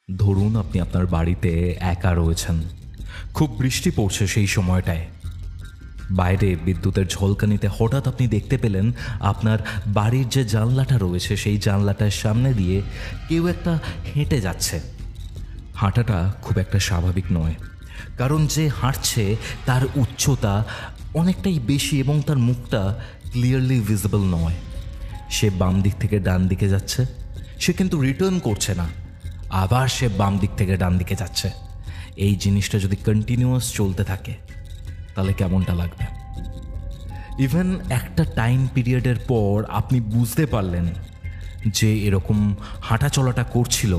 ধরুন আপনি আপনার বাড়িতে একা রয়েছেন, খুব বৃষ্টি পড়ছে সেই সময়টায়। বাইরে বিদ্যুতের ঝলকানিতে হঠাৎ আপনি দেখতে পেলেন আপনার বাড়ির যে জানলাটা রয়েছে সেই জানলাটার সামনে দিয়ে কেউ একটা হেঁটে যাচ্ছে। হাঁটাটা খুব একটা স্বাভাবিক নয়, কারণ যে হাঁটছে তার উচ্চতা অনেকটাই বেশি এবং তার মুখটা ক্লিয়ারলি ভিজিবল নয়। সে বাম দিক থেকে ডান দিকে যাচ্ছে, সে কিন্তু রিটার্ন করছে না, আবার সে বাম দিক থেকে ডান দিকে যাচ্ছে। এই জিনিসটা যদি কন্টিনিউয়াস চলতে থাকে তাহলে কেমনটা লাগবে? ইভেন একটা টাইম পিরিয়ডের পর আপনি বুঝতে পারলেন যে এরকম হাঁটা চলাটা করছিল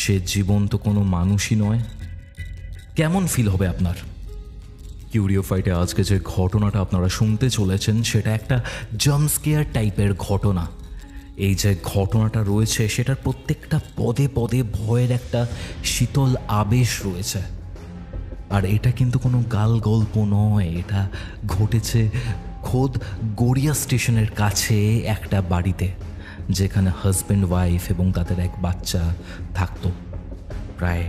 সে জীবন্ত কোনো মানুষই নয়। কেমন ফিল হবে আপনার? কিউরিওফাইটে আজকে যে ঘটনাটা আপনারা শুনতে চলেছেন সেটা একটা জাম্পস্কেয়ার টাইপের ঘটনা। এই যে ঘটনাটা রয়েছে সেটার প্রত্যেকটা পদে পদে ভয়ের একটা শীতল আবেশ রয়েছে। আর এটা কিন্তু কোনো গাল গল্প নয়, এটা ঘটেছে খোদ গড়িয়া স্টেশনের কাছে একটা বাড়িতে, যেখানে হাজব্যান্ড ওয়াইফ এবং তাদের এক বাচ্চা থাকতো। প্রায়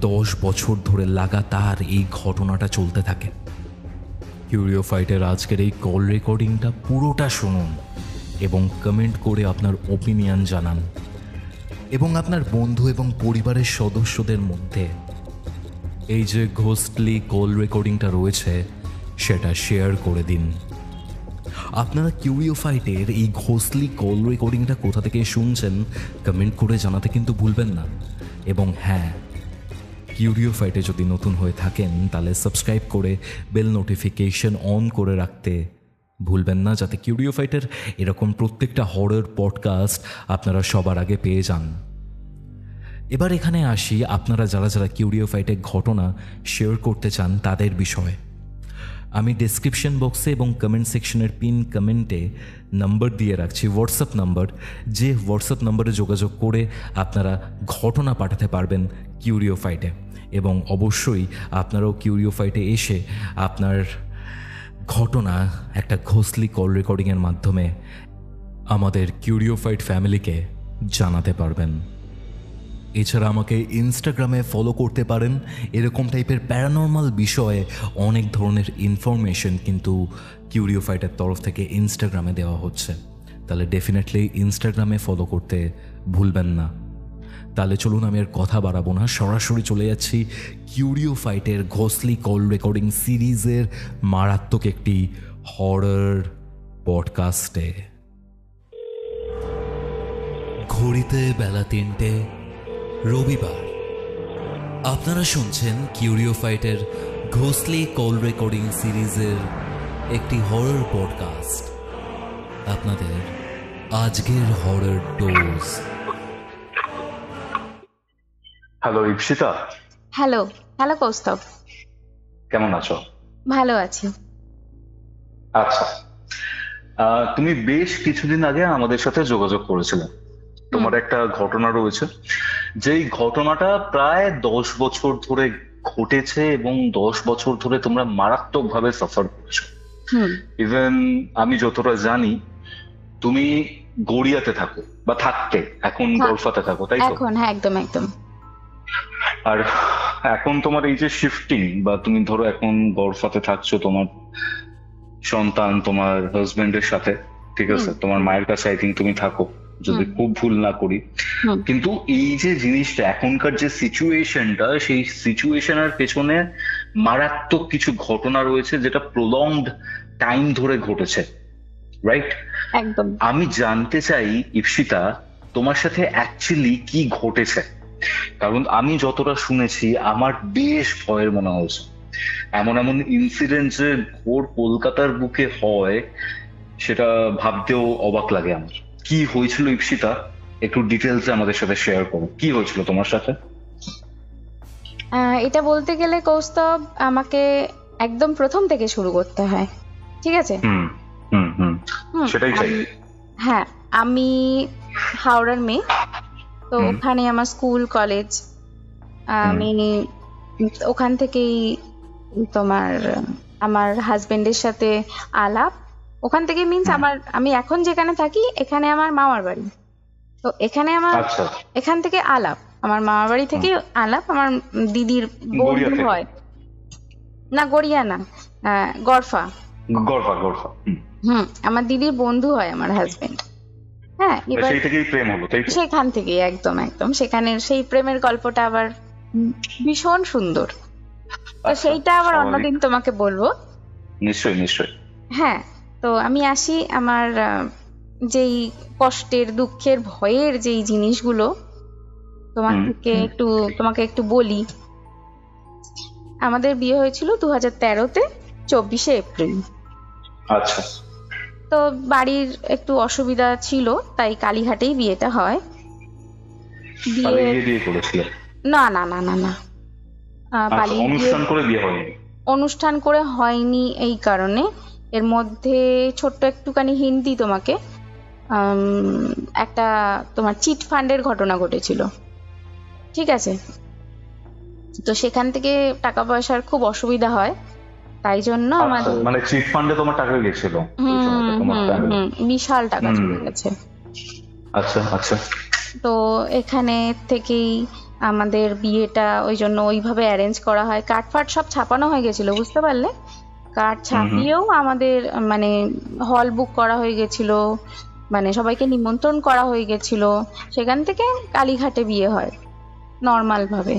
10 বছর ধরে লাগাতার এই ঘটনাটা চলতে থাকে। কিউরিওফাইটের আজকের এই কল রেকর্ডিংটা পুরোটা শুনুন এবং কমেন্ট করে আপনার ওপিনিয়ন জানান, এবং আপনার বন্ধু এবং পরিবারের সদস্যদের মধ্যে এই যে ঘোস্টলি কল রেকর্ডিংটা রয়েছে সেটা শেয়ার করে দিন। আপনারা কিউরিওফাইটের এই ঘোস্টলি কল রেকর্ডিংটা কোথা থেকে শুনছেন কমেন্ট করে জানাতে কিন্তু ভুলবেন না। এবং হ্যাঁ, কিউরিওফাইটে যদি নতুন হয়ে থাকেন তাহলে সাবস্ক্রাইব করে বেল নোটিফিকেশন অন করে রাখতে ভুলবেন না, যাতে কিউরিওফাইটের এরকম প্রত্যেকটা হরর পডকাস্ট আপনারা সবার আগে পেয়ে যান। এবার এখানে আসি আপনারা যারা যারা কিউরিওফাইটে ঘটনা শেয়ার করতে চান তাদের বিষয়ে। আমি ডেসক্রিপশন বক্সে এবং কমেন্ট সেকশনের পিন কমেন্টে নাম্বার দিয়ে রাখছি, হোয়াটসঅ্যাপ নাম্বার, যে হোয়াটসঅ্যাপ নাম্বারে যোগাযোগ করে আপনারা ঘটনা পাঠাতে পারবেন কিউরিওফাইটে। এবং অবশ্যই আপনারাও কিউরিওফাইটে এসে আপনার ঘটনা একটা ঘোস্টলি কল রেকর্ডিংয়ের মাধ্যমে আমাদের কিউরিওফাইট ফ্যামিলিকে জানাতে পারবেন। এছাড়া আমাকে ইনস্টাগ্রামে ফলো করতে পারেন। এরকম টাইপের প্যারানর্মাল বিষয়ে অনেক ধরনের ইনফরমেশন কিন্তু কিউরিওফাইটের তরফ থেকে ইনস্টাগ্রামে দেওয়া হচ্ছে, তাহলে ডেফিনেটলি ইনস্টাগ্রামে ফলো করতে ভুলবেন না। তাহলে চলুন আমি আর কথা বাড়াবো না, সরাসরি চলে যাচ্ছি কিউরিওফাইটের ঘোস্টলি কল রেকর্ডিং সিরিজের মারাত্মক একটি হরর পডকাস্টে। ঘড়িতে বেলা 3টে, রবিবার। আপনারা শুনছেন কিউরিওফাইটের ঘোস্টলি কল রেকর্ডিং সিরিজের একটি হরর পডকাস্ট। আপনাদের আজকের horror dose. Hello Ipsita. Hello hello Kaustav, কেমন আছো? ভালো আছি। আচ্ছা, তুমি বেশ কিছুদিন আগে আমাদের সাথে যোগাযোগ করেছিলে। তোমার একটা ঘটনা রয়েছে, যেই ঘটনাটা প্রায় 10 বছর ধরে ঘটেছে এবং 10 বছর ধরে তোমরা মারাত্মক ভাবে সাফার করেছো। ইভেন আমি যতটা জানি তুমি গড়িয়াতে থাকো বা থাকতে, এখন গলফাতে থাকো, তাই তো? এখন হ্যাঁ, একদম একদম। আর এখন তোমার এই যে শিফটিং, বা তুমি ধরো এখন গড়ফাতে থাকছো তোমার সন্তান তোমার হাজবেন্ডের সাথে, ঠিক আছে, তোমার মায়ের কাছে আই থিঙ্ক তুমি থাকো, যদি খুব ভুল না করি। কিন্তু এই যে জিনিসটা, এখনকার যে সিচুয়েশনটা, সেই সিচুয়েশনের পেছনে মারাত্মক কিছু ঘটনা রয়েছে যেটা প্রলংড টাইম ধরে ঘটেছে, রাইট? একদম। আমি জানতে চাই ইপসিতা, তোমার সাথে অ্যাকচুয়ালি কি ঘটেছে, কারণ আমি যতটা শুনেছি আমার বেশ ভয়ের মনে হয়েছে। এমন এমন ইনসিডেন্ট যে ঘোর কলকাতার বুকে হয় সেটা ভাবতেও অবাক লাগে আমার। কি হয়েছিল ইপসিতা, একটু ডিটেলসে আমাদের সাথে শেয়ার করো, কি হয়েছিল তোমার সাথে? এটা বলতে গেলে কৌস্তব, আমাকে একদম প্রথম থেকে শুরু করতে হয়, ঠিক আছে? সেটাই চাই। হ্যাঁ, আমি হাওড়ার মেয়ে, তো ওখানে আমার স্কুল কলেজ, আমি ওখান থেকেই তোমার আমার হাজবেন্ডের সাথে আলাপ। ওখান থেকে মিন্স আমি এখন যেখানে থাকি এখানে আমার মামার বাড়ি, তো এখানে আমার এখান থেকে আলাপ। আমার মামার বাড়ি থেকে আনলাম। আমার দিদির গড়িয়া বন্ধু থেকে? হয়, না গড়িয়া না, গড়ফা। গড়ফা, গড়ফা। আমার দিদির বন্ধু হয় আমার হাজবেন্ড। হ্যাঁ, এবার সেই থেকেই প্রেম হলো, তাই তো? সেখান থেকে একদম একদম সেখানে সেই প্রেমের গল্পটা আবার ভীষণ সুন্দর। তো আচ্ছা, সেইটা আবার স্বাভাবিক। অন্যদিন তোমাকে বলবো। নিশ্চয়ই, নিশ্চয়ই। হ্যাঁ, তো আমি আসি আমার যেই কষ্টের, দুঃখের, ভয়ের যেই জিনিসগুলো তোমাকে একটু বলি। আমাদের বিয়ে হয়েছিল 2013-তে, 24শে এপ্রিল। আচ্ছা। তো বাড়ির একটু অসুবিধা ছিল, তাই কালীঘাটেই বিয়েটা হয়। পালিয়ে বিয়ে বিয়ে করেছিল? না না না না না, আচ্ছা, পালিয়ে বিয়ে অনুষ্ঠান করে বিয়ে হয়নি? অনুষ্ঠান করে হয়নি এই কারণে, এর মধ্যে ছোট্ট একটুখানি হিন্দি তোমাকে, একটা তোমার চিট ফান্ডের ঘটনা ঘটেছিল, ঠিক আছে? তো সেখান থেকে টাকা পয়সার খুব অসুবিধা হয়, তাই জন্য আচ্ছা, আমাদের মানে চিট ফান্ডে তোমার টাকা গেছিল ওই সময়টা তোমার ফ্যামিলি? বিশাল টাকা চলে গেছে। আচ্ছা, আচ্ছা। তো এখানে থেকেই আমাদের বিয়েটা ওই জন্য ওইভাবে অ্যারেঞ্জ করা হয়। কার্ড ফার্ড সব ছাপানো হয়ে গেছিল, বুঝতে পারলে? কার্ড ছাপিয়েও আমাদের মানে হল বুক করা হয়ে গেছিল, মানে সবাইকে নিমন্ত্রণ করা হয়ে গেছিল। সেখান থেকে কালীঘাটে বিয়ে হয় নর্মাল ভাবে।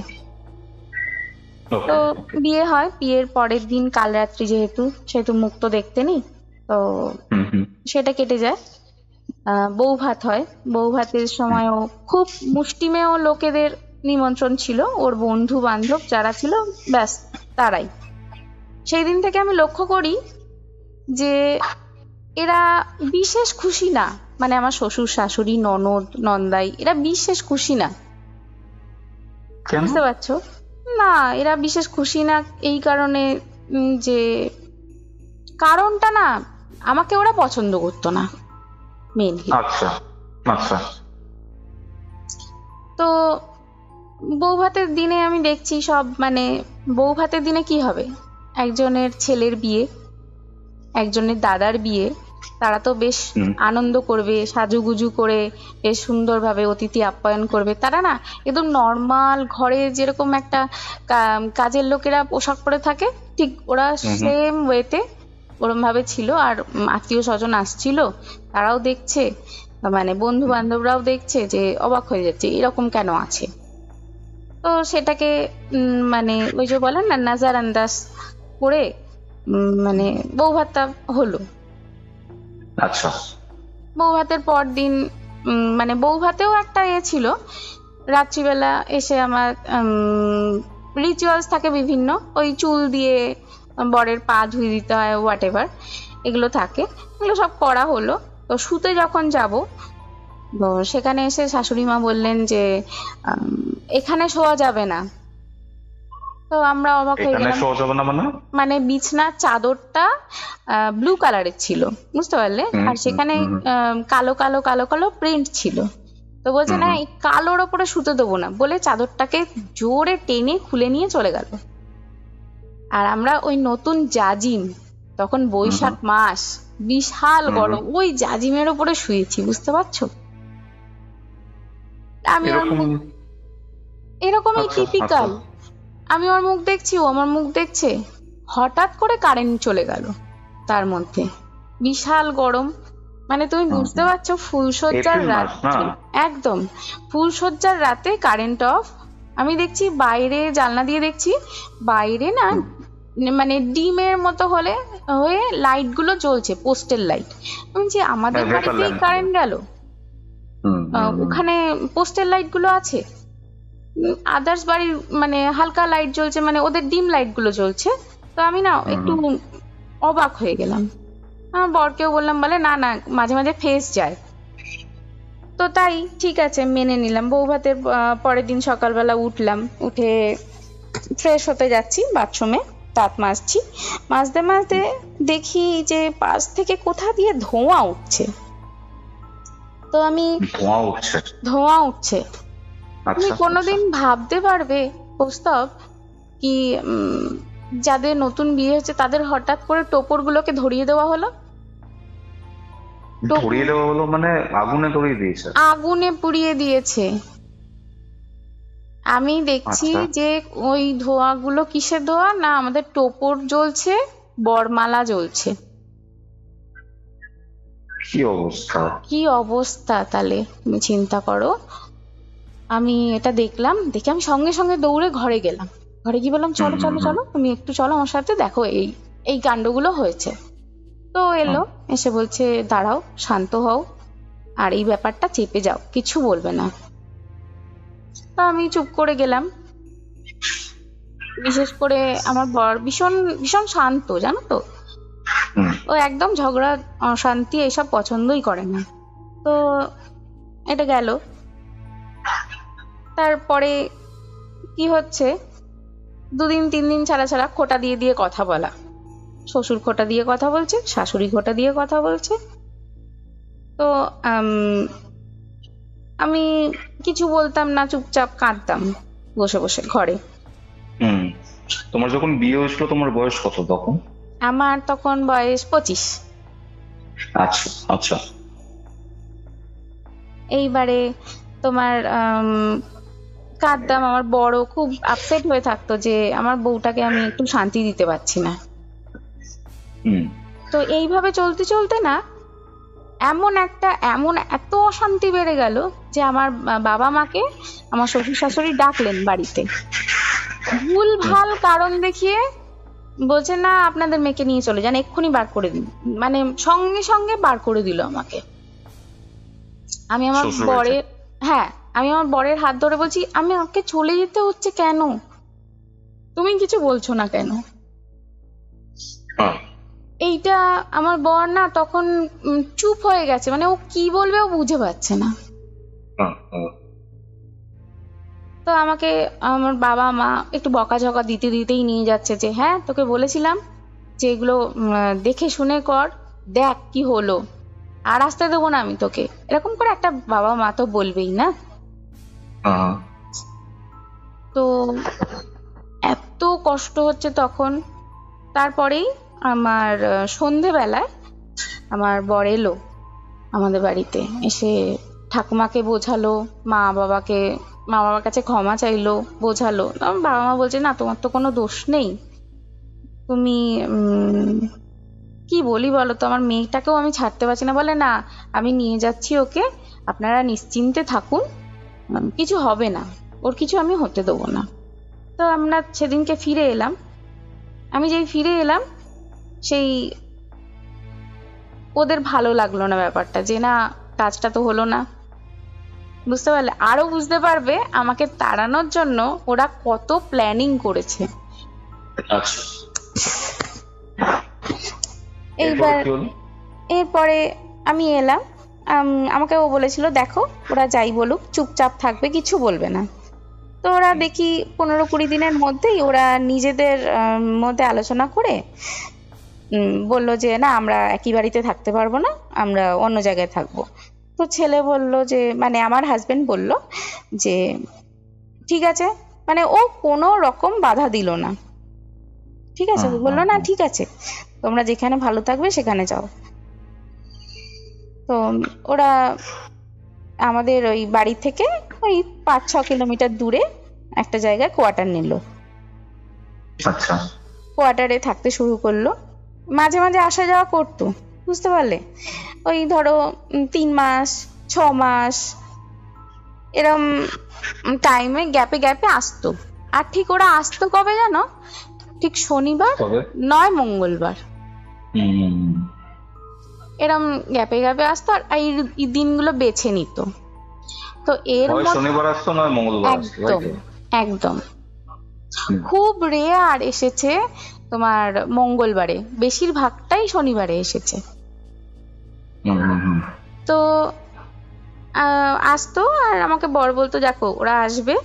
তো বিয়ে হয়, বিয়ের পরের দিন কাল রাত্রি, সেহেতু মুখ তো দেখতে নেই, তো সেটা কেটে যায়। বউ ভাত হয়। বউ ভাতের সময়ও খুব মুষ্টিমেয় লোকেদের নিমন্ত্রণ ছিল, ওর বন্ধু বান্ধব যারা ছিল ব্যাস তারাই। সেই দিন থেকে আমি লক্ষ্য করি যে এরা বিশেষ খুশি না, মানে আমার শ্বশুর শাশুড়ি ননদ নন্দাই এরা বিশেষ খুশি না। বুঝতে পারছো? না, এরা বিশেষ খুশি না এই কারণে যে কারণটা না, আমাকে ওরা পছন্দ করতো না মেনলি। আচ্ছা, আচ্ছা। তো বউ ভাতের দিনে আমি দেখছি সব, মানে বউ ভাতের দিনে কি হবে, একজনের ছেলের বিয়ে, একজনের দাদার বিয়ে, তারা তো বেশ আনন্দ করবে, সাজুগুজু করে বেশ সুন্দরভাবে অতিথি আপ্যায়ন করবে। তারা না একদম নর্মাল ঘরে যেরকম একটা কাজের লোকেরা পোশাক পরে থাকে, ঠিক ওরা সেম ওয়েতে ওরম ভাবে ছিল। আর আত্মীয় স্বজন আসছিল, তারাও দেখছে, মানে বন্ধু বান্ধবরাও দেখছে, যে অবাক হয়ে যাচ্ছে এরকম কেন আছে। তো সেটাকে মানে ওই যে বলেন না, নাজার আন্দাজ করে মানে বউ ভাতটা হলো। আচ্ছা। বউ ভাতের পর দিন মানে বউ ভাতেও একটা ছিল, রাত্রিবেলা এসে আমার রিচুয়ালস থাকে বিভিন্ন, ওই চুল দিয়ে বরের পা ধুয়ে দিতে হয়, হোয়াট এভার এগুলো থাকে, এগুলো সব করা হলো। তো শুতে যখন যাব, সেখানে এসে শাশুড়ি মা বললেন যে এখানে শোয়া যাবে না। তো আমরা অবাক হয়ে গেলাম, মানে বিছনার চাদরটা ব্লু কালারের ছিল, বুঝতে পারলে? আর সেখানে কালো কালো কালো কালো প্রিন্ট ছিল। তো বলছে না, এই কালোর ওপরে শুতে দেবো না বলে চাদরটাকে জোরে টেনে খুলে নিয়ে চলে গেল। আর আমরা ওই নতুন জাজিম, তখন বৈশাখ মাস, বিশাল গরম, ওই জাজিমের ওপরে শুয়েছি, বুঝতে পারছো? আমি এরকমই টিপিক্যাল, আমি ওর মুখ দেখছি, ও আমার মুখ দেখছে। হঠাৎ করে কারেন্ট চলে গেল, তার মধ্যে বিশাল গরম, মানে তুমি বুঝতে পারছো ফুলসজ্জার রাত, একদম ফুলসজ্জার রাতে কারেন্ট অফ। আমি দেখছি বাইরে, জানলা দিয়ে দেখছি বাইরে না, মানে ডিমের মতো হয়ে লাইট গুলো জ্বলছে, পোস্টের লাইট। আমি যে আমাদের বাড়িতেই কারেন্ট গেল, ওখানে পোস্টের লাইট গুলো আছে, আদার্স বাড়ির মানে হালকা লাইট জ্বলছে, মানে ওদের ডিম লাইট গুলো জ্বলছে। তো আমি না একটু অবাক হয়ে গেলাম। আমার বরকেও বললাম, বলে না না মাঝে মাঝে ফেস যায়। তো তাই ঠিক আছে, মেনে নিলাম। বউ ভাতের পরের দিন সকালবেলা উঠলাম, উঠে ফ্রেশ হতে যাচ্ছি বাথরুমে, দাঁত মাজতে মাজতে দেখি যে পাশ থেকে কোথা দিয়ে ধোঁয়া উঠছে। তো আমি ধোঁয়া উঠছে, তুমি কোনোদিন ভাবতে পারবে কৌস্তব কি যাদের নতুন বিয়ে হচ্ছে তাদের হঠাৎ করে টোপর গুলোকে ধরিয়ে দেওয়া হলো? মানে আগুনে ধরিয়ে দিয়েছে? আগুনে পুড়িয়ে দিয়েছে। আমি দেখছি আচ্ছা। যে ওই ধোঁয়াগুলো কিসের ধোঁয়া, না আমাদের টোপর জ্বলছে, বরমালা জ্বলছে। কি অবস্থা! কি অবস্থা তাহলে তুমি চিন্তা করো। আমি এটা দেখলাম, দেখে আমি সঙ্গে সঙ্গে দৌড়ে ঘরে গেলাম। ঘরে গিয়ে বললাম চলো হুম, চলো হুম, চলো, তুমি একটু চলো আমার সাথে, দেখো এই এই কাণ্ডগুলো হয়েছে। তো এলো, এসে বলছে দাঁড়াও, শান্ত হও, আর এই ব্যাপারটা চেপে যাও, কিছু বলবে না। তো আমি চুপ করে গেলাম। বিশেষ করে আমার বর ভীষণ ভীষণ শান্ত, জানো তো। হুম, ও একদম ঝগড়া, অশান্তি এসব পছন্দই করে না। তো এটা গেল। তারপরে কি হচ্ছে, 2 দিন 3 দিন ছাড়া ছাড়া খোঁটা দিয়ে দিয়ে কথা বলা। শ্বশুর খোঁটা দিয়ে কথা বলছে, শাশুড়ি খোঁটা দিয়ে কথা বলছে। তো আমি কিছু বলতাম না, চুপচাপ কাঁদতাম বসে বসে ঘরে। হুম। তোমার যখন বিয়ে হয়েছিল তোমার বয়স কত তখন? আমার তখন বয়স 25। আচ্ছা, আচ্ছা। এইবারে তোমার কাঁদতাম। আমার বড় খুব আপসেট হয়ে থাকতো যে আমার বউটাকে আমি একটু শান্তি দিতে পারছি না। হুম। তো এইভাবে চলতে চলতে না, এমন এত অশান্তি বেড়ে গেল যে আমার বাবা মাকে আমার শ্বশুর শাশুড়ি ডাকলেন বাড়িতে, ভুল ভাল কারণ দেখিয়ে বলছে না আপনাদের মেয়েকে নিয়ে চলে যান, এক্ষুনি বার করে দিন। মানে সঙ্গে সঙ্গে বার করে দিল আমাকে। আমি আমার শ্বশুরবাড়ি বরের, হ্যাঁ, আমি আমার বরের হাত ধরে বলছি আমি আমাকে চলে যেতে হচ্ছে কেন, তুমি কিছু বলছো না কেন। হ্যাঁ, এইটা আমার বর না তখন চুপ হয়ে গেছে, মানে ও কি বলবে ও বুঝে পাচ্ছে না। হ্যাঁ, হ্যাঁ। তো আমাকে আমার বাবা মা একটু বকাঝকা দিতে দিতেই নিয়ে যাচ্ছে যে হ্যাঁ তোকে বলেছিলাম যে এগুলো দেখে শুনে কর, দেখ কি হলো, আর আসতে দেবো না আমি তোকে, এরকম করে একটা বাবা মা তো বলবেই না। হ্যাঁ। তো এত কষ্ট হচ্ছে তখন। তারপরেই আমার সন্ধেবেলায় আমার বর এলো আমাদের বাড়িতে, এসে ঠাকুমাকে বোঝালো, মা বাবার কাছে ক্ষমা চাইলো, বোঝালো। আমার বাবা মা বলছে না তোমার তো কোনো দোষ নেই, তুমি কি বলি বলো তো, আমার মেয়েটাকেও আমি ছাড়তে পারছি না। বলে না আমি নিয়ে যাচ্ছি ওকে, আপনারা নিশ্চিন্তে থাকুন, কিছু হবে না, ওর কিছু আমি হতে দেবো না। তো আমরা সেদিনকে ফিরে এলাম। আমি যেই ফিরে এলাম, সেই ওদের ভালো লাগলো না ব্যাপারটা, যে না কাজটা তো হলো না। বুঝতে পারলে, আরো বুঝতে পারবে আমাকে তাড়ানোর জন্য ওরা কত প্ল্যানিং করেছে। আচ্ছা। এইবার কি হলো? এরপরে আমি এলাম। আমাকে ও বলেছিল দেখো ওরা যাই বলুক চুপচাপ থাকবে, কিছু বলবে না। তো ওরা দেখি 15-20 দিনের মধ্যেই ওরা নিজেদের মধ্যে আলোচনা করে বললো যে না আমরা একই বাড়িতে থাকতে পারবো না, আমরা অন্য জায়গায় থাকবো। তো ছেলে বলল যে, মানে আমার হাজবেন্ড বলল যে ঠিক আছে, মানে ও কোনো রকম বাধা দিল না, ঠিক আছে, বললো না ঠিক আছে তোমরা যেখানে ভালো থাকবে সেখানে যাও। তো ওরা আমাদের ওই বাড়ি থেকে ওই 5-6 কিলোমিটার দূরে একটা জায়গায় কোয়ার্টার নিল। আচ্ছা। কোয়ার্টারে থাকতে শুরু করলো, মাঝে মাঝে আসা যাওয়া করতো। বুঝতে পারলে, ওই ধরো 3 মাস 6 মাস এরম টাইমে গ্যাপে গ্যাপে আসতো। আর ঠিক ওরা আসতো কবে জানো, ঠিক শনিবার নয় মঙ্গলবার, এরম গ্যাপে গ্যাপে আসতো। আর এই দিনগুলো বেছে নিত। তো এর শনিবার আসতো নয় মঙ্গলবার আসতো, একদম একদম খুব রেয়ার এসেছে তোমার মঙ্গলবারে, বেশিরভাগটাই শনিবারে এসেছে। তো আসতো আর আমাকে বর বলতো দেখো ওরা আসবে,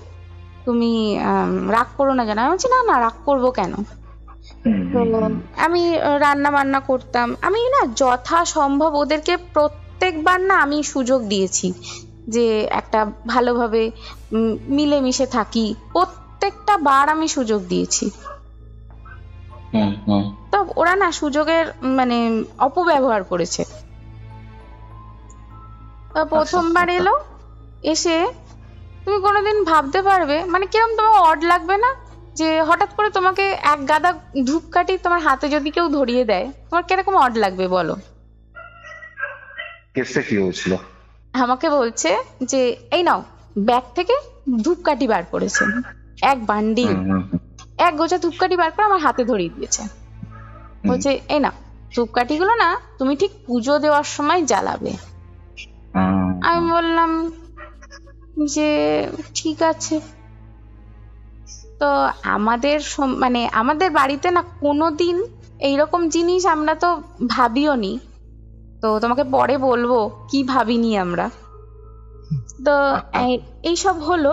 তুমি রাগ করো না জানো। আমি বলছি না না রাগ করবো কেন। তো আমি রান্না বান্না করতাম, আমি না যথাসম্ভব ওদেরকে প্রত্যেকবার না আমি সুযোগ দিয়েছি যে একটা ভালোভাবে মিলেমিশে থাকি, প্রত্যেকটা বার আমি সুযোগ দিয়েছি। তো ওরা না সুযোগের মানে অপব্যবহার করেছে। প্রথমবার এলো, এসে তুমি কোনোদিন ভাবতে পারবে মানে কিরকম তোমার অড লাগবে না যে হঠাৎ করে তোমাকে এক গাদা ধূপকাঠি তোমার হাতে যদি কেউ ধরিয়ে দেয়, তোমার কিরকম অড লাগবে বলো? কেসটা কি হয়েছিল? আমাকে বলছে যে এই নাও, ব্যাগ থেকে ধূপকাঠি বার করেছে, এক বান্ডিল, এক গোছা ধূপকাঠি বার করে আমার হাতে ধরিয়ে দিয়েছে। বলছে এই না, ধূপকাঠি গুলো না তুমি ঠিক পুজো দেওয়ার সময় জ্বালাবে। আমি বললাম যে ঠিক আছে। তো আমাদের মানে আমাদের বাড়িতে না কোনোদিন এইরকম জিনিস আমরা তো ভাবিও নি, তো তোমাকে পরে বলবো কি ভাবিনি আমরা। তো এইসব হলো,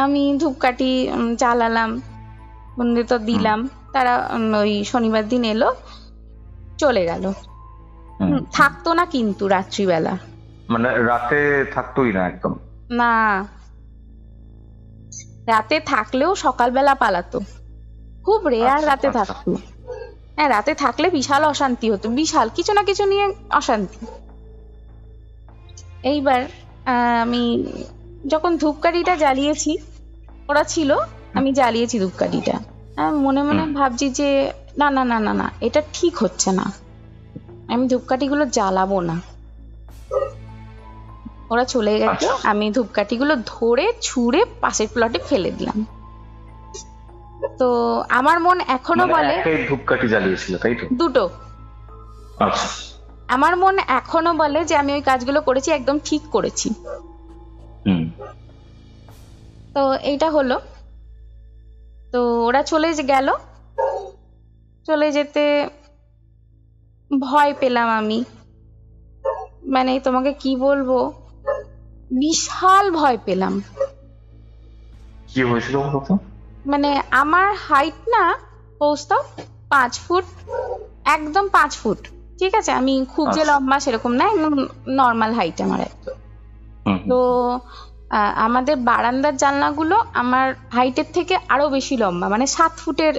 আমি ধূপকাঠি জ্বালালাম, মন্দিরে তো দিলাম। তারা ওই শনিবার দিন এলো, চলে গেল, থাকতো না কিন্তু রাত্রিবেলা, মানে রাতে থাকতোই না একদম? না, রাতে থাকলেও সকালবেলা পালাতো, খুব রেয়ার রাতে থাকতো। হ্যাঁ, রাতে থাকলে বিশাল অশান্তি হতো, বিশাল কিছু না কিছু নিয়ে অশান্তি। এইবার আমি যখন ধূপকাঠিটা জ্বালিয়েছি, ওরা ছিল, আমি জ্বালিয়েছি ধূপকাঠিটা, মনে মনে ভাবছি যে না না না না না, এটা ঠিক হচ্ছে না, আমি ধূপকাঠিগুলো জ্বালাবো না। ওরা চলে গেছে, আমি ধূপকাঠিগুলো ধরে ছুঁড়ে পাশের প্লটে ফেলে দিলাম। তো আমার মন এখনো বলে, ধূপকাঠি জ্বালিয়েছিল তাই তো? দুটো। আচ্ছা। আমার মন এখনো বলে যে আমি ওই কাজগুলো করেছি, একদম ঠিক করেছি। তো এইটা হলো। তো ওরা চলে গেল, চলে যেতে ভয় পেলাম আমি, মানে তোমাকে কি বলবো, বিশাল ভয় পেলাম। কি হয়েছিল বলতো? মানে আমার হাইট না পৌঁছতো 5 ফুট, একদম 5 ফুট, ঠিক আছে? আমি খুব যে লম্বা সেরকম না, নর্মাল হাইট আমার একদম। তো আমাদের বারান্দার জানলাগুলো আমার হাইটের থেকে আরো বেশি লম্বা, মানে 7 ফুটের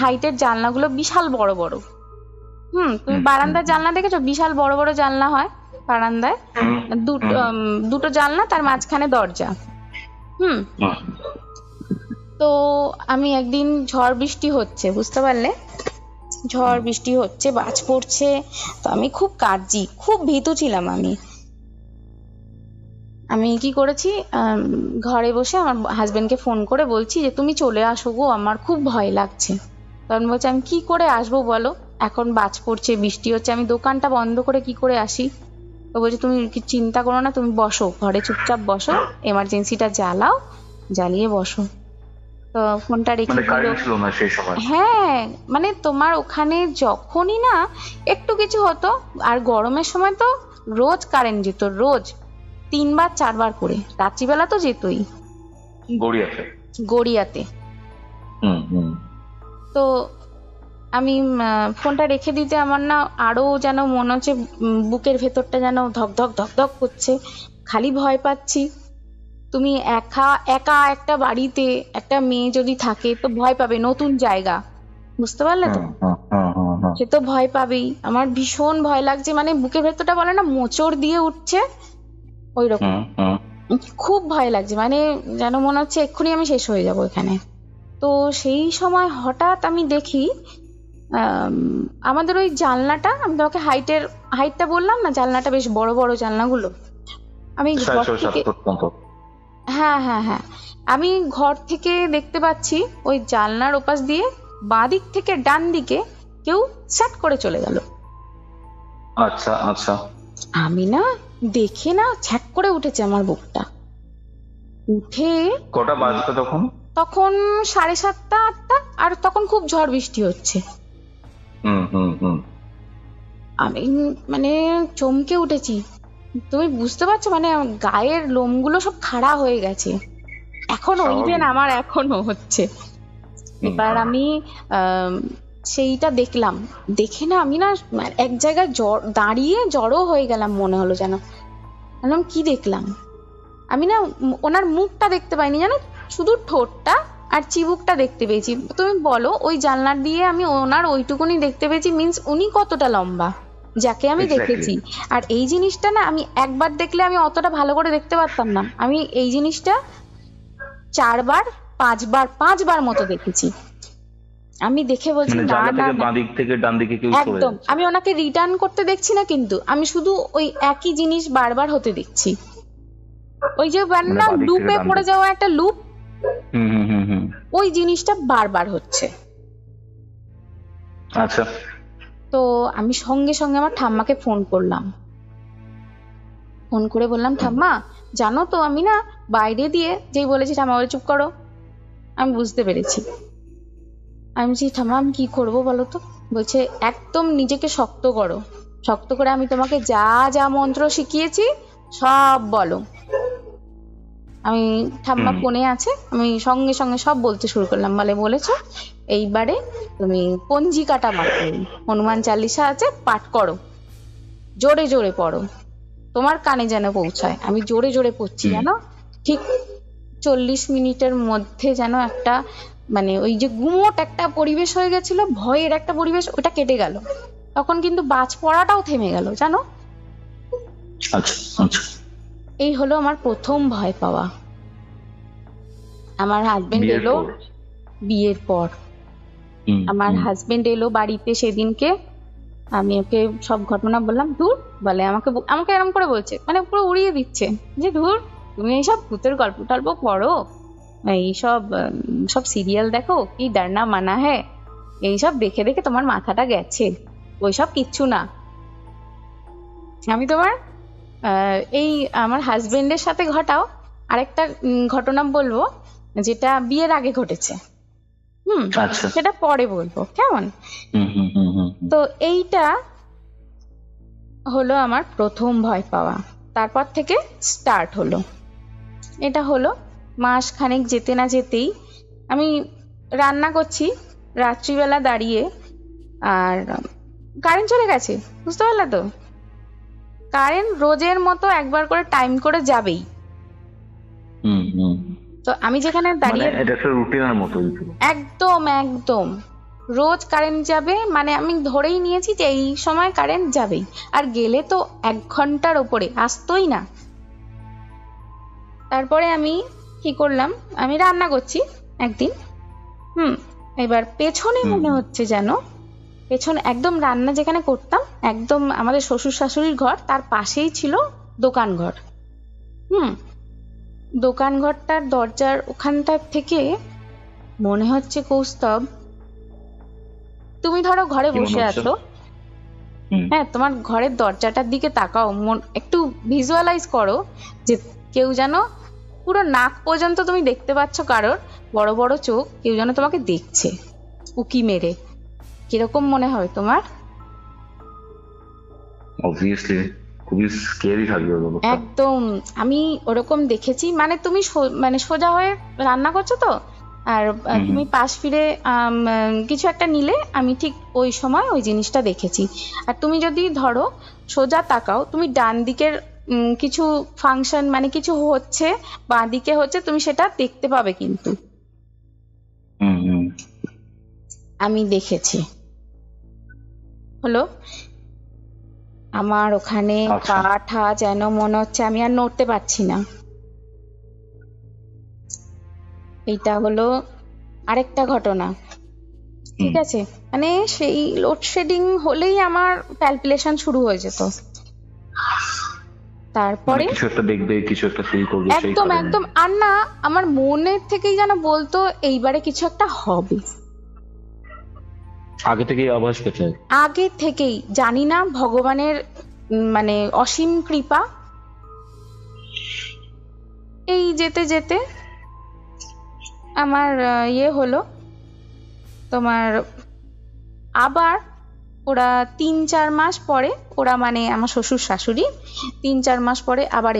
হাইটের জানলাগুলো, বিশাল বড় বড়। তুমি বারান্দার জানলা দেখেছো? বিশাল বড় বড় জানলা হয় বারান্দায়, দুটো জানলা, তার মাঝখানে দরজা। তো আমি একদিন ঝড় বৃষ্টি হচ্ছে, বুঝতে পারলে, ঝড় বৃষ্টি হচ্ছে, বাজ পড়ছে, তো আমি খুব কাঁদছি, খুব ভীতু ছিলাম আমি কি করেছি, ঘরে বসে আমার হাজবেন্ডকে ফোন করে বলছি যে তুমি চলে আসো গো, আমার খুব ভয় লাগছে। তখন বলছে আমি কি করে আসবো বলো, এখন বাজ পড়ছে, বৃষ্টি হচ্ছে, আমি দোকানটা বন্ধ করে কি করে আসি? তো বলছে তুমি কি চিন্তা করো না, তুমি বসো ঘরে, চুপচাপ বসো, এমার্জেন্সিটা জ্বালাও, জ্বালিয়ে বসো। তো ফোনটা রেখে দিল। হ্যাঁ, মানে তোমার ওখানে যখনই না একটু কিছু হতো, আর গরমের সময় তো রোজ কারেন্ট যেত, রোজ 3বার 4বার করে, রাত্রিবেলা তো যেতই গড়িয়াতে। তো আমি ফোনটা রেখে দিতে আমার না আরো যেন মনে হচ্ছে বুকের ভেতরটা যেন ধক ধক ধক ধক করছে, খালি ভয় পাচ্ছি। তুমি একা একা একটা বাড়িতে একটা মেয়ে যদি থাকে তো ভয় পাবে, নতুন জায়গা, বুঝতে পারলে তো, সে তো ভয় পাবেই। আমার ভীষণ ভয় লাগছে, মানে বুকের ভেতরটা বলে না মোচড় দিয়ে উঠছে, ওই রকম খুব ভয় লাগছে, মানে যেন মনে হচ্ছে এক্ষুনি আমি শেষ হয়ে যাবো এখানে। তো সেই সময় হঠাৎ আমি দেখি আমাদের ওই জানলাটা, আমি তোমাকে হাইটটা বললাম না, জানলাটা বেশ বড় বড় জানলাগুলো, আমি হ্যাঁ হ্যাঁ হ্যাঁ, আমি ঘর থেকে দেখতে পাচ্ছি ওই জানলার ওপাশ দিয়ে বাঁ দিক থেকে ডান দিকে কেউ স্যাট করে চলে গেল। আচ্ছা আচ্ছা। আমি না দেখে না ছ্যাট করে উঠেছে আমার বুকটা, উঠে কটা বাজতো তখন? তখন 7:30 8টা, আর তখন খুব ঝড় বৃষ্টি হচ্ছে। আমি মানে চমকে উঠেছি, তুমি বুঝতে পারছো, মানে গায়ের লোমগুলো সব খাড়া হয়ে গেছে, এখনো ইভেন আমার এখনো হচ্ছে। এবার আমি সেইটা দেখলাম, দেখে না আমি না এক জায়গায় দাঁড়িয়ে জড়ো হয়ে গেলাম, মনে হলো যেন কি দেখলাম। আমি না ওনার মুখটা দেখতে পাইনি, জানো, শুধু ঠোঁটটা আর চিবুকটা দেখতে পেয়েছি। তুমি বলো, ওই জানলার দিয়ে আমি ওনার ওইটুকুনি দেখতে পেয়েছি, মিন্স উনি কতটা লম্বা, যাকে আমি Exactly. দেখেছি। আর এই জিনিসটা না আমি একবার দেখলে আমি অতটা ভালো করে দেখতে পারতাম না, আমি এই জিনিসটা 4বার 5বার মতো দেখেছি। আমি দেখে বলছি মানে না জানলা না থেকে না, বাঁ দিক থেকে ডান দিকে কেউ সরে একদম যাচ্ছে। আমি ওনাকে রিটার্ন করতে দেখছি না, কিন্তু আমি শুধু ওই একই জিনিস বারবার হতে দেখছি। ওই যে না মানে বাঁ দিক থেকে লুপে ডান পড়ে দিকে। যাওয়া একটা লুপ, হুম হুম হুম হুম। ওই জিনিসটা বারবার হচ্ছে। আচ্ছা। তো আমি সঙ্গে সঙ্গে আমার ঠাম্মাকে ফোন করলাম, ফোন করে বললাম ঠাম্মা জানো তো আমি না বাইরে দিয়ে যেই বলেছি, ঠাম্মা বলে চুপ করো, আমি বুঝতে পেরেছি। আমি বলছি ঠাম্মা আমি কি করবো বলো তো? বলছে একদম নিজেকে শক্ত করো, শক্ত করে আমি তোমাকে যা যা মন্ত্র শিখিয়েছি সব বলো। আমি ঠাম্মা ফোনে আছে, আমি সঙ্গে সঙ্গে সব বলতে শুরু করলাম। বলেছো এইবারে তুমি পঞ্জিকাটা মাত্র হনুমান চালিসা আছে পাঠ করো, জোরে জোরে পড়ো, তোমার কানে যেন পৌঁছায়। আমি জোরে জোরে পড়ছি জানো, ঠিক 40 মিনিটের মধ্যে যেন একটা মানে ওই যে গুমোট একটা পরিবেশ হয়ে গেছিল, ভয়ের একটা পরিবেশ, ওটা কেটে গেল। তখন কিন্তু বাজ পড়াটাও থেমে গেল জানো। আচ্ছা আচ্ছা। এই হলো আমার প্রথম ভয় পাওয়া। আমার হাজবেন্ড বিয়ের এলো পর? বিয়ের পর। হুম, আমার হুম। হাজবেন্ড এলো বাড়িতে সেদিনকে, আমি ওকে সব ঘটনা বললাম। ধুর বলে, আমাকে আমাকে এরকম করে বলছে, মানে পুরো উড়িয়ে দিচ্ছে যে ধুর তুমি এইসব ভূতের গল্প টল্প পড়ো, এইসব সব সিরিয়াল দেখো, কি ডারনা মানা হ্যাঁ, এইসব দেখে দেখে তোমার মাথাটা গেছে, ওইসব কিচ্ছু না। আমি তোমার এই আমার হাজবেন্ডের সাথে ঘটাও আরেকটা ঘটনা বলবো, যেটা বিয়ের আগে ঘটেছে। আচ্ছা। সেটা পরে বলবো, কেমন? হুম হুম হুম হুম হুম। তো এইটা হলো আমার প্রথম ভয় পাওয়া। তারপর থেকে স্টার্ট হলো। এটা হলো মাস খানেক যেতে না যেতেই আমি রান্না করছি রাত্রিবেলা দাঁড়িয়ে, আর কারেন্ট চলে গেছে, বুঝতে পারলে তো? কারেন্ট রোজের মতো একবার করে টাইম করে যাবেই। হুম হুম। তো আমি যেখানে মানে দাঁড়িয়ে, এটা একটা রুটিনের মতোই ছিল। একদম একদম রোজ কারেন্ট যাবে, মানে আমি ধরেই নিয়েছি যে এই সময় কারেন্ট যাবেই, আর গেলে তো 1 ঘন্টার ওপরে আসতোই না। তারপরে আমি কি করলাম, আমি রান্না করছি একদিন, এবার পেছনে মনে হচ্ছে যেন, পেছনে একদম রান্না যেখানে করতাম একদম আমাদের শ্বশুর শাশুড়ির ঘর, তার পাশেই ছিল দোকান ঘর। দোকান ঘরটার দরজার ওখানটার থেকে মনে হচ্ছে কৌস্তব, তুমি ধরো ঘরে কি মনে বসে হচ্ছে? আছো, হুম। হ্যাঁ তোমার ঘরের দরজাটার দিকে তাকাও, একটু ভিজুয়ালাইজ করো যে কেউ যেন পুরো নাক পর্যন্ত তুমি দেখতে পাচ্ছ, কারোর বড় বড় চোখ, কেউ যেন তোমাকে দেখছে উকি মেরে। কিরকম মনে হয় তোমার? অবভিয়াসলি খুবই স্কেরি থাকবে ব্যাপারটা। একদম আমি ওরকম দেখেছি। মানে তুমি মানে সোজা হয়ে রান্না করছো তো, আর তুমি পাশ ফিরে কিছু একটা নিলে, আমি ঠিক ওই সময় ওই জিনিসটা দেখেছি। আর তুমি যদি ধরো সোজা তাকাও, তুমি ডান দিকের কিছু ফাংশন মানে কিছু হচ্ছে, বাঁ দিকে হচ্ছে, তুমি সেটা দেখতে পাবে কিন্তু। আমি দেখেছি। হলো আমার ওখানে আচ্ছা। কাঠা যেন মনে হচ্ছে আমি আর নড়তে পারছি না। এইটা হলো আরেকটা ঘটনা, ঠিক আছে? মানে সেই লোডশেডিং হলেই আমার প্যালপিলেশন শুরু হয়ে যেত। তারপরে কিছু একটা দেখবে, কিছু একটা ফিল করবে, সেই একদম কারণে। একদম, আর না আমার মনের থেকেই যেন বলতো এইবারে কিছু একটা হবে। আগে থেকেই আভাস পেতে। আগে থেকেই জানি না, ভগবানের মানে অসীম কৃপা। এই যেতে যেতে আমার ইয়ে হলো তোমার, আবার ওরা 3-4 মাস পরে, ওরা মানে আমার শ্বশুর শাশুড়ি 3-4 মাস পরে আবার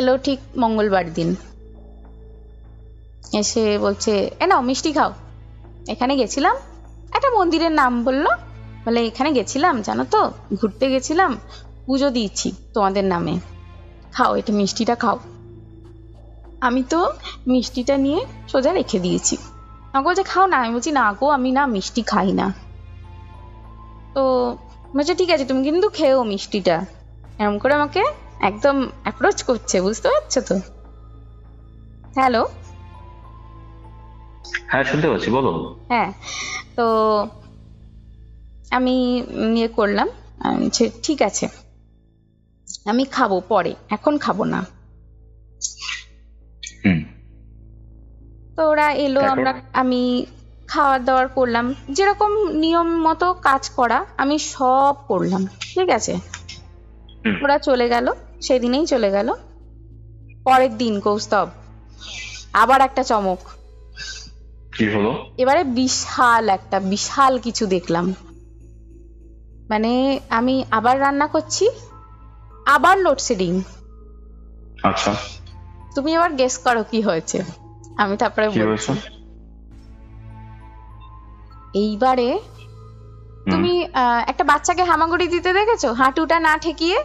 এলো ঠিক মঙ্গলবার দিন। এসে বলছে এ নাও মিষ্টি খাও। এখানে গেছিলাম, একটা মন্দিরের নাম বললো, বলে এখানে গেছিলাম জানো তো, ঘুরতে গেছিলাম, পুজো দিয়েছি তোমাদের নামে, খাও এটা মিষ্টিটা খাও। আমি তো মিষ্টিটা নিয়ে সোজা রেখে দিয়েছি। আমাকে বলছে খাও না, আমি বলছি না গো আমি না মিষ্টি খাই না। তো বলছে ঠিক আছে তুমি কিন্তু খেও মিষ্টিটা, এরকম করে আমাকে একদম অ্যাপ্রোচ করছে, বুঝতে পারছো তো? হ্যালো, হ্যাঁ শুনতে পাচ্ছি, বলো। হ্যাঁ। তো আমি ইয়ে করলাম, ঠিক আছে আমি খাবো পরে, এখন খাবো না। হুম। তো ওরা এলো, তারপর? আমি খাওয়ার দাওয়ার করলাম, যেরকম নিয়ম মতো কাজ করা আমি সব করলাম, ঠিক আছে। হুম। ওরা চলে গেল, সেদিনেই চলে গেল। পরের দিন কৌস্তব আবার একটা চমক, কি হলো? এবারে বিশাল কিছু দেখলাম। মানে আমি আবার রান্না করছি, আবার লোডশেডিং। আচ্ছা, তুমি এবার গেস করো কি হয়েছে, আমি তারপরে কি বলছি। হয়েছে? এইবারে তুমি একটা বাচ্চাকে হামাগুড়ি দিতে দেখেছো, হাঁটুটা না ঠেকিয়ে?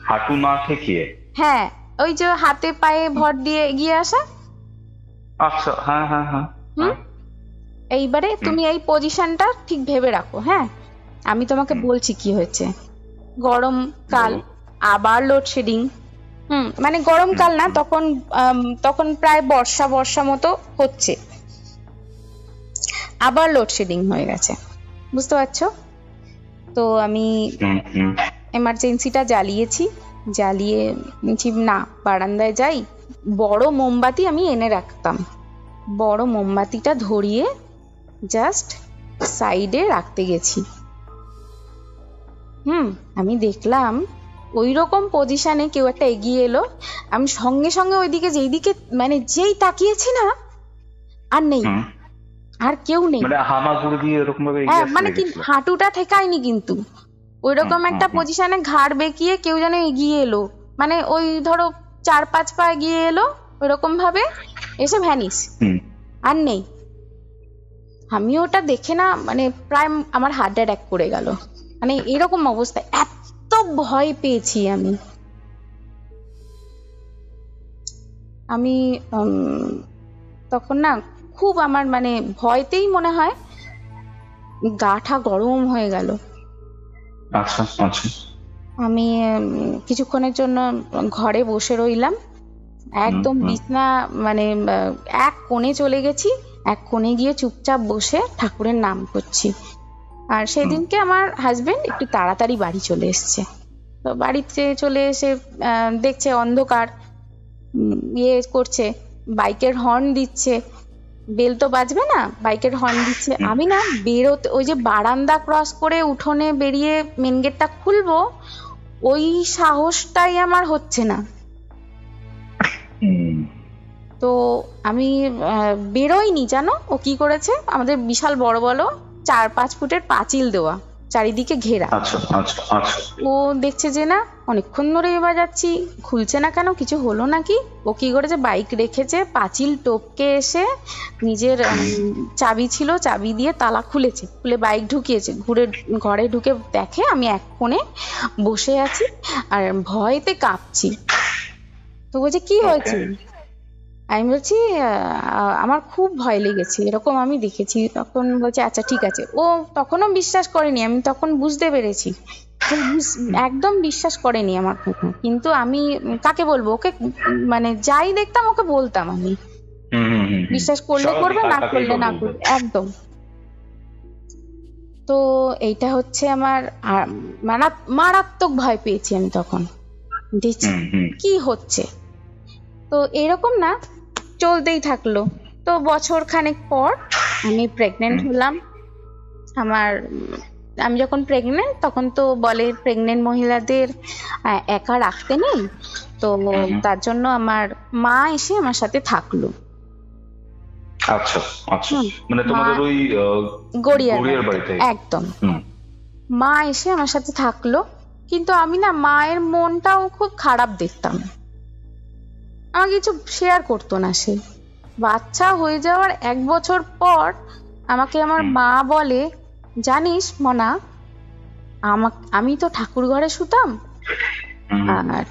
হাঁটু না ঠেকিয়ে? হ্যাঁ, ওই যে হাতে পায়ে ভর দিয়ে এগিয়ে আসা। আচ্ছা, হ্যাঁ হ্যাঁ হ্যাঁ। হুম। এইবারে তুমি এই পজিশনটা ঠিক ভেবে রাখো, হ্যাঁ। আমি তোমাকে বলছি কি হয়েছে। গরমকাল, আবার লোডশেডিং। মানে গরমকাল না, তখন প্রায় বর্ষা মতো হচ্ছে, আবার লোডশেডিং হয়ে গেছে, বুঝতে পারছো? তো আমি এমার্জেন্সিটা জ্বালিয়ে বলছি না, বারান্দায় যাই, বড় মোমবাতি আমি এনে রাখতাম, বড় মোমবাতিটা ধরিয়ে জাস্ট সাইডে রাখতে গেছি। আমি দেখলাম ওই রকম পজিশনে কেউ একটা এগিয়ে এলো, আমি সঙ্গে সঙ্গে ওইদিকে যেই তাকিয়েছি না, আর নেই, আর কেউ নেই। মানে হামাগুড়ি দিয়ে এরকম ভাবে হ্যাঁ, মানে কি হাঁটুটা ঠেকায়নি, কিন্তু ওই রকম একটা পজিশনে ঘাড় বেঁকিয়ে কেউ যেন এগিয়ে এলো, মানে ওই ধরো 4-5 পা এগিয়ে এলো, ওইরকম ভাবে এসে ভ্যানিশ, আর নেই। আমি ওটা দেখে না, মানে প্রায় আমার হার্ট অ্যাটাক করে গেল, মানে এরকম অবস্থায় এত ভয় পেয়েছি আমি তখন না খুব আমার মানে ভয়তেই মনে হয় গাটা গরম হয়ে গেল। আচ্ছা আচ্ছা। আমি কিছুক্ষণের জন্য ঘরে বসে রইলাম, একদম বিছনা মানে এক কোণে চলে গেছি, এক কোণে গিয়ে চুপচাপ বসে ঠাকুরের নাম করছি। আর সেদিনকে আমার হাজবেন্ড একটু তাড়াতাড়ি বাড়ি চলে এসছে। তো বাড়িতে চলে এসে দেখছে অন্ধকার, করছে, বাইকের হর্ন দিচ্ছে, বেল তো বাজবে না, বাইকের হর্ন দিচ্ছে। আমি না বেরোতে, ওই যে বারান্দা ক্রস করে উঠোনে বেরিয়ে মেন গেটটা খুলবো, ওই সাহসটাই আমার হচ্ছে না। তো আমি বেরোইনি, জানো ও কি করেছে, আমাদের বিশাল বড় 4-5 ফুটের পাঁচিল দেওয়া, চারিদিকে ঘেরা। ও দেখছে যে না অনেকক্ষণ ধরে বাজাচ্ছি, খুলছে না কেন, কিছু হলো নাকি। ও কি করেছে, বাইক রেখেছে, পাঁচিল টপকে এসে নিজের চাবি ছিল, চাবি দিয়ে তালা খুলেছে, খুলে বাইক ঢুকিয়েছে, ঘরে ঢুকে দেখে আমি এক কোণে বসে আছি আর ভয়তে কাঁপছি। তো বলছে কি হয়েছে, আমি বলছি আমার খুব ভয় লেগেছে, এরকম আমি দেখেছি। তখন বলছে আচ্ছা ঠিক আছে। ও তখনও বিশ্বাস করেনি, আমি তখন বুঝতে পেরেছি, একদম বিশ্বাস করেনি আমার কথা। কিন্তু আমি কাকে বলবো, ওকে মানে যাই দেখতাম ওকে বলতাম, আমি বিশ্বাস করলে করবে, না করলে না করবে, একদম। তো এইটা হচ্ছে আমার মারাত্মক ভয় পেয়েছি আমি তখন, দেখছি কি হচ্ছে। তো এরকম না চলতেই থাকলো। তো বছর খানেক পর আমি প্রেগনেন্ট হলাম। আমি যখন প্রেগনেন্ট, তখন তো বলে প্রেগনেন্ট মহিলাদের একা রাখতে নেই, তো তার জন্য আমার মা এসে আমার সাথে থাকলো। আচ্ছা আচ্ছা, মানে তোমাদের ওই গড়িয়ার বাড়িতে একদম মা এসে আমার সাথে থাকলো। কিন্তু আমি না মায়ের মনটাও খুব খারাপ দেখতাম, আমাকে কিছু শেয়ার করতো না। সে বাচ্চা হয়ে যাওয়ার 1 বছর পর আমাকে আমার মা বলে, জানিস মনা, আমি তো ঠাকুর ঘরে শুতাম,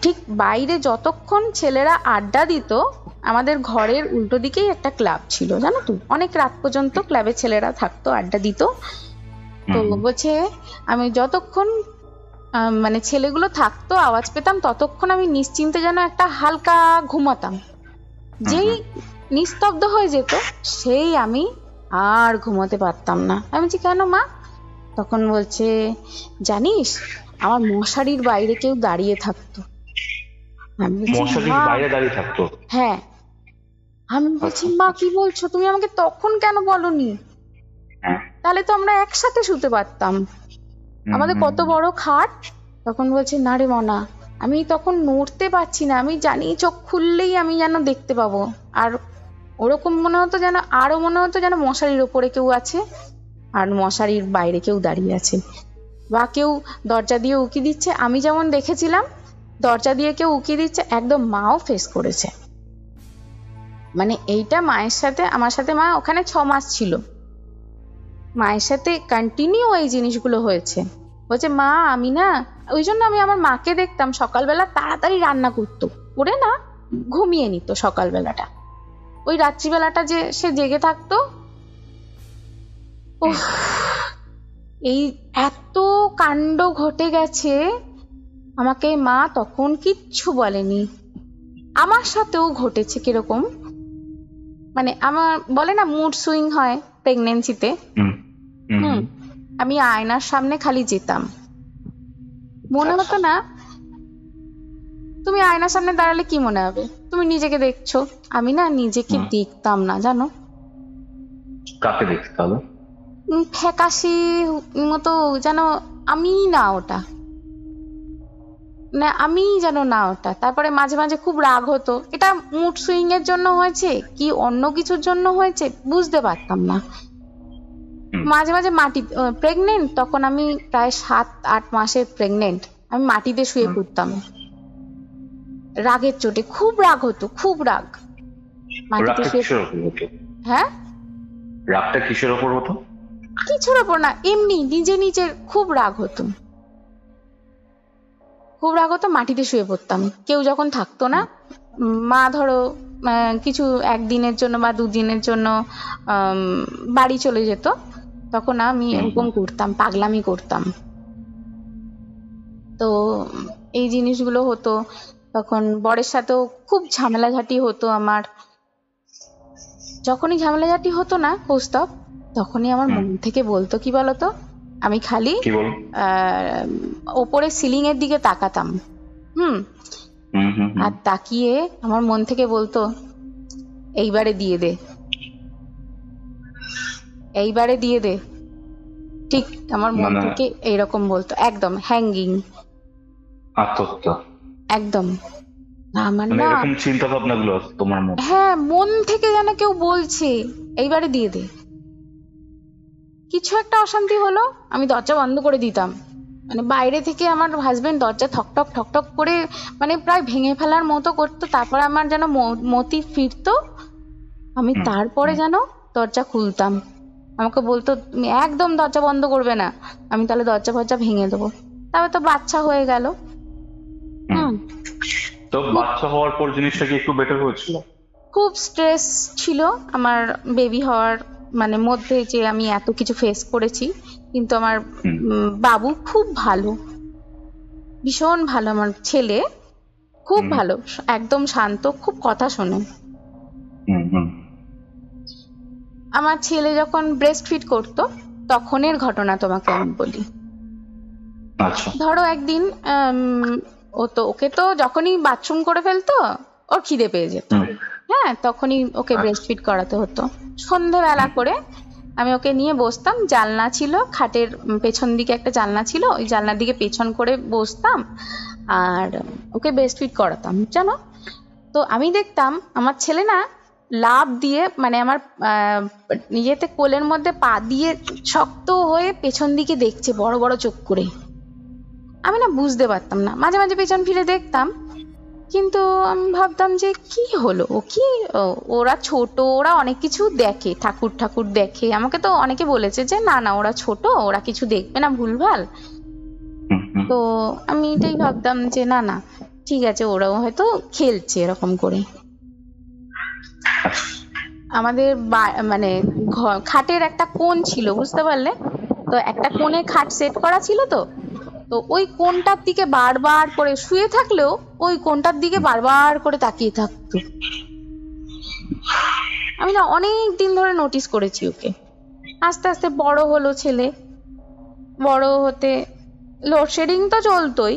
ঠিক বাইরে যতক্ষণ ছেলেরা আড্ডা দিত, আমাদের ঘরের উল্টো দিকেই একটা ক্লাব ছিল, জানো তো, অনেক রাত পর্যন্ত ক্লাবে ছেলেরা থাকতো, আড্ডা দিত। তো হুম। বলছে আমি যতক্ষণ মানে ছেলেগুলো থাকতো আওয়াজ পেতাম, ততক্ষণ আমি নিশ্চিন্তে যেন একটা হালকা ঘুমাতাম। যেই নিস্তব্ধ হয়ে যেত সেই আমি আর ঘুমাতে পারতাম না। আমি বলছি কেন মা? তখন বলছে জানিস আমার মশারির বাইরে কেউ দাঁড়িয়ে থাকতো। আমি বলছি মশারির মা, বাইরে দাঁড়িয়ে থাকতো? হ্যাঁ। আমি বলছি আচ্ছা মা আচ্ছা। কি বলছো, তুমি আমাকে তখন কেন বলনি? হ্যাঁ। তাহলে তো আমরা একসাথে শুতে পারতাম, আমাদের কত বড় খাট। তখন বলছে না রে মনা, আমি তখন নড়তে পারছি না, আমি জানি চোখ খুললেই আমি যেন দেখতে পাবো। আর ওরকম মনে হতো যেন, আরো মনে হতো যেন মশারির ওপরে কেউ আছে আর মশারির বাইরে কেউ দাঁড়িয়ে আছে, বা কেউ দরজা দিয়ে উকি দিচ্ছে। আমি যেমন দেখেছিলাম দরজা দিয়ে কেউ উকি দিচ্ছে, একদম মাও ফেস করেছে। মানে এইটা মায়ের সাথে, আমার সাথে মা ওখানে 6 মাস ছিল, মায়ের সাথে কন্টিনিউ এই জিনিসগুলো হয়েছে। বলছে মা আমি না, ওই জন্য আমি আমার মাকে দেখতাম সকালবেলা তাড়াতাড়ি রান্না করতো, করে না ঘুমিয়ে নিত সকালবেলাটা, ওই রাত্রিবেলাটা যে সে জেগে থাকতো। ওহ, এই এত কাণ্ড ঘটে গেছে, আমাকে মা তখন কিচ্ছু বলেনি। আমার সাথেও ঘটেছে কিরকম, মানে আমার বলে না মুড সুইং হয় প্রেগনেন্সিতে। হুম হুম হুম, আমি আয়নার সামনে খালি যেতাম, মনে আচ্ছা। হতো না, তুমি আয়নার সামনে দাঁড়ালে কি মনে হবে তুমি নিজেকে দেখছো, আমি না নিজেকে দেখতাম না জানো। কাকে দেখতে হবে? ফ্যাকাশে মতো যেন, আমি না ওটা, না আমি যেন না ওটা। তারপরে মাঝে মাঝে খুব রাগ হতো, এটা মুড সুইং এর জন্য হয়েছে কি অন্য কিছুর জন্য হয়েছে বুঝতে পারতাম না। মাঝে মাঝে মাটি, প্রেগনেন্ট তখন আমি প্রায় 7-8 মাসের প্রেগনেন্ট, আমি মাটিতে শুয়ে পড়তাম রাগের চোটে, খুব রাগ হতো, খুব রাগ। মাটিতে রাগটা শুয়ে, কিসের ওপর হতো? হ্যাঁ রাগটা কিসের ওপর হতো? কিছুর ওপর না, এমনি নিজে নিজের খুব রাগ হতো, খুব রাগ হতো। মাটিতে শুয়ে পড়তাম কেউ যখন থাকতো না, মা ধরো কিছু একদিনের জন্য বা দুদিনের জন্য বাড়ি চলে যেত, তখন আমি এরকম করতাম, পাগলামি করতাম। তো এই জিনিসগুলো হতো। তখন বরের সাথেও খুব ঝামেলাঝাটি হতো আমার। যখনই ঝামেলাঝাটি হতো না কৌস্তব, তখনই আমার মন থেকে বলতো কি বলতো, আমি খালি কি বল? ওপরে সিলিং এর দিকে তাকাতাম। হুম, আর তাকিয়ে আমার মন থেকে বলতো এইবারে দিয়ে দে, এইবারে দিয়ে দে। ঠিক আমার মন থেকে এইরকম বলতো, একদম হ্যাঙ্গিং, আত্মহত্যা, একদম। আমার মানে না, এরকম চিন্তা ভাবনা গুলো তোমার মধ্যে? হ্যাঁ মন থেকে যেন কেউ বলছে এইবারে দিয়ে দে। কিছু একটা অশান্তি হলো, আমি দরজা বন্ধ করে দিতাম, মানে বাইরে থেকে আমার হাজবেন্ড দরজা ঠকঠক ঠকঠক করে মানে প্রায় ভেঙে ফেলার মতো করতো, তারপর আমার যেন মতি ফিরতো, আমি তারপরে যেন দরজা খুলতাম। আমাকে বলতো তুমি একদম দরজা বন্ধ করবে না, আমি তাহলে দরজা ফরজা ভেঙে দেবো। তারপর তো বাচ্চা হয়ে গেল। তো বাচ্চা হওয়ার পর জিনিসটা কি একটু বেটার হয়েছিল? খুব স্ট্রেস ছিল আমার বেবি হওয়ার মানে মধ্যে, যে আমি এত কিছু ফেস করেছি। কিন্তু আমার বাবু খুব ভালো, ভীষণ ভালো, আমার ছেলে খুব ভালো, একদম শান্ত, খুব কথা শোনে। আমার ছেলে যখন ব্রেস্ট ফিড করতো তখনের ঘটনা তোমাকে আমি বলি। ধরো একদিন ওকে তো যখনই বাথরুম করে ফেলতো ওর খিদে পেয়ে যেত, হ্যাঁ তখনই ওকে ব্রেস্ট ফিড করাতে হতো। সন্ধ্যাবেলা করে আমি ওকে নিয়ে বসতাম, জানলা ছিল খাটের পেছন দিকে একটা জানলা ছিল, ওই জানলার দিকে পেছন করে বসতাম আর ওকে ব্রেস্ট ফিড করাতাম জানো। তো আমি দেখতাম আমার ছেলে না লাফ দিয়ে, মানে আমার নিজেতে কোলের মধ্যে পা দিয়ে শক্ত হয়ে পেছন দিকে দেখছে বড় বড় চোখ করে। আমি না বুঝতে পারতাম না, মাঝে মাঝে পেছন ফিরে দেখতাম, কিন্তু আমি ভাবতাম যে কি হলো, ও কি, ওরা ছোট, ওরা অনেক কিছু দেখে, ঠাকুর ঠাকুর দেখে, আমাকে তো অনেকে বলেছে যে না না ওরা ছোট, ওরা কিছু দেখবে না ভুলভাল। তো আমি এটাই ভাবতাম যে না না ঠিক আছে, ওরাও হয়তো খেলছে এরকম করে। আমাদের মানে খাটের একটা কোণ ছিল বুঝতে পারলে, তো একটা কোণে খাট সেট করা ছিল, তো তো ওই কোণটার দিকে বারবার করে শুয়ে থাকলেও ওই কোণটার দিকে বারবার করে তাকিয়ে থাকতো। আমি না অনেক দিন ধরে নোটিস করেছি ওকে। আস্তে আস্তে বড় হলো ছেলে, বড় হতে লোডশেডিং তো চলতোই,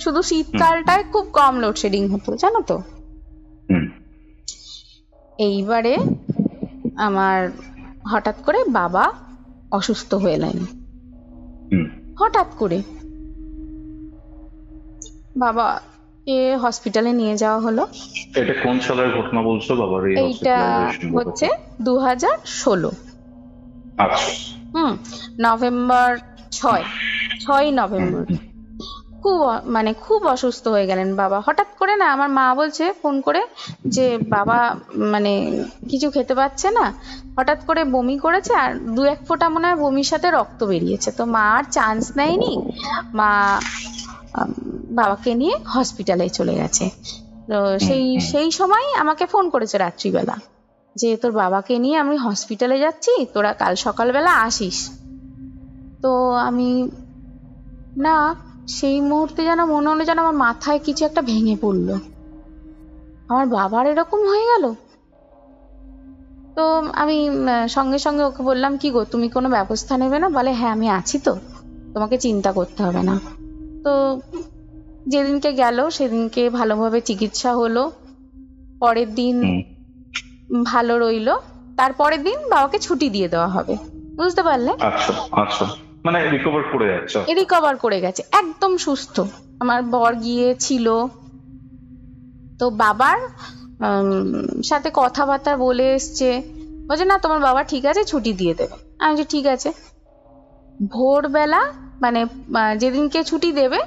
শুধু শীতকালটায় খুব কম লোডশেডিং হতো জানো তো। এইবারে আমার হঠাৎ করে বাবা অসুস্থ হয়ে এলেন, হঠাৎ করে বাবাকে হসপিটালে নিয়ে যাওয়া হলো। এটা কোন সালের ঘটনা বলছো বাবার এই এইটা হচ্ছে 2016। আচ্ছা। November 6 November. খুব অসুস্থ হয়ে গেলেন বাবা হঠাৎ করে। না আমার মা বলছে ফোন করে যে বাবা মানে কিছু খেতে পাচ্ছে না, হঠাৎ করে বমি করেছে, আর 2-1 ফোঁটা মনে হয় বমির সাথে রক্ত বেরিয়েছে। তো মা আর চান্স নেয়নি, মা বাবাকে নিয়ে হসপিটালে চলে গেছে। তো সেই সময় আমাকে ফোন করেছে রাত্রিবেলা যে তোর বাবাকে নিয়ে আমি হসপিটালে যাচ্ছি, তোরা কাল সকালবেলা আসিস। তো আমি না, সেই মুহূর্তে যেন মনে হলো যেন আমার মাথায় কিছু একটা ভেঙে পড়লো, আমার বাবার এরকম হয়ে গেল। তো আমি সঙ্গে সঙ্গে ওকে বললাম কি গো তুমি কোনো ব্যবস্থা নেবে না? বলে হ্যাঁ আমি আছি তো, তোমাকে চিন্তা করতে হবে না। তো যেদিনকে গেল সেদিনকে ভালোভাবে চিকিৎসা হলো, পরের দিন ভালো রইলো, তারপরের দিন বাবাকে ছুটি দিয়ে দেওয়া হবে, বুঝতে পারলে? আচ্ছা আচ্ছা, মানে রিকভার করে যাচ্ছে, রিকভার করে গেছে, একদম সুস্থ। আমার বর গিয়েছিল, তো বাবার সাথে কথাবার্তা বলে এসছে, বলছে না তোমার বাবা ঠিক আছে, ছুটি দিয়ে দেবে। আমি বলছি ঠিক আছে। ভোরবেলা মানে যেদিনকে ছুটি দেবে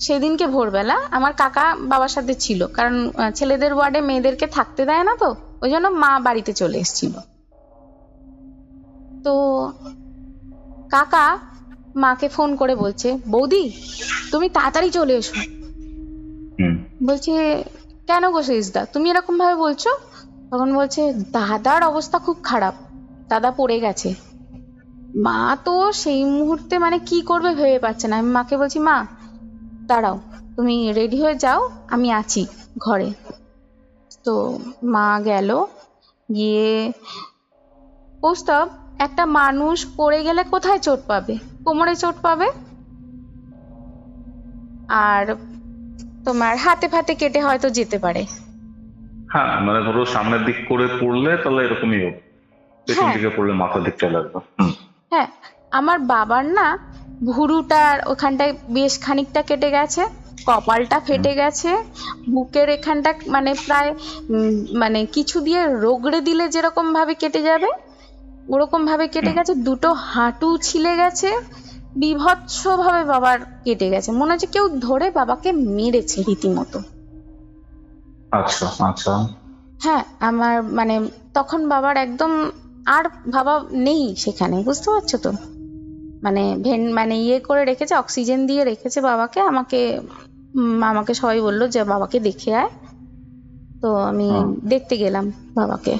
সেদিনকে ভোরবেলা আমার কাকা বাবার সাথে ছিল, কারণ ছেলেদের ওয়ার্ডে মেয়েদেরকে থাকতে দেয় না, তো ওই জন্য মা বাড়িতে চলে এসেছিল। তো কাকা মাকে ফোন করে বলছে বৌদি তুমি তাড়াতাড়ি চলে এসো। বলছে কেন গো শেষদা তুমি এরকম ভাবে বলছো? তখন বলছে দাদার অবস্থা খুব খারাপ, দাদা পড়ে গেছে। মা তো সেই মুহূর্তে মানে কি করবে ভেবে পাচ্ছে না। আমি মাকে বলছি মা দাঁড়াও, তুমি রেডি হয়ে যাও, আমি আছি ঘরে। তো মা গেল, গিয়ে প্রস্তাব একটা মানুষ পড়ে গেলে কোথায় চোট পাবে? কোমরে চোট পাবে, আর তোমার হাতে ফাতে কেটে হয়তো যেতে পারে। হ্যাঁ মানে ধরো সামনের দিক করে পড়লে তাহলে এরকমই হবে, পেছন দিকে পড়লে মাথার দিক চলে আসবে। হ্যাঁ আমার বাবার না ভুরুটার ওখানটায় বেশ খানিকটা কেটে গেছে, কপালটা ফেটে গেছে, বুকের এখানটা মানে প্রায় মানে কিছু দিয়ে রগড়ে দিলে যেরকম ভাবে কেটে যাবে ওরকম ভাবে কেটে গেছে, দুটো হাঁটু ছিলে গেছে, বিভৎস ভাবে বাবার কেটে গেছে, মনে হচ্ছে কেউ ধরে বাবাকে মেরেছে রীতিমতো। আচ্ছা আচ্ছা। হ্যাঁ আমার মানে তখন বাবার একদম আর বাবা নেই সেখানে, বুঝতে পারছো তো? মানে মানে ইয়ে করে রেখেছে, অক্সিজেন দিয়ে রেখেছে বাবাকে। আমাকে সবাই বললো যে বাবাকে দেখে আয়, তো আমি দেখতে গেলাম বাবাকে।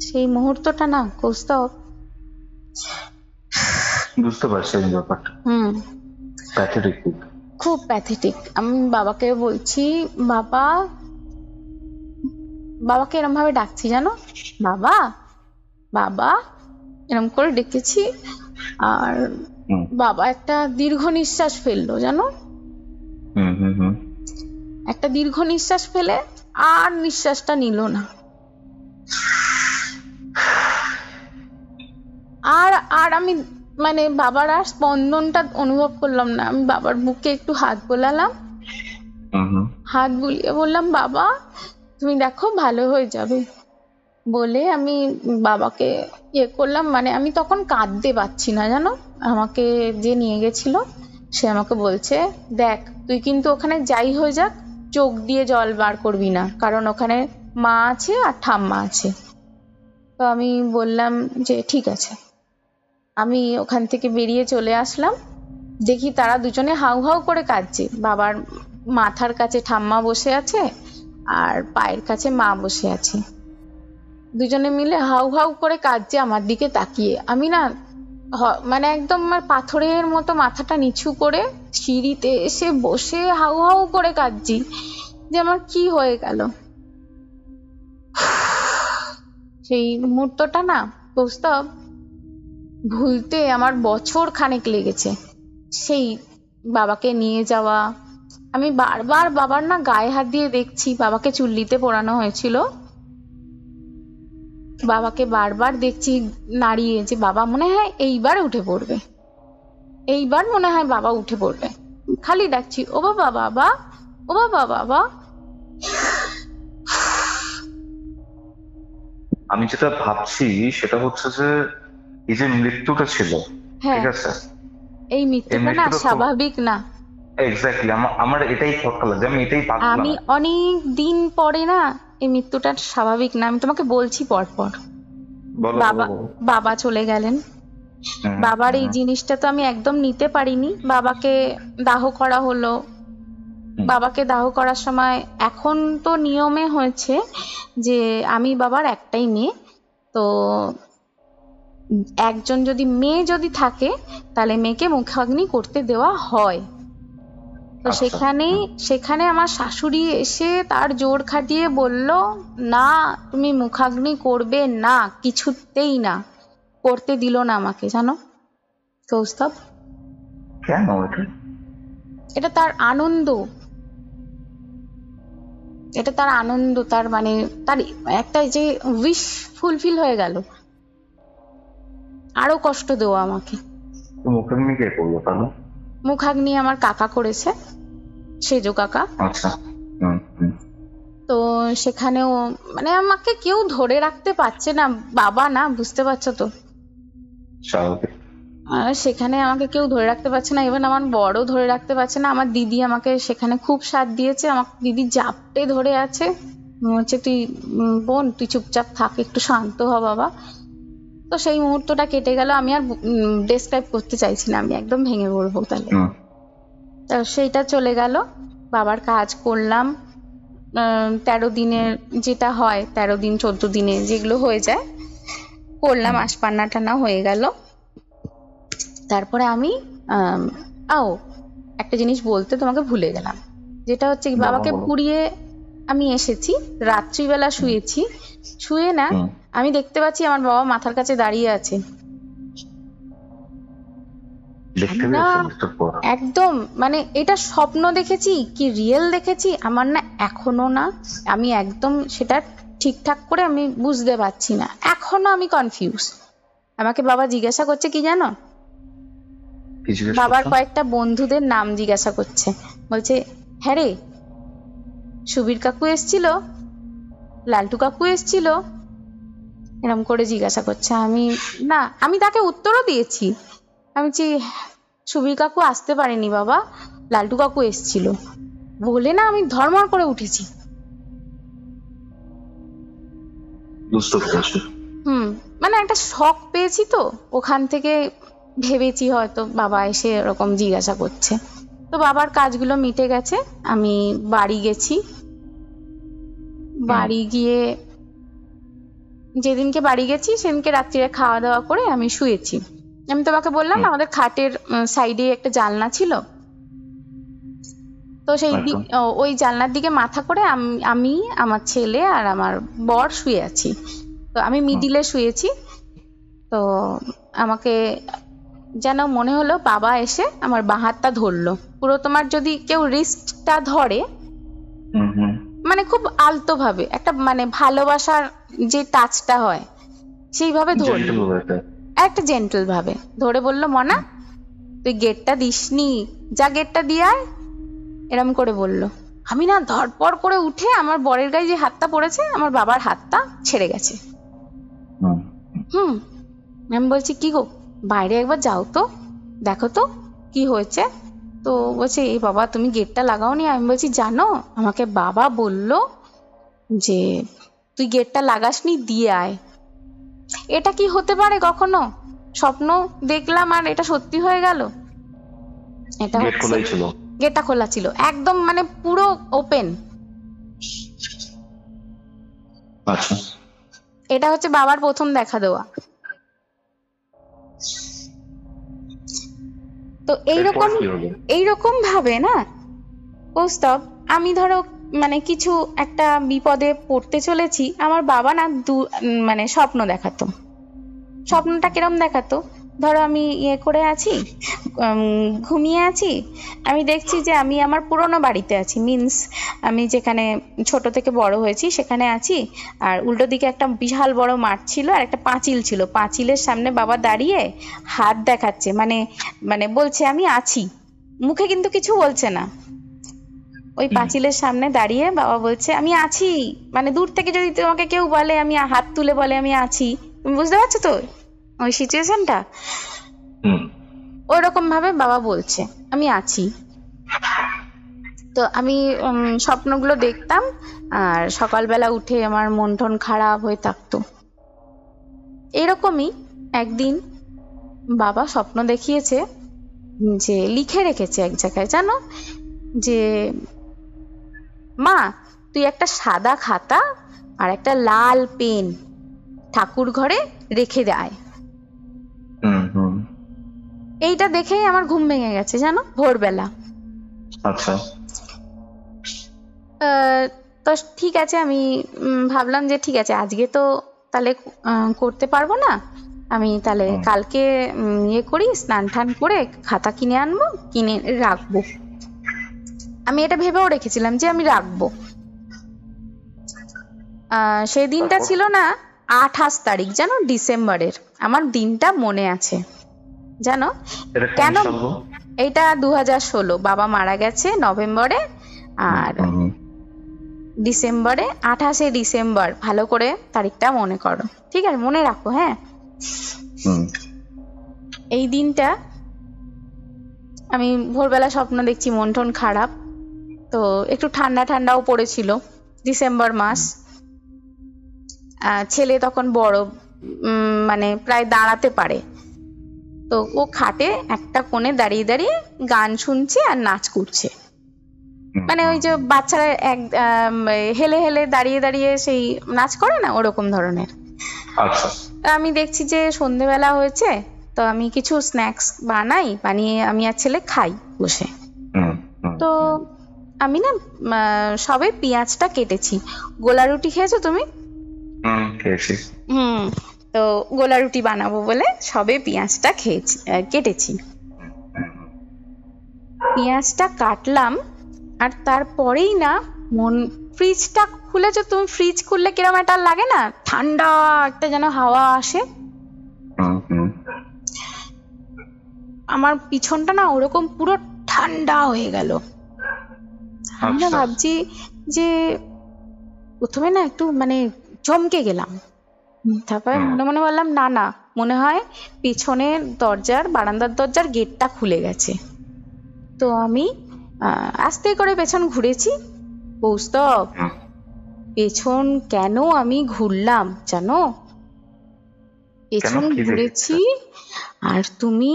সেই মুহূর্তটা না কৌস্তব, বুঝতে পারছি এই ব্যাপারটা, প্যাথেটিক, খুব প্যাথেটিক। আমি বাবাকে বলছি বাবা, বাবাকে এরম ভাবে ডাকছি জানো, বাবা বাবা এরম করে ডেকেছি, আর বাবা একটা দীর্ঘ নিঃশ্বাস ফেললো জানো, একটা দীর্ঘ নিঃশ্বাস ফেলে আর নিঃশ্বাসটা নিল না, আর আমি মানে বাবার আর স্পন্দনটা অনুভব করলাম না। আমি বাবার বুকে একটু হাত বোলালাম, হাত বুলিয়ে বললাম বাবা তুমি দেখো ভালো হয়ে যাবে, বলে আমি বাবাকে ইয়ে করলাম। মানে আমি তখন কাঁদতে পারছি না জানো। আমাকে যে নিয়ে গেছিল সে আমাকে বলছে দেখ তুই কিন্তু ওখানে যাই হয়ে যাক চোখ দিয়ে জল বার করবি না, কারণ ওখানে মা আছে আর ঠাম্মা আছে। তো আমি বললাম যে ঠিক আছে। আমি ওখান থেকে বেরিয়ে চলে আসলাম, দেখি তারা দুজনে হাউ হাউ করে কাঁদছে। বাবার মাথার কাছে ঠাম্মা বসে আছে আর পায়ের কাছে মা বসে আছে, দুজনে মিলে হাউ হাউ করে কাঁদছে আমার দিকে তাকিয়ে। আমি না মানে একদম আমার পাথরের মতো মাথাটা নিচু করে সিঁড়িতে এসে বসে হাউ হাউ করে কাঁদছি যে আমার কি হয়ে গেল। সেই মুহূর্তটা না কৌস্তব ভুলতে আমার বছর খানেক লেগেছে। সেই বাবাকে নিয়ে যাওয়া, আমি বারবার বাবার না গায়ে হাত দিয়ে দেখছি, বাবাকে চুল্লিতে পোড়ানো হয়েছিল, বাবাকে বারবার দেখছি নাড়িয়ে যে বাবা মনে হয় এইবার উঠে পড়বে, এইবার মনে হয় বাবা উঠে পড়বে, খালি ডাকছি ও বাবা বাবা, ও বাবা বাবা। আমি যেটা ভাবছি সেটা হচ্ছে যে এই যে মৃত্যুটা ছিল, হ্যাঁ, ঠিক আছে, এই এই মৃত্যুটা না মৃত্যুটা খুব স্বাভাবিক না। এক্স্যাক্টলি আমার এটাই থট লাগছে, আমি এটাই ভাবছিলাম। আমি অনেক দিন পরে না এই মৃত্যুটা স্বাভাবিক না, আমি তোমাকে বলছি পর পর। বলো বাবা বলো। বাবা চলে গেলেন, হুম, বাবার এই হুম, জিনিসটা তো আমি একদম নিতে পারিনি। বাবাকে দাহ করা হলো, হুম। বাবাকে দাহ করার সময় এখন তো নিয়মে হয়েছে যে আমি বাবার একটাই মেয়ে, তো একজন যদি মেয়ে যদি থাকে তাহলে মেয়েকে মুখাগ্নি করতে দেওয়া হয়। তো আচ্ছা, সেখানে আমার শাশুড়ি এসে তার জোর খাটিয়ে বলল না তুমি মুখাগ্নি করবে না, কিছুতেই না, করতে দিল না আমাকে, জানো কৌস্তব। কেন এটা? এটা তার আনন্দ, এটা তার আনন্দ, তার মানে তার একটা যে উইশ ফুলফিল হয়ে গেল, আরো কষ্ট দেওয়া আমাকে। তো মুখাগ্নি কে করলো তাহলে? মুখাগ্নি আমার কাকা করেছে, সেজো কাকা। আচ্ছা। হুম, হুম। তো সেখানেও মানে আমাকে কেউ ধরে রাখতে পারছে না, বাবা না, বুঝতে পারছো তো। স্বাভাবিক। সেখানে আমাকে কেউ ধরে রাখতে পারছে না, ইভেন আমার বড় ধরে রাখতে পারছে না। আমার দিদি আমাকে সেখানে খুব সাথ দিয়েছে, আমার দিদি জাপটে ধরে আছে, হচ্ছে তুই বোন তুই চুপচাপ থাক, একটু শান্ত হ বাবা। তো সেই মুহূর্তটা কেটে গেল, আমি আর ডেসক্রাইব করতে চাইছি না, আমি একদম ভেঙে পড়বো তাহলে। হুম, তো সেইটা চলে গেল, বাবার কাজ করলাম 13 দিনের যেটা হয়, 13 দিন 14 দিনে যেগুলো হয়ে যায় করলাম, আশপান্না টানা হয়ে গেল। তারপরে আমি আও একটা জিনিস বলতে তোমাকে ভুলে গেলাম, যেটা হচ্ছে কি, বলো, বাবাকে বলো। পুড়িয়ে আমি এসেছি, রাত্রিবেলা শুয়েছি, শুয়ে না হুম। আমি দেখতে পাচ্ছি আমার বাবা মাথার কাছে দাঁড়িয়ে আছে। দেখতে না পেয়েছো মৃত্যুর পর? একদম মানে এটা স্বপ্ন দেখেছি কি রিয়েল দেখেছি আমার না এখনো না, আমি একদম সেটা ঠিকঠাক করে আমি বুঝতে পারছি না, এখনো আমি কনফিউজ। আমাকে বাবা জিজ্ঞাসা করছে কি জানো, কি জিজ্ঞেস বাবার করছো? কয়েকটা বন্ধুদের নাম জিজ্ঞাসা করছে, বলছে হ্যাঁ রে সুবীর কাকু এসছিল, লালটু কাকু এসছিল, এরম করে জিজ্ঞাসা করছে। আমি তাকে উত্তরও দিয়েছি, আমি বলছি সুবীর কাকু আসতে পারেনি বাবা, লালটু কাকু এসছিল বলে না আমি ধর্মর করে উঠেছি। বুঝতে পেরেছি। মানে একটা শক পেয়েছি, তো ওখান থেকে ভেবেছি হয়তো বাবা এসে এরকম জিজ্ঞাসা করছে। তো বাবার কাজগুলো মিটে গেছে, আমি বাড়ি গেছি, বাড়ি গিয়ে যেদিনকে বাড়ি গেছি সেদিনকে রাত্রিরে খাওয়া দাওয়া করে আমি শুয়েছি। আমি তোমাকে বললাম না আমাদের খাটের সাইডে একটা জানলা ছিল, তো সেই দিক ওই জানলার দিকে মাথা করে আমি আমার ছেলে আর আমার বর শুয়ে আছি, তো আমি মিডিলে শুয়েছি। তো আমাকে যেন মনে হলো বাবা এসে আমার বাঁ হাতটা ধরলো, পুরো তোমার যদি কেউ রিস্টটা ধরে মানে খুব আলতো ভাবে, একটা মানে ভালোবাসার যে টাচটা হয় সেইভাবে ধরলো, একটা জেন্টল ভাবে ধরে বললো মনা তুই গেটটা দিসনি, যা গেটটা দিয়ে আয়, এরম করে বললো। আমি না ধড়পড় করে উঠে আমার বরের গায়ে যে হাতটা পড়েছে আমার বাবার হাতটা ছেড়ে গেছে। আমি বলছি কি গো বাইরে একবার যাও তো, দেখো তো কি হয়েছে। তো বলছে এই বাবা তুমি গেটটা লাগাওনি। আমি বলছি জানো আমাকে বাবা বলল যে তুই গেটটা লাগাসনি, দিয়ে আয়। এটা কি হতে পারে কখনো, স্বপ্ন দেখলাম আর এটা সত্যি হয়ে গেল। এটা গেটটা খোলা ছিল একদম, মানে পুরো ওপেন। এটা হচ্ছে বাবার প্রথম দেখা দেওয়া। তো এরপর কি হলো? এইরকম ভাবে না কৌস্তব, আমি ধরো মানে কিছু একটা বিপদে পড়তে চলেছি, আমার বাবা না মানে স্বপ্ন দেখাতো। স্বপ্নটা কিরম দেখাতো, ধরো আমি করে আছি, ঘুমিয়ে আছি, আমি দেখছি যে আমি আমার পুরোনো বাড়িতে আছি, মিন্স আমি যেখানে ছোট থেকে বড় হয়েছি সেখানে আছি, আর উল্টো দিকে একটা বিশাল বড় মাঠ ছিল আর একটা পাঁচিল ছিল, পাঁচিলের সামনে বাবা দাঁড়িয়ে হাত দেখাচ্ছে, মানে মানে বলছে আমি আছি, মুখে কিন্তু কিছু বলছে না। ওই পাঁচিলের সামনে দাঁড়িয়ে বাবা বলছে আমি আছি, মানে দূর থেকে যদি তোমাকে কেউ বলে, আমি হাত তুলে বলে আমি আছি, তুমি বুঝতে পারছো তো ওই সিচুয়েশনটা? ওইরকম ভাবে বাবা বলছে আমি আছি। তো আমি স্বপ্নগুলো দেখতাম, আর সকালবেলা উঠে আমার মন টন খারাপ হয়ে থাকতো। এরকমই একদিন বাবা স্বপ্ন দেখিয়েছে যে লিখে রেখেছে এক জায়গায়, জানো, যে মা তুই একটা সাদা খাতা আর একটা লাল পেন ঠাকুর ঘরে রেখে দেয়। এইটা দেখেই আমার ঘুম ভেঙে গেছে, জানো, ভোরবেলা। আচ্ছা। তো ঠিক আছে, আমি ভাবলাম যে ঠিক আছে আজকে তো তাহলে করতে পারবো না, আমি তাহলে কালকে করি, স্নান টান করে খাতা কিনে আনবো, কিনে রাখবো। আমি এটা ভেবেও রেখেছিলাম যে আমি রাখবো। সেই দিনটা ছিল না 28 তারিখ, জানো, ডিসেম্বরের। আমার দিনটা মনে আছে, জানো কেন? এইটা 2016, বাবা মারা গেছে নভেম্বরে, আর ডিসেম্বরে 28শে ডিসেম্বর, ভালো করে তারিখটা মনে করো, ঠিক আছে, মনে রাখো, হ্যাঁ। এই দিনটা আমি ভোরবেলা স্বপ্ন দেখছি, মন টন খারাপ, তো একটু ঠান্ডা ঠান্ডাও পড়েছিল, ডিসেম্বর মাস। ছেলে তখন বড়, মানে প্রায় দাঁড়াতে পারে, তো ও খাটে একটা কোণে দাঁড়িয়ে দাঁড়িয়ে গান শুনছে আর নাচ করছে, মানে ওই যে বাচ্চারা এক হেলে হেলে দাঁড়িয়ে দাঁড়িয়ে সেই নাচ করে না, ওরকম ধরনের। আমি দেখছি যে সন্ধেবেলা হয়েছে, তো আমি কিছু স্ন্যাক্স বানিয়ে আমি আর ছেলে খাই বসে। তো আমি না সবে পেঁয়াজটা কেটেছি। গোলা রুটি খেয়েছো তুমি? তো গোলা রুটি বানাবো বলে সবে পেঁয়াজটা কেটেছি। পেঁয়াজটা কাটলাম, আর তারপরেই না ফ্রিজটা খুলেছো তুমি? ফ্রিজ খুললে কিরকম একটা লাগে না, ঠান্ডা একটা যেন হাওয়া আসে। আমার পিছনটা না ওরকম পুরো ঠান্ডা হয়ে গেল। আমি না ভাবছি যে প্রথমে না একটু মানে চমকে গেলাম, তারপরে মনে মনে বললাম না না, মনে হয় পিছনের বারান্দার দরজার গেটটা খুলে গেছে। তো আমি আস্তে করে পেছন ঘুরেছি। কৌস্তব, পেছন কেন আমি ঘুরলাম জানো? পেছন ঘুরেছি, আর তুমি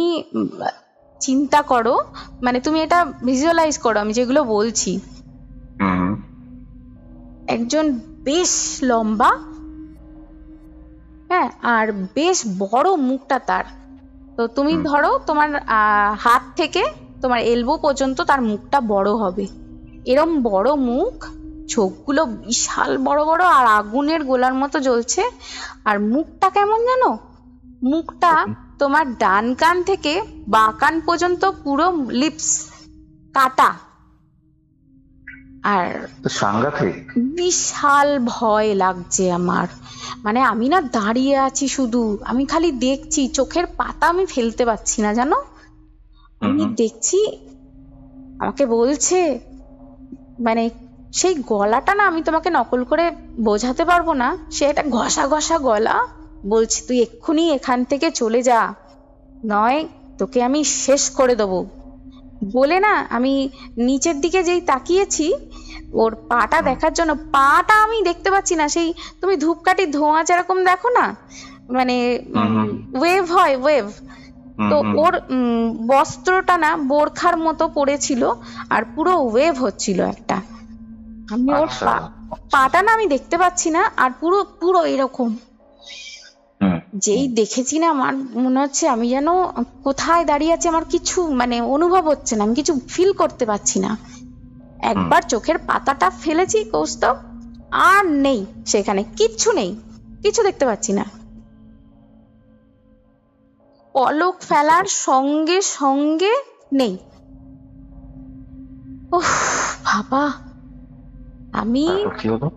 চিন্তা করো, মানে তুমি এটা ভিজুয়ালাইজ করো আমি যেগুলো বলছি। একজন বেশ লম্বা, হ্যাঁ, আর বেশ বড় মুখটা তার। তো তুমি ধরো তোমার হাত থেকে তোমার এলবো পর্যন্ত তার মুখটা বড় হবে, এরম বড় মুখ, চোখগুলো বিশাল বড় বড় আর আগুনের গোলার মতো জ্বলছে। আর মুখটা কেমন জানো? মুখটা তোমার ডান কান থেকে বাঁ কান পর্যন্ত পুরো লিপস কাটা, আর সাংঘাতিক, বিশাল ভয় লাগছে আমার। মানে আমি না দাঁড়িয়ে আছি, শুধু আমি খালি দেখছি, চোখের পাতা আমি ফেলতে পারছি না, জানো। আমি দেখছি, আমাকে বলছে, মানে সেই গলাটা না আমি তোমাকে নকল করে বোঝাতে পারবো না, সে একটা ঘষা ঘষা গলা, বলছি তুই এক্ষুনি এখান থেকে চলে যা, নয় তোকে আমি শেষ করে দেবো। বলে না আমি নিচের দিকে যেই তাকিয়েছি ওর পাটা দেখার জন্য, পাটা আমি দেখতে পাচ্ছি না, সেই তুমি ধূপকাঠির ধোঁয়া যেরকম দেখো না, মানে ওয়েভ হয়, ওয়েভ, তো ওর বস্ত্রটা না বোরখার মতো পড়েছিল, আর পুরো ওয়েভ হচ্ছিল একটা। আমি ওর পাটা না আমি দেখতে পাচ্ছি না, আর পুরো পুরো এরকম যেই দেখেছি না, আমার মনে হচ্ছে আমি যেন কোথায় দাঁড়িয়ে আছি, আমার কিছু মানে অনুভব হচ্ছে না, আমি কিছু ফিল করতে পারছি না। একবার চোখের পাতাটা ফেলেছি কৌস্তব, আর নেই সেখানে, কিচ্ছু নেই, কিছু দেখতে পাচ্ছি না। পলক ফেলার সঙ্গে সঙ্গে নেই। ওহ বাবা, আমি কি হলো?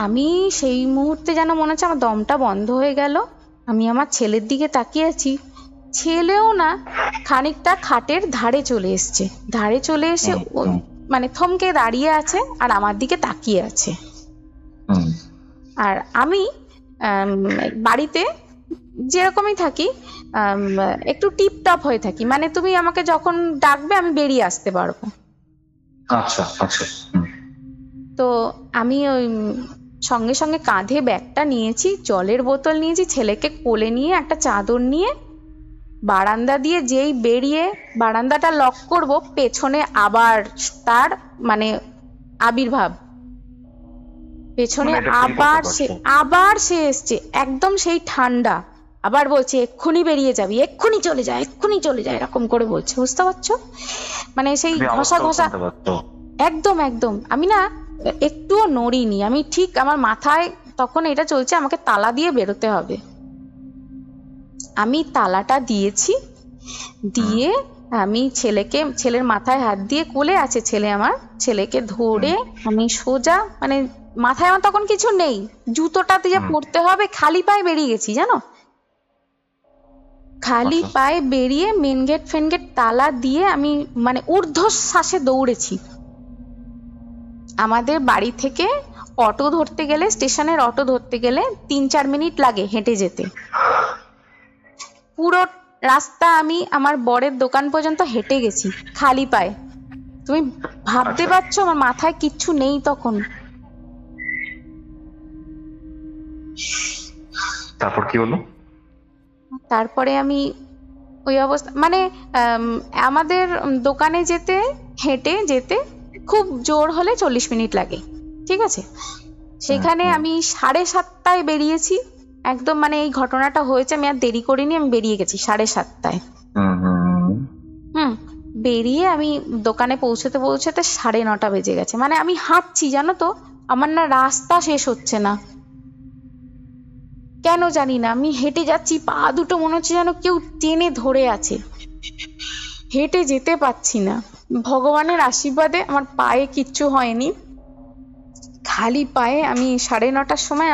আমি সেই মুহূর্তে যেন মনে হচ্ছে আমার দমটা বন্ধ হয়ে গেল। আমি আমার ছেলের দিকে তাকিয়ে আছি, ছেলেও না, খানিকটা খাটের ধারে চলে এসছে, ধারে চলে এসে মানে থমকে দাঁড়িয়ে আছে আর আমার দিকে তাকিয়ে আছে। আর আমি বাড়িতে যেরকমই থাকি, একটু টিপটপ হয়ে থাকি, মানে তুমি আমাকে যখন ডাকবে আমি বেরিয়ে আসতে পারবো। আচ্ছা আচ্ছা। তো আমি ওই সঙ্গে সঙ্গে কাঁধে ব্যাগটা নিয়েছি, জলের বোতল নিয়েছি, ছেলেকে কোলে নিয়ে একটা চাদর নিয়ে বারান্দা দিয়ে যেই বেরিয়ে বারান্দাটা লক করব, পেছনে আবার তার মানে আবির্ভাব, পেছনে আবার সে এসছে, একদম সেই ঠান্ডা, আবার বলছে এক্ষুনি বেরিয়ে যাবি, এক্ষুনি চলে যায়, এক্ষুনি চলে যায়, এরকম করে বলছে, বুঝতে পারছো? মানে সেই ঘষা ঘষা, একদম একদম। আমি না একটুও নড়িনি, আমি ঠিক, আমার মাথায় তখন এটা চলছে আমাকে তালা দিয়ে বেরোতে হবে। আমি তালাটা দিয়েছি, দিয়ে আমি ছেলের মাথায় হাত দিয়ে, কোলে আছে ছেলে আমার, ছেলেকে ধরে আমি সোজা, মানে মাথায় আমার তখন কিছু নেই, জুতোটা দিয়ে পড়তে হবে, খালি পায়ে বেরিয়ে গেছি জানো, খালি পায়ে বেরিয়ে মেন গেট ফেন গেট তালা দিয়ে আমি মানে ঊর্ধ্বশ্বাসে দৌড়েছি। আমাদের বাড়ি থেকে অটো ধরতে গেলে, স্টেশনের অটো ধরতে গেলে 3-4 মিনিট লাগে হেঁটে যেতে। পুরো রাস্তা আমি আমার বরের দোকান পর্যন্ত হেঁটে গেছি খালি পায়ে। তুমি ভাবতে পারছো আমার মাথায় কিচ্ছু নেই তখন। তারপর কি হলো? তারপরে আমি ওই অবস্থা, মানে আমাদের দোকানে যেতে, হেঁটে যেতে খুব জোর হলে 40 মিনিট লাগে, ঠিক আছে? সেখানে আমি 7:30টায় বেরিয়েছি, একদম মানে এই ঘটনাটা হয়েছে, আমি আর দেরি করিনি, আমি বেরিয়ে গেছি 7:30টায়। বেরিয়ে আমি দোকানে পৌঁছতে পৌঁছতে 9:30 বেজে গেছে। মানে আমি হাঁটছি জানো তো, আমার না রাস্তা শেষ হচ্ছে না, কেন জানি না, আমি হেঁটে যাচ্ছি, পা দুটো মনে হচ্ছে যেন কেউ টেনে ধরে আছে, হেঁটে যেতে পারছি না। ভগবানের আশীর্বাদে আমার পায়ে কিচ্ছু হয়নি, খালি পায়ে আমি 9:30টার সময়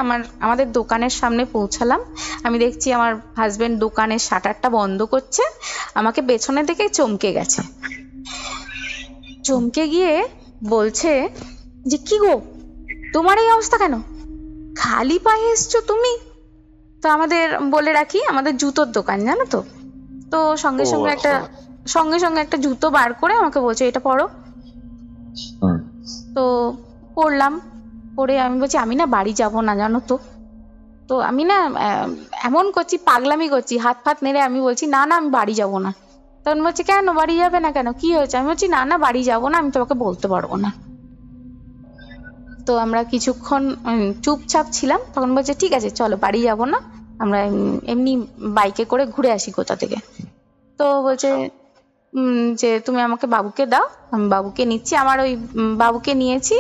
আমাদের দোকানের সামনে পৌঁছালাম। আমি দেখছি আমার হাজবেন্ড দোকানের শাটারটা বন্ধ করছে, আমাকে পেছনে থেকে চমকে গেছে, চমকে গিয়ে বলছে যে কি গো, তোমার এই অবস্থা কেন, খালি পায়ে এসছো তুমি? তো আমাদের বলে রাখি আমাদের জুতোর দোকান জানো তো, তো সঙ্গে সঙ্গে একটা জুতো বার করে আমাকে বলছে এটা পরো। তো পরলাম, পরে আমি বলছি আমি না বাড়ি যাব না জানো তো। তো আমি না এমন করছি, পাগলামি করছি, হাত ফাত নেড়ে আমি বলছি না আমি বাড়ি যাব না। তখন বলছে কেন বাড়ি যাবে না কেন, কি হয়েছে? আমি বলছি না বাড়ি যাব না, আমি তোমাকে বলতে পারবো না। তো আমরা কিছুক্ষণ চুপচাপ ছিলাম, তখন বলছে ঠিক আছে চলো বাড়ি যাব না, আমরা এমনি বাইকে করে ঘুরে আসি কোথা থেকে। তো বলছে যে তুমি আমাকে বাবুকে দাও, আমি বাবুকে নিচ্ছি। আমার ওই বাবুকে নিয়েছি,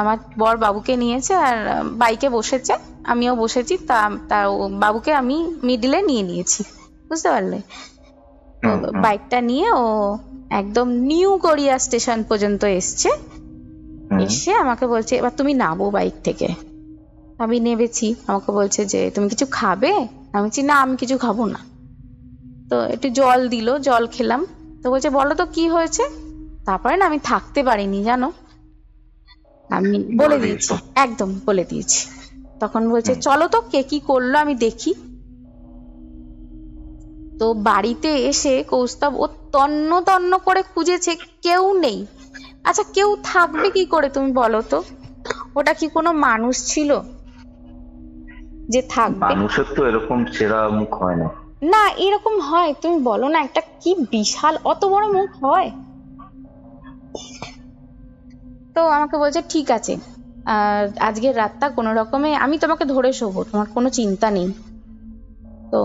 আমার বর বাবুকে নিয়েছে আর বাইকে বসেছে, আমিও বসেছি, তা বাবুকে আমি মিডিলে নিয়ে নিয়েছি, বুঝতে পারলে? বাইকটা নিয়ে ও একদম নিউ গড়িয়া স্টেশন পর্যন্ত এসছে, এসে আমাকে বলছে এবার তুমি নামো বাইক থেকে। আমি নেমেছি, আমাকে বলছে যে তুমি কিছু খাবে? আমি বলছি না আমি কিছু খাবো না। তো একটু জল দিল, জল খেলাম। তো বলছে বলো তো কি হয়েছে? তারপরে না আমি থাকতে পারিনি জানো, আমি বলে দিয়েছি, একদম বলে দিয়েছি। তখন বলছে চলো তো কে কি করলো আমি দেখি। তো বাড়িতে এসে কৌস্তব ও তন্ন তন্ন করে খুঁজেছে, কেউ নেই। আচ্ছা কেউ থাকবে কি করে তুমি বলো তো, ওটা কি কোনো মানুষ ছিল যে থাকবে? মানুষের তো এরকম চেহারা মুখ হয় না। না এরকম হয় তুমি বলো না, একটা কি বিশাল অত বড় মুখ হয়। তো আমাকে বলছে ঠিক আছে আর আজকের রাতটা কোনো রকমে আমি তোমাকে ধরে শোবো, তোমার কোনো চিন্তা নেই। তো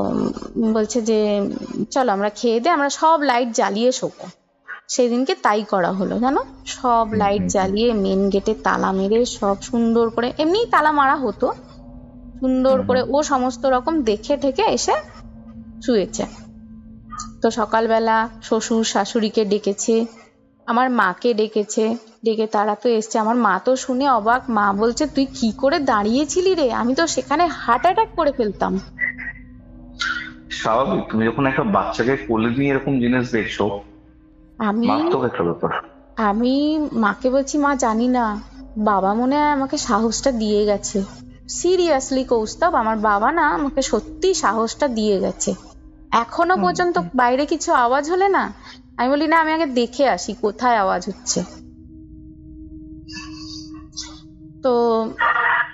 বলছে যে চলো আমরা খেয়ে দিয়ে আমরা সব লাইট জ্বালিয়ে শোবো। সেদিনকে তাই করা হলো জানো, সব লাইট জ্বালিয়ে মেন গেটে তালা মেরে সব সুন্দর করে, এমনিই তালা মারা হতো, সুন্দর করে ও সমস্ত রকম দেখে ঠেকে এসে শুয়েছে। তো সকালবেলা শ্বশুর শাশুড়িকে ডেকেছে, আমার মাকে ডেকেছে, ডেকে তারা তো এসছে। আমার মা তো শুনে অবাক, মা বলছে তুই কি করে দাঁড়িয়েছিলি রে, আমি তো সেখানে হার্ট অ্যাটাক করে ফেলতাম। স্বাভাবিক, তুমি যখন একটা বাচ্চাকে কোলে নিয়ে এরকম জিনিস দেখছো, আমি মারাত্মক একটা ব্যাপার। আমি মাকে বলছি মা জানি না, বাবা মনে হয় আমাকে সাহসটা দিয়ে গেছে। সিরিয়াসলি কৌস্তব, আমার বাবা না আমাকে সত্যি সাহসটা দিয়ে গেছে। এখনো পর্যন্ত বাইরে কিছু আওয়াজ হলে না আমি বলি না আমি আগে দেখে আসি কোথায় আওয়াজ হচ্ছে। তো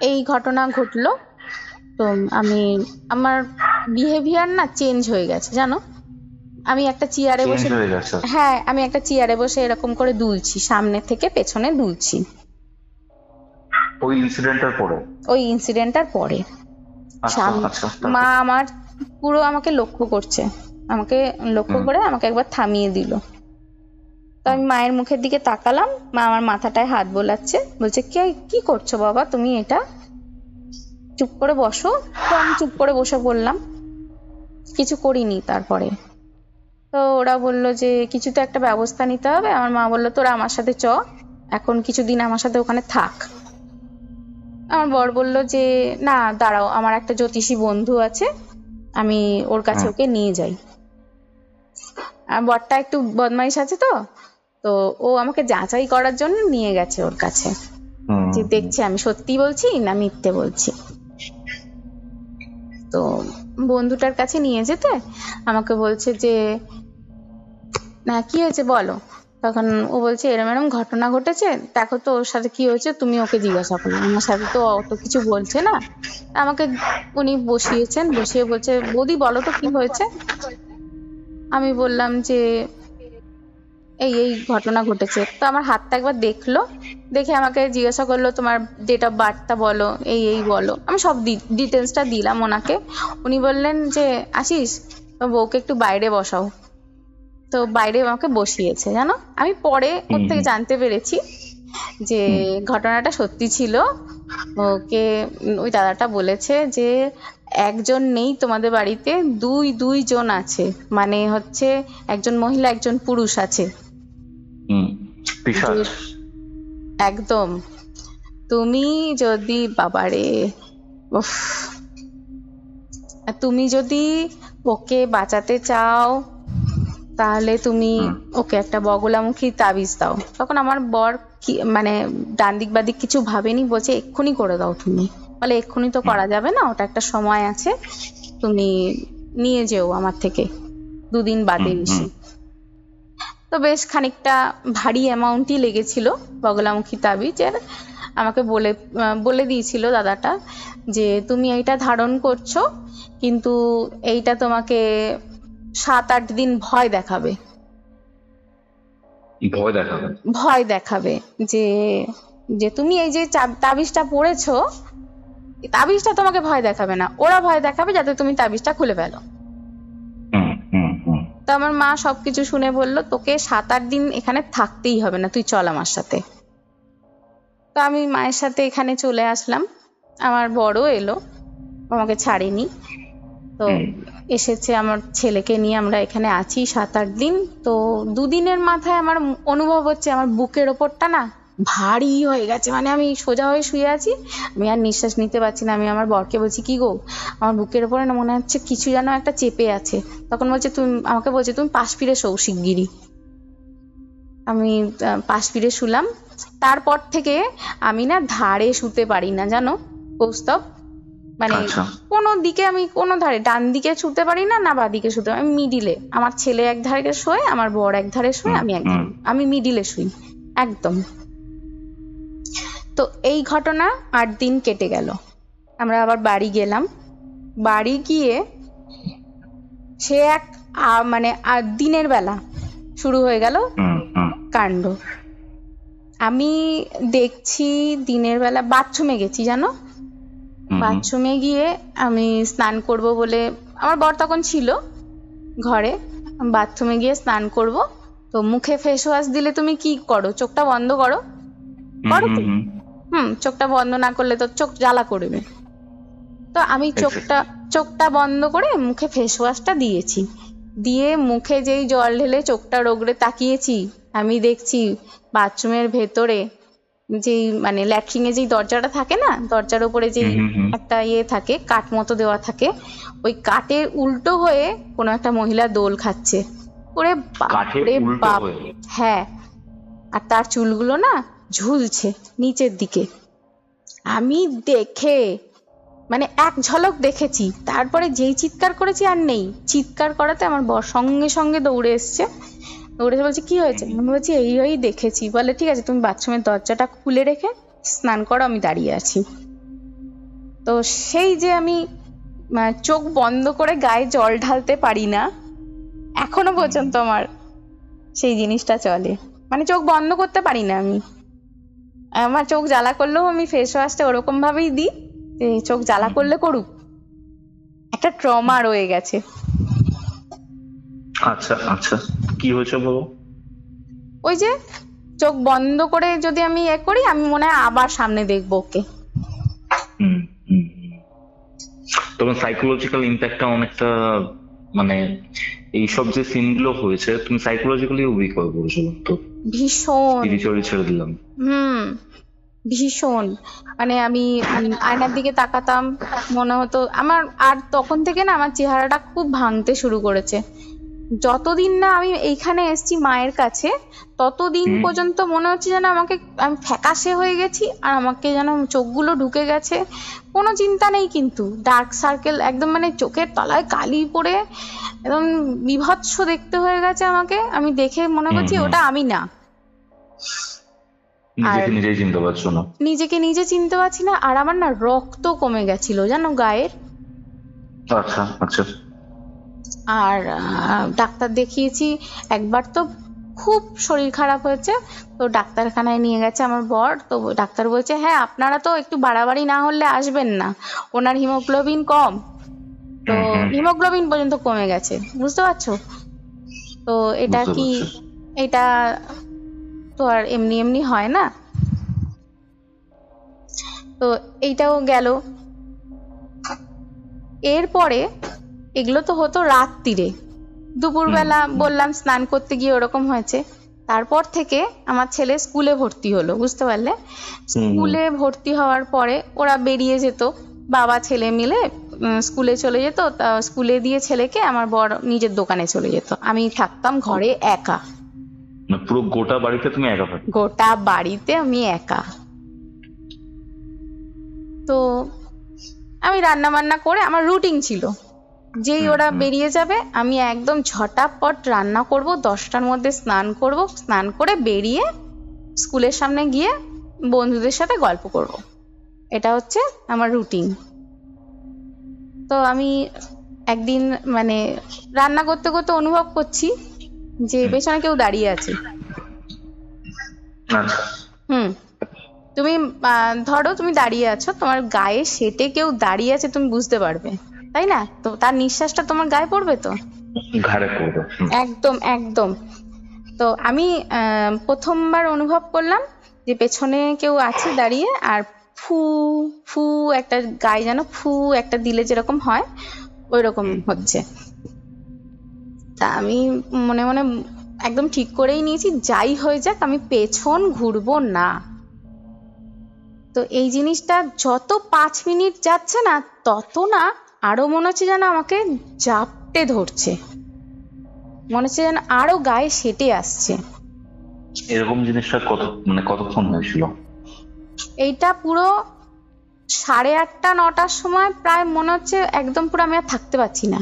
এই ঘটনা ঘটলো। তো আমি আমার বিহেভিয়ার না চেঞ্জ হয়ে গেছে জানো। আমি একটা চেয়ারে বসে, চেঞ্জ হয়ে গেছে? হ্যাঁ আমি একটা চেয়ারে বসে এরকম করে দুলছি, সামনে থেকে পেছনে দুলছি। ওই ইনসিডেন্টের পরে? ওই ইনসিডেন্টটার পরে আচ্ছা আচ্ছা। মা আমার পুরো আমাকে লক্ষ্য করছে, আমাকে লক্ষ্য করে আমাকে একবার থামিয়ে দিল। তো আমি মায়ের মুখের দিকে তাকালাম, মা আমার মাথাটায় হাত বোলাচ্ছে, বলছে কি করছো বাবা তুমি, এটা চুপ করে বসো। তো আমি চুপ করে বসে পড়লাম, কিছু করিনি। তারপরে তো ওরা বলল যে কিছু তো একটা ব্যবস্থা নিতে হবে। আমার মা বললো তোরা আমার সাথে চ, এখন কিছুদিন আমার সাথে ওখানে থাক। আমার বর বলল যে না দাঁড়াও, আমার একটা জ্যোতিষী বন্ধু আছে, আমি ওর কাছে ওকে নিয়ে যাই। আর বরটা একটু বদমাইশ আছে, তো তো ও আমাকে যাচাই করার জন্য নিয়ে গেছে ওর কাছে, যে দেখছে আমি সত্যি বলছি না মিথ্যে বলছি। তো বন্ধুটার কাছে নিয়ে যেতে আমাকে বলছে যে না কি হয়েছে বলো। তখন ও বলছে এরম এরম ঘটনা ঘটেছে, দেখো তো ওর সাথে কি হয়েছে, তুমি ওকে জিজ্ঞাসা করো, আমার সাথে তো অত কিছু বলছে না। আমাকে উনি বসিয়েছেন, বসিয়ে বলছে বৌদি বলো তো কি হয়েছে। আমি বললাম যে এই এই ঘটনা ঘটেছে। তো আমার হাতটা একবার দেখলো, দেখে আমাকে জিজ্ঞাসা করলো তোমার ডেট অফ বার্থটা বলো, এই এই বলো। আমি সব ডিটেলসটা দিলাম ওনাকে। উনি বললেন যে আশিস বউকে একটু বাইরে বসাও। তো বাইরে আমাকে বসিয়েছে জানো। আমি পরে ওর থেকে জানতে পেরেছি যে ঘটনাটা সত্যি ছিল। ওকে ওই দাদাটা বলেছে যে একজন নেই তোমাদের বাড়িতে, দুইজন আছে, মানে হচ্ছে একজন মহিলা একজন পুরুষ আছে। একদম। তুমি যদি বাবারে তুমি যদি ওকে বাঁচাতে চাও তাহলে তুমি ওকে একটা বগলামুখী তাবিজ দাও। তখন আমার বর কি মানে ডান দিক বাদিক কিছু ভাবেনি, বলছে এক্ষুনি করে দাও তুমি। বলে এক্ষুনি তো করা যাবে না, ওটা একটা সময় আছে, তুমি নিয়ে যেও আমার থেকে, 2 দিন বাদে এসে। তো বেশ খানিকটা ভারী অ্যামাউন্টই লেগেছিল বগলামুখী তাবিজের। আমাকে বলে দিয়েছিল দাদাটা যে তুমি এইটা ধারণ করছো, কিন্তু এইটা তোমাকে 7-8 দিন ভয় দেখাবে। ভয় দেখাবে যে যে তুমি এই যে তাবিজটা পড়েছো, তাবিজটা তোমাকে ভয় দেখাবে না, ওরা ভয় দেখাবে যাতে তুমি তাবিজটা খুলে ফেলো। তো আমার মা সবকিছু শুনে বললো তোকে 7-8 দিন এখানে থাকতেই হবে না, তুই চল আমার সাথে। তো আমি মায়ের সাথে এখানে চলে আসলাম। আমার বড় এলো, আমাকে ছাড়েনি। তো এসেছে আমার ছেলেকে নিয়ে, আমরা এখানে আছি 7-8 দিন। তো 2 দিনের মাথায় আমার অনুভব হচ্ছে আমার বুকের ওপরটা না ভারী হয়ে গেছে, মানে আমি সোজা হয়ে শুয়ে আছি, আমি আর নিঃশ্বাস নিতে পারছি না। আমি আমার বরকে বলছি কি গো আমার বুকের ওপরে না মনে হচ্ছে কিছু যেন একটা চেপে আছে। তখন বলছে আমাকে বলছে তুমি পাশ ফিরে শোও শিগগিরই। আমি পাশ ফিরে শুলাম। তারপর থেকে আমি না ধারে শুতে পারি না জানো কৌস্তব, মানে কোনো দিকে আমি কোনো ধারে, ডান দিকে শুতে পারি না, না বাদিকে শুতে পারি, আমি মিডিলে। আমার ছেলে এক ধারে শোয়, আমার বর এক ধারে শোয়, আমি মিডিলে শুই একদম। তো এই ঘটনা 8 দিন কেটে গেল। আমরা আবার বাড়ি গেলাম। বাড়ি গিয়ে সে এক মানে দিনের বেলা শুরু হয়ে গেল কাণ্ড। আমি দেখছি দিনের বেলা বাথরুমে গেছি জানো, বাথরুমে গিয়ে আমি স্নান করব বলে, আমার বর তখন ছিল ঘরে, বাথরুমে গিয়ে স্নান করব, তো মুখে ফেস ওয়াশ দিলে তুমি কি করো, চোখটা বন্ধ করো, করো তো? চোখটা বন্ধ না করলে তো চোখ জ্বালা করবে। তো আমি চোখটা বন্ধ করে মুখে ফেস ওয়াশটা দিয়েছি, দিয়ে মুখে যেই জল ঢেলে চোখটা রগড়ে তাকিয়েছি, আমি দেখছি বাথরুমের ভেতরে যেই মানে ল্যাট্রিন এ যেই দরজাটা থাকে না, দরজার উপরে যেই একটা ইয়ে থাকে, কাঠ মতো দেওয়া থাকে, ওই কাঠের উল্টো হয়ে কোনো একটা মহিলা দোল খাচ্ছে। ওরে বাপরে বাপ! হ্যাঁ, আর তার চুলগুলো না ঝুলছে নিচের দিকে। আমি দেখে মানে এক ঝলক দেখেছি, তারপরে যেই চিৎকার করেছি আর নেই। চিৎকার করাতে আমার বর সঙ্গে সঙ্গে দৌড়ে এসছে, দৌড়ে এসে বলছে কি হয়েছে, আমি বলছি এই দেখেছি। বলে ঠিক আছে তুমি বাথরুমের দরজাটা খুলে রেখে স্নান করো, আমি দাঁড়িয়ে আছি। তো সেই যে আমি চোখ বন্ধ করে গায়ে জল ঢালতে পারি না, এখনো পর্যন্ত আমার সেই জিনিসটা চলে, মানে চোখ বন্ধ করতে পারি না আমি। আমার চোখ জ্বালা করলেও আমি ফেস ওয়াশটা ওরকম ভাবেই দিই, চোখ জ্বালা করলে করুক, একটা ট্রমা রয়ে গেছে। আচ্ছা আচ্ছা, কি হয়েছে বলো? ওই যে চোখ বন্ধ করে যদি আমি করি, আমি মনে হয় আবার সামনে দেখবো ওকে। তোমার সাইকোলজিক্যাল ইম্প্যাক্টটা অনেকটা, মানে এইসব যে সিনগুলো হয়েছে তুমি সাইকোলজিক্যালি উইক হয়ে পড়েছো তো? ভীষণ। স্পিরিচুয়ালি ছেড়ে দিলাম। ভীষণ, মানে আমি আয়নার দিকে তাকাতাম, মনে হতো আমার, আর তখন থেকে না আমার চেহারাটা খুব ভাঙতে শুরু করেছে। যতদিন না আমি এইখানে এসেছি মায়ের কাছে, ততদিন পর্যন্ত মনে হচ্ছে যেন আমি ফ্যাকাশে হয়ে গেছি, আর আমাকে যেন চোখগুলো ঢুকে গেছে। কোনো চিন্তা নেই, কিন্তু ডার্ক সার্কেল একদম, মানে চোখের তলায় কালি পড়ে একদম বিভৎস দেখতে হয়ে গেছে আমাকে। আমি দেখে মনে করছি ওটা আমি না। নিজেকে নিজে চিনতে পারছি না, আর আমার না রক্ত কমে গেছিল জানো গায়ের। আচ্ছা আচ্ছা। আর ডাক্তার দেখিয়েছি একবার, তো খুব শরীর খারাপ হয়েছে, তো ডাক্তারখানায় নিয়ে গেছে আমার বর। তো ডাক্তার বলছে হ্যাঁ আপনারা তো একটু বাড়াবাড়ি না হলে আসবেন না, ওনার হিমোগ্লোবিন কম, তো হিমোগ্লোবিন পর্যন্ত কমে গেছে, বুঝতে পারছো তো? এটা কি, এটা তো আর এমনি এমনি হয় না। তো এইটাও গেল। এরপরে এগুলো তো হতো রাত্রিরে, দুপুরবেলা বললাম স্নান করতে গিয়ে ওরকম হয়েছে। তারপর থেকে আমার ছেলে স্কুলে ভর্তি হলো, বুঝতে পারলে? স্কুলে ভর্তি হওয়ার পরে ওরা বেরিয়ে যেত, বাবা ছেলে মিলে স্কুলে চলে যেত। স্কুলে দিয়ে ছেলেকে আমার বর নিজের দোকানে চলে যেত, আমি থাকতাম ঘরে একা। পুরো গোটা বাড়িতে তুমি একা থাকো? গোটা বাড়িতে আমি একা। তো আমি রান্না বান্না করে, আমার রুটিন ছিল, যেই ওরা বেরিয়ে যাবে আমি একদম ঝটাপট রান্না করব, 10টার মধ্যে স্নান করব, স্নান করে বেরিয়ে স্কুলের সামনে গিয়ে বন্ধুদের সাথে গল্প করব। এটা হচ্ছে আমার রুটিন। তো আমি একদিন মানে রান্না করতে করতে অনুভব করছি যে পেছনে কেউ দাঁড়িয়ে আছে। তুমি ধরো তুমি দাঁড়িয়ে আছো, তোমার গায়ে সেটে কেউ দাঁড়িয়ে আছে, তুমি বুঝতে পারবে, তাই না? তো তার নিঃশ্বাসটা তোমার গায়ে পড়বে তো, ঘাড়ে পড়বে, একদম একদম। তো আমি প্রথমবার অনুভব করলাম যে পেছনে কেউ আছে দাঁড়িয়ে, আর ফু ফু একটা গায়ে যেন ফু একটা দিলে যেরকম হয় ওই রকম হচ্ছে। তা আমি মনে মনে একদম ঠিক করেই নিয়েছি, যাই হয়ে যাক আমি পেছন ঘুরবো না। তো এই জিনিসটা যত 5 মিনিট যাচ্ছে না, তত না আরো মনে হচ্ছে যেন আমাকে জাপটে ধরছে, মনে হচ্ছে যেন আরো গায়ে সেটে আসছে। এরকম জিনিসটা কতক্ষণ হয়েছিল? এইটা পুরো 8:30 9টার সময়, প্রায় মনে হচ্ছে একদম পুরো আমি আর থাকতে পারছি না।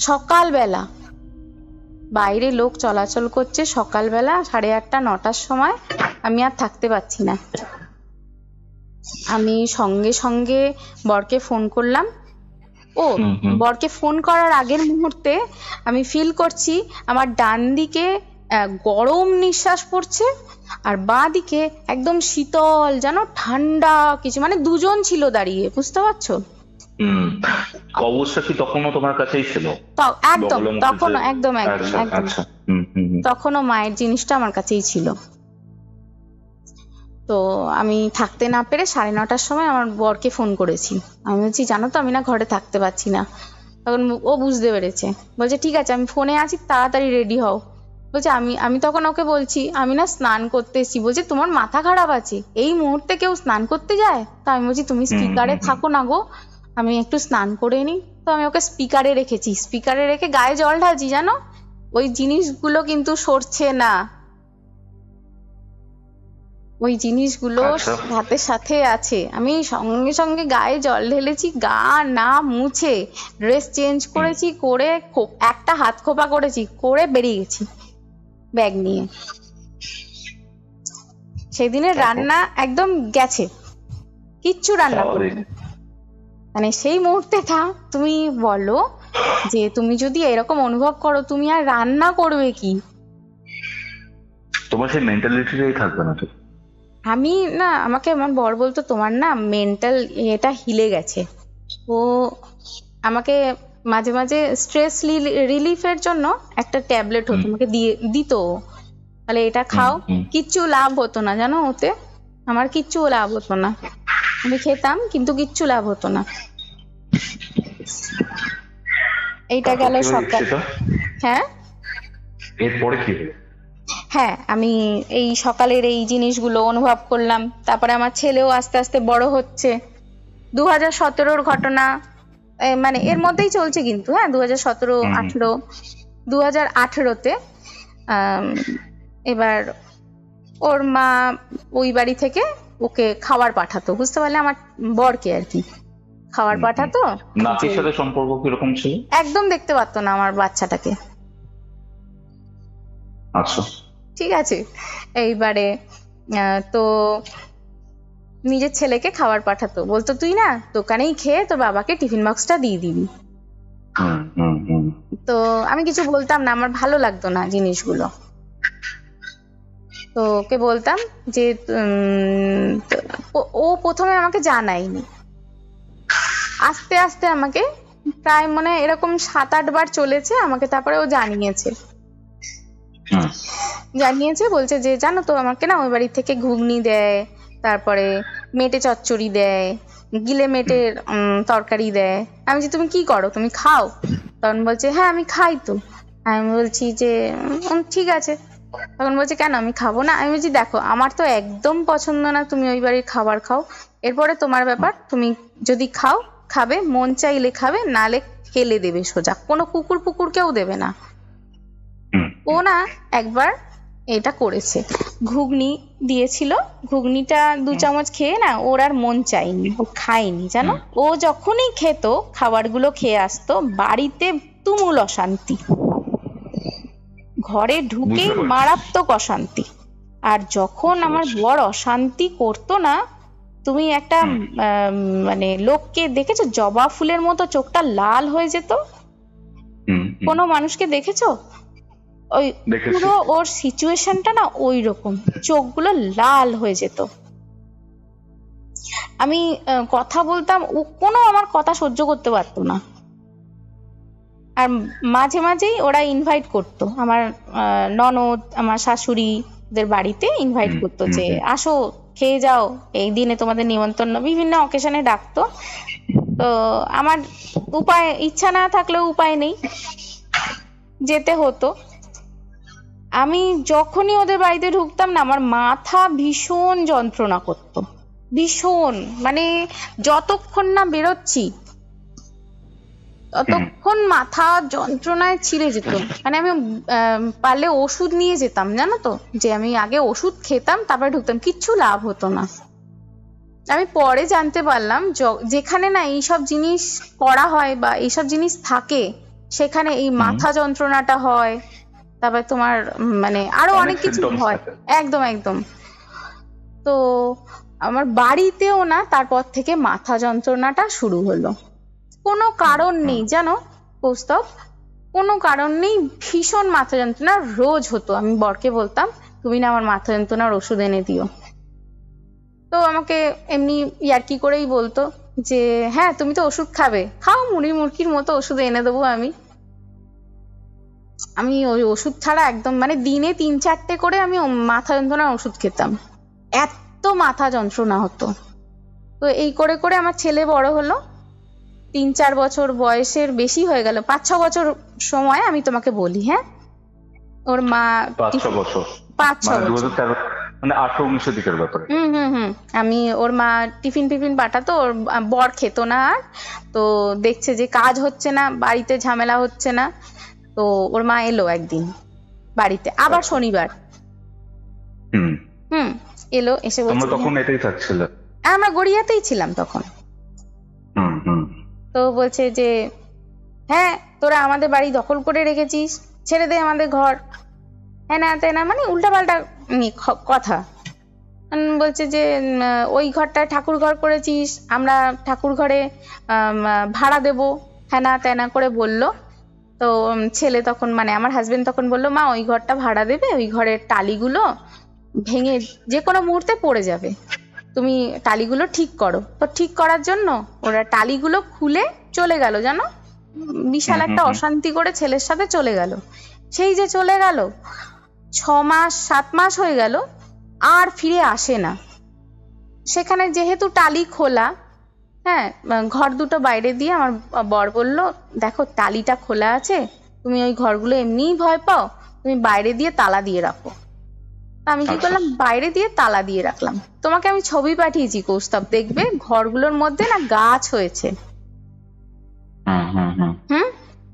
সকালবেলা বাইরে লোক চলাচল করছে, সকালবেলা 8:30 9টার সময় আমি আর থাকতে পারছি না। আমি সঙ্গে সঙ্গে বরকে ফোন করলাম। বরকে ফোন করার আগের মুহূর্তে আমি ফিল করছি আমার ডান দিকে গরম নিঃশ্বাস পড়ছে, আর বাঁ দিকে একদম শীতল যেন ঠান্ডা কিছু, মানে দুজন ছিল দাঁড়িয়ে, বুঝতে পারছো? অবস্থা কি তখনও তোমার কাছেই ছিল? একদম বগলের মধ্যে তখনও যে- একদম একদম আচ্ছা একদম আচ্ছা, হুম হুম হুম। তখনও মায়ের জিনিসটা আমার কাছেই ছিল। তো আমি থাকতে না পেরে 9:30টার সময় আমার বরকে ফোন করেছি। আমি বলছি জানো তো আমি না ঘরে থাকতে পারছি না। তখন ও বুঝতে পেরেছে, বলছে ঠিক আছে আমি ফোনে আছি, তাড়াতাড়ি রেডি হও। বলছে আমি আমি তখন ওকে বলছি আমি না স্নান করতে এসেছি। বলছে তোমার মাথা খারাপ আছে, এই মুহূর্তে কেউ স্নান করতে যায়? তা আমি বলছি তুমি স্পিকারে থাকো না গো, আমি একটু স্নান করে নিই। তো আমি ওকে স্পিকারে রেখেছি, স্পিকারে রেখে গায়ে জল ঢালছি, জানো ওই জিনিসগুলো কিন্তু সরছে না, ওই জিনিসগুলো আচ্ছা। হাতের সাথে আছে। আমি সঙ্গে সঙ্গে গায়ে জল ঢেলেছি, গা না মুছে ড্রেস চেঞ্জ করেছি, করে একটা হাত খোপা করেছি, করে বেরিয়ে গেছি ব্যাগ নিয়ে। সেদিনের রান্না একদম গেছে, কিচ্ছু রান্না করিনি। মানে সেই মুহূর্তেটা তুমি বলো যে তুমি যদি এরকম অনুভব করো তুমি আর রান্না করবে কি? তোমার সেই মেন্টালিটিটাই থাকবে না তো। আমি না, আমাকে আমার বর বলতো তোমার না মেন্টাল এটা হিলে গেছে। ও আমাকে মাঝে মাঝে স্ট্রেস রিলিফের জন্য একটা ট্যাবলেট হতো, আমাকে দিয়ে দিত, তাহলে এটা খাও। কিচ্ছু লাভ হতো না জানো ওতে, আমার কিচ্ছু লাভ হতো না। আমি খেতাম কিন্তু কিচ্ছু লাভ হতো না। এইটা গেল সকাল। হ্যাঁ এরপরে কি হলো? হ্যাঁ আমি এই সকালের এই জিনিসগুলো অনুভব করলাম। তারপরে আমার ছেলেও আস্তে আস্তে বড় হচ্ছে। 2017-র ঘটনা, মানে এর মধ্যেই চলছে কিন্তু। হ্যাঁ 2017, 18, 2018-তে এবার ওর মা ওই বাড়ি থেকে ওকে খাবার পাঠাতো, বুঝতে পারলে, আমার বরকে আর কি খাবার পাঠাতো। নাতির সাথে সম্পর্ক কিরকম ছিল? একদম দেখতে পারতো না আমার বাচ্চাটাকে। আচ্ছা ঠিক আছে, এইবারে তো নিজের ছেলেকে খাবার পাঠাতো, বলতো তুই না দোকানেই খেয়ে তোর বাবাকে টিফিন বক্সটা দিয়ে দিবি। তো আমি কিছু বলতাম না, আমার ভালো লাগতো না জিনিসগুলো। তো ওকে বলতাম যে ও প্রথমে আমাকে জানায়নি, আস্তে আস্তে আমাকে প্রায় মনে এরকম 7-8 বার চলেছে আমাকে, তারপরে ও জানিয়েছে বলছে যে জানো তো আমাকে না ওই বাড়ি থেকে ঘুগনি দেয়, তারপরে মেটে চচ্চড়ি দেয়, গিলে মেটের তরকারি দেয়। আমি বলছি তুমি কি করো, তুমি খাও? তখন বলছে হ্যাঁ আমি খাই তো। আমি বলছি যে ঠিক আছে। তখন বলছে কেন আমি খাবো না? আমি বলছি দেখো আমার তো একদম পছন্দ না তুমি ওই বাড়ির খাবার খাও, এরপরে তোমার ব্যাপার, তুমি যদি খাও খাবে, মন চাইলে খাবে, নালে ফেলে দেবে সোজা, কোনো কুকুর পুকুর কেউ দেবে না। ও না একবার এটা করেছে, ঘুগনি দিয়েছিল, ঘুগনিটা 2 চামচ খেয়ে না ওর আর মন চাইনি, ও খায়নি জানো। ও যখনই খেত খাবারগুলো খেয়ে আসতো, বাড়িতে তুমুল অশান্তি, ঘরে ঢুকে মারাত্মক অশান্তি। আর যখন আমার বর অশান্তি করতো না, তুমি একটা মানে লোককে দেখেছো জবা ফুলের মতো চোখটা লাল হয়ে যেত? কোনো মানুষকে দেখেছো? ওই পুরো ওর সিচুয়েশনটা না ওই রকম, চোখগুলো লাল হয়ে যেত। আমি কথা বলতাম, ও কোনো আমার কথা সহ্য করতে পারতো না। আর মাঝে মাঝেই ওরা ইনভাইট করতো, আমার ননদ আমার শাশুড়িদের বাড়িতে ইনভাইট করতো যে আসো খেয়ে যাও, এই দিনে তোমাদের নিমন্ত্রণ, বিভিন্ন অকেশনে ডাকতো। তো আমার ইচ্ছা না থাকলেও উপায় নেই, যেতে হতো। আমি যখনই ওদের বাড়িতে ঢুকতাম না আমার মাথা ভীষণ যন্ত্রণা করতো, ভীষণ, মানে যতক্ষণ না বেরোচ্ছি ততক্ষণ মাথা যন্ত্রণায় ছিঁড়ে যেত। মানে আমি পারলে ওষুধ নিয়ে যেতাম, জানো তো, যে আমি আগে ওষুধ খেতাম তারপরে ঢুকতাম, কিচ্ছু লাভ হতো না। আমি পরে জানতে পারলাম যেখানে না এইসব জিনিস করা হয় বা এইসব জিনিস থাকে সেখানে এই মাথা যন্ত্রণাটা হয়, তারপরে তোমার মানে আরো অনেক কিছু হয়। একদম একদম। তো আমার বাড়িতেও না তারপর থেকে মাথা যন্ত্রণাটা শুরু হলো, কোনো কারণ নেই জানো কৌস্তব। কোনো কারণ নেই, ভীষণ মাথা যন্ত্রণা রোজ হতো। আমি বরকে বলতাম তুমি না আমার মাথা যন্ত্রণার ওষুধ এনে দিও। তো আমাকে এমনি ইয়ার্কি করেই বলতো যে হ্যাঁ তুমি তো ওষুধ খাবে, খাও, মুড়ি মুরগির মতো ওষুধ এনে দেবো আমি ওই ওষুধ ছাড়া একদম মানে দিনে 3-4টে করে আমি মাথা যন্ত্রণার ওষুধ খেতাম, এত মাথা যন্ত্রণা হতো। তো এই করে করে আমার ছেলে বড় হলো, 3-4 বছর বয়সের বেশি হয়ে গেল, 5-6 বছর সময় আমি তোমাকে বলি। হ্যাঁ, ওর মা 5-6 বছর, 5-6 মানে বছর 2013 মানে 18-19 দিকের ব্যাপারে। আমি ওর মা টিফিন পাঠাতো, ওর বর খেত না আর, তো দেখছে যে কাজ হচ্ছে না, বাড়িতে ঝামেলা হচ্ছে না, তো ওর মা এলো একদিন বাড়িতে, আবার শনিবার। এলো, এসে বলছে তখন এটাই থাকছিল, আমরা গড়িয়াতেই ছিলাম তখন। তো বলছে যে হ্যাঁ তোরা আমাদের বাড়ি দখল করে রেখেছিস, ছেড়ে দে আমাদের ঘর, হ্যাঁ না তাই না, মানে উল্টাপাল্টা কথা। বলছে যে ওই ঘরটা ঠাকুর ঘর করেছিস, আমরা ঠাকুর ঘরে ভাড়া দেবো, হ্যাঁ না তাই না করে বললো। তো ছেলে তখন মানে আমার হাজবেন্ড তখন বললো মা ওই ঘরটা ভাড়া দেবে, ওই ঘরের টালিগুলো ভেঙে যে কোনো মুহূর্তে পড়ে যাবে, তুমি টালিগুলো ঠিক করো। তো ঠিক করার জন্য ওরা টালিগুলো খুলে চলে গেল, জানো, বিশাল একটা অশান্তি করে ছেলের সাথে চলে গেল। সেই যে চলে গেল 6-7 মাস হয়ে গেল, আর ফিরে আসে না। সেখানে যেহেতু টালি খোলা, হ্যাঁ, ঘর দুটো বাইরে দিয়ে আমার বর বলল দেখো টালিটা খোলা আছে, তুমি ওই ঘরগুলো এমনিই ভয় পাও, তুমি বাইরে দিয়ে তালা দিয়ে রাখো। আমি কি করলাম, বাইরে দিয়ে তালা দিয়ে রাখলাম। তোমাকে আমি ছবি পাঠিয়েছি কৌস্তব, দেখবে ঘরগুলোর মধ্যে না গাছ হয়েছে।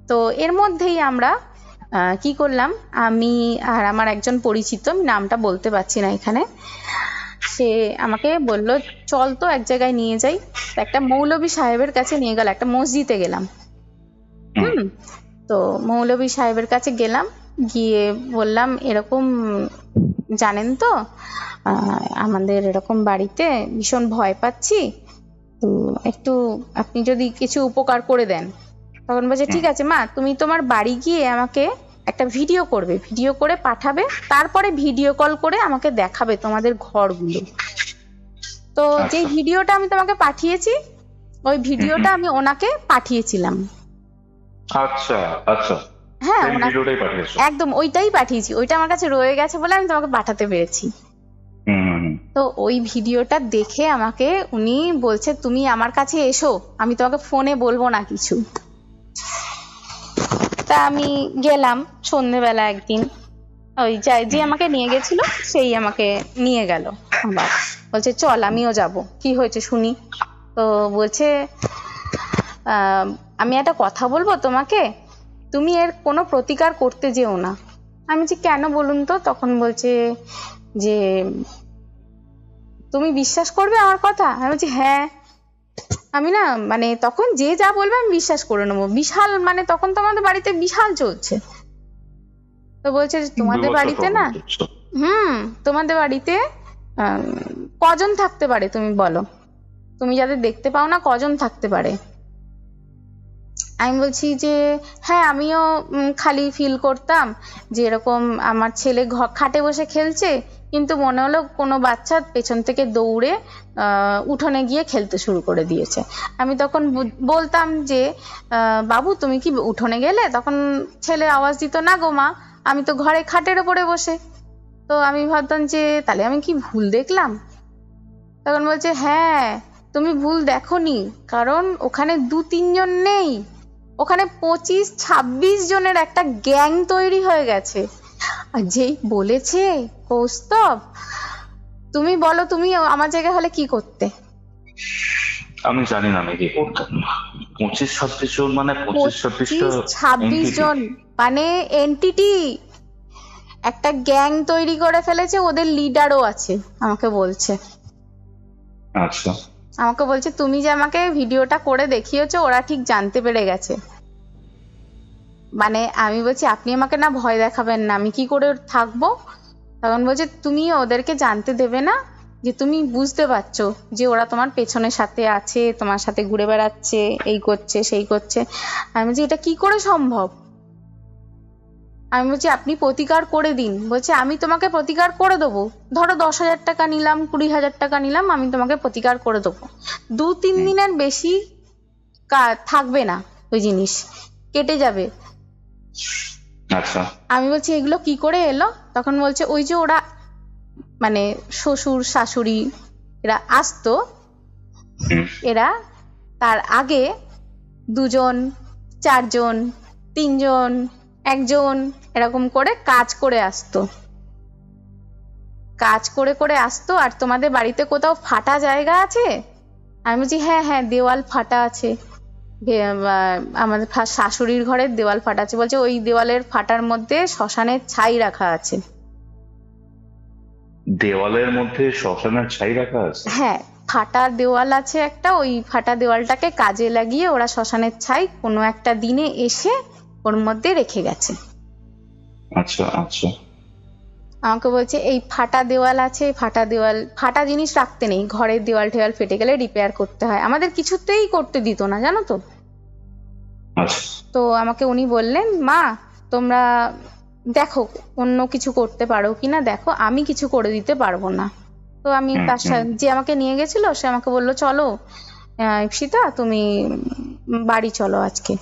তো এর মধ্যেই আমরা কি করলাম, আমি আর আমার একজন পরিচিত, আমি নামটা বলতে পারছি না এখানে, সে আমাকে বলল চল তো এক জায়গায় নিয়ে যাই। একটা মৌলভী সাহেবের কাছে নিয়ে গেল, একটা মসজিদে গেলাম। তো মৌলভী সাহেবের কাছে গেলাম, গিয়ে বললাম এরকম জানেন তো আমাদের এরকম বাড়িতে ভীষণ ভয় পাচ্ছি, তো একটু আপনি যদি কিছু উপকার করে দেন। তখন বলছে ঠিক আছে মা, তুমি তোমার বাড়ি গিয়ে আমাকে একটা ভিডিও করবে, ভিডিও করে পাঠাবে, তারপরে ভিডিও কল করে আমাকে দেখাবে তোমাদের ঘরগুলো। তো যে ভিডিওটা আমি তোমাকে পাঠিয়েছি, ওই ভিডিওটা আমি ওনাকে পাঠিয়েছিলাম। আচ্ছা আচ্ছা, হ্যাঁ ভিডিওটাই পাঠিয়েছো? একদম ওইটাই পাঠিয়েছি, ওইটা আমার কাছে রয়ে গেছে বলে আমি তোমাকে পাঠাতে পেরেছি। তো ওই ভিডিওটা দেখে আমাকে উনি বলছে তুমি আমার কাছে এসো, আমি তোমাকে ফোনে বলবো না কিছু। তা আমি গেলাম সন্ধ্যেবেলা একদিন, ওই যে আমাকে নিয়ে গেছিল সেই আমাকে নিয়ে গেল, আবার বলছে চল আমিও যাব, কি হয়েছে শুনি। তো বলছে আমি একটা কথা বলবো তোমাকে, তুমি এর কোনো প্রতিকার করতে যেও না। আমি যে কেন বলুন তো? তখন বলছে যে তুমি বিশ্বাস করবে আমার কথা? আমি বলছি হ্যাঁ, আমি না মানে তখন যে যা বলবে আমি বিশ্বাস করে নেবো। বিশাল মানে তখন তো আমাদের বাড়িতে বিশাল চলছে। তো বলছে তোমাদের বাড়িতে না তোমাদের বাড়িতে কজন থাকতে পারে তুমি বলো, তুমি যাদের দেখতে পাও না কজন থাকতে পারে? আমি বলছি যে হ্যাঁ আমিও খালি ফিল করতাম যে এরকম আমার ছেলে খাটে বসে খেলছে, কিন্তু মনে হলো কোনো বাচ্চা পেছন থেকে দৌড়ে উঠোনে গিয়ে খেলতে শুরু করে দিয়েছে। আমি তখন বলতাম যে বাবু তুমি কি উঠোনে গেলে? তখন ছেলে আওয়াজ দিত না গো মা, আমি তো ঘরে খাটের ওপরে বসে। তো আমি ভাবতাম যে তাহলে আমি কি ভুল দেখলাম? তখন বলছে হ্যাঁ তুমি ভুল দেখোনি, কারণ ওখানে 2-3 জন নেই, ওখানে 25-26 জনের একটা গ্যাং তৈরি হয়ে গেছে। আর যেই বলেছে কৌস্তব, তুমি বলো তুমি আমার জায়গায় হলে কি করতে? আমি জানি না আমি কি করতাম। 25-26 জন মানে 25-26 জন মানে এন্টিটি, একটা গ্যাং তৈরি করে ফেলেছে, ওদের লিডারও আছে আমাকে বলছে। আচ্ছা, আমাকে বলছে তুমি যে আমাকে ভিডিওটা করে দেখিয়েছো ওরা ঠিক জানতে পেরে গেছে। মানে আমি বলছি আপনি আমাকে না ভয় দেখাবেন না, আমি কি করে থাকবো? তখন বলছে তুমি ওদেরকে জানতে দেবে না যে তুমি বুঝতে পারছো যে ওরা তোমার পেছনের সাথে আছে, তোমার সাথে ঘুরে বেড়াচ্ছে, এই করছে সেই করছে। আমি বলছি এটা কি করে সম্ভব? আমি বলছি আপনি প্রতিকার করে দিন। বলছে আমি তোমাকে প্রতিকার করে দেবো, ধরো 10,000 টাকা নিলাম, 20,000 টাকা নিলাম, আমি তোমাকে প্রতিকার করে দেবো। 2-3 দিনের বেশি থাকবে না, ওই জিনিস কেটে যাবে। আচ্ছা, আমি বলছি এগুলো কি করে এলো? তখন বলছে ওই যে ওরা মানে শ্বশুর শাশুড়ি এরা আসতো, এরা তার আগে 2জন 4জন 3জন 1জন এরকম করে কাজ করে আসতো, কাজ করে করে আসতো। আর তোমাদের বাড়িতে কোথাও ফাটা জায়গা আছে? আমি বলছি হ্যাঁ হ্যাঁ দেওয়াল ফাটা আছে, আমাদের শাশুড়ির ঘরের দেওয়াল ফাটা আছে। বলছে ওই দেওয়ালের ফাটার মধ্যে শ্মশানের ছাই রাখা আছে। দেওয়ালের মধ্যে শ্মশানের ছাই রাখা আছে? হ্যাঁ, ফাটা দেওয়াল আছে একটা, ওই ফাটা দেওয়ালটাকে কাজে লাগিয়ে ওরা শ্মশানের ছাই কোনো একটা দিনে এসে ওর মধ্যে রেখে গেছে। আচ্ছা আচ্ছা। আমাকে বলছে এই ফাটা দেওয়াল আছে, ফাটা দেওয়াল, ফাটা জিনিস রাখতে নেই, ঘরের দেওয়াল টেওয়াল ফেটে গেলে রিপেয়ার করতে হয়, আমাদের কিছুতেই করতে দিত না জানো তো। তো আমাকে উনি বললেন মা তোমরা দেখো অন্য কিছু করতে পারো কিনা দেখো, আমি কিছু করে দিতে পারবো না। তো আমি তার সাথে যে আমাকে নিয়ে গেছিল সে আমাকে বললো চলো ইপ্সিতা তুমি বাড়ি চলো আজকে।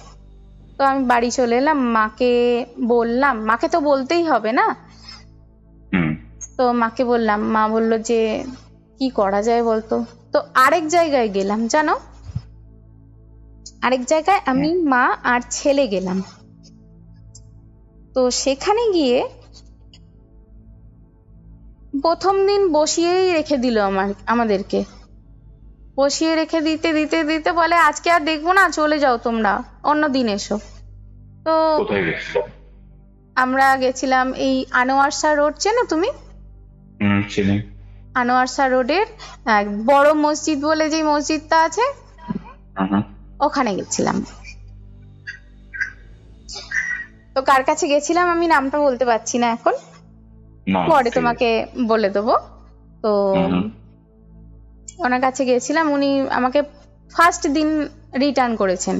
তো আমি বাড়ি চলে এলাম, মাকে বললাম, মাকে তো বলতেই হবে না। তো মাকে বললাম, মা বললো যে কি করা যায় বলতো। তো আরেক জায়গায় গেলাম জানো, আরেক জায়গায় আমি মা আর ছেলে গেলাম। তো সেখানে গিয়ে প্রথম দিন বসিয়েই রেখে দিল আমাদেরকে, বসিয়ে রেখে দিতে দিতে দিতে বলে আজকে আর দেখবো না, চলে যাও তোমরা, অন্য দিন এসো। তো আমরা গেছিলাম এই আনোয়ার শাহ রোড, চেনো তুমি? চিনি। আনোয়ার শাহ রোডের বড় মসজিদ বলে যে মসজিদটা আছে ওখানে গেছিলাম। তো কার কাছে গেছিলাম আমি নামটা বলতে পারছি না এখন, পরে তোমাকে বলে দেবো। তো ওনার কাছে গেছিলাম, উনি আমাকে ফার্স্ট দিন রিটার্ন করেছেন।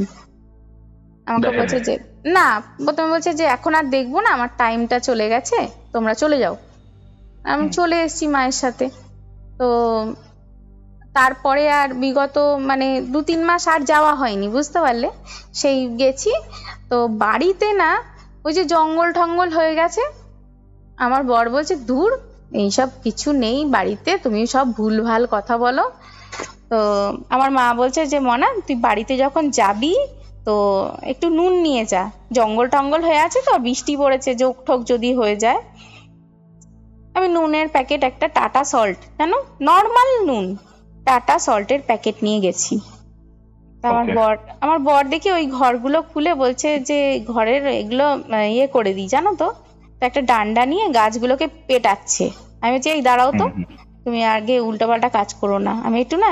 আমাকে বলছে যে না, প্রথমে বলছে যে এখন আর দেখবো না, আমার টাইমটা চলে গেছে, তোমরা চলে যাও। আমি চলে এসেছি মায়ের সাথে। তো তারপরে আর বিগত মানে 2-3 মাস আর যাওয়া হয়নি, বুঝতে পারলে। সেই গেছি তো বাড়িতে না ওই যে জঙ্গল টঙ্গল হয়ে গেছে। আমার বর বলছে দূর এইসব কিছু নেই বাড়িতে, তুমি সব ভুলভাল কথা বলো। তো আমার মা বলছে যে মনা তুই বাড়িতে যখন যাবি তো একটু নুন নিয়ে যা, জঙ্গল টঙ্গল হয়ে আছে তো, বৃষ্টি পড়েছে, যোগ ঠোক যদি হয়ে যায়। আমি নুনের প্যাকেট একটা, টাটা সল্ট, জানো নর্মাল নুন, টাটা সল্টের প্যাকেট নিয়ে গেছি। আমার বর দেখি ওই ঘরগুলো খুলে বলছে যে ঘরের এগুলো ইয়ে করে দিই জানো তো, একটা ডান্ডা নিয়ে গাছগুলোকে পেটাচ্ছে। আমি বলছি এই দাঁড়াও তো, তুমি আগে উল্টোপাল্টা কাজ করো না। আমি একটু না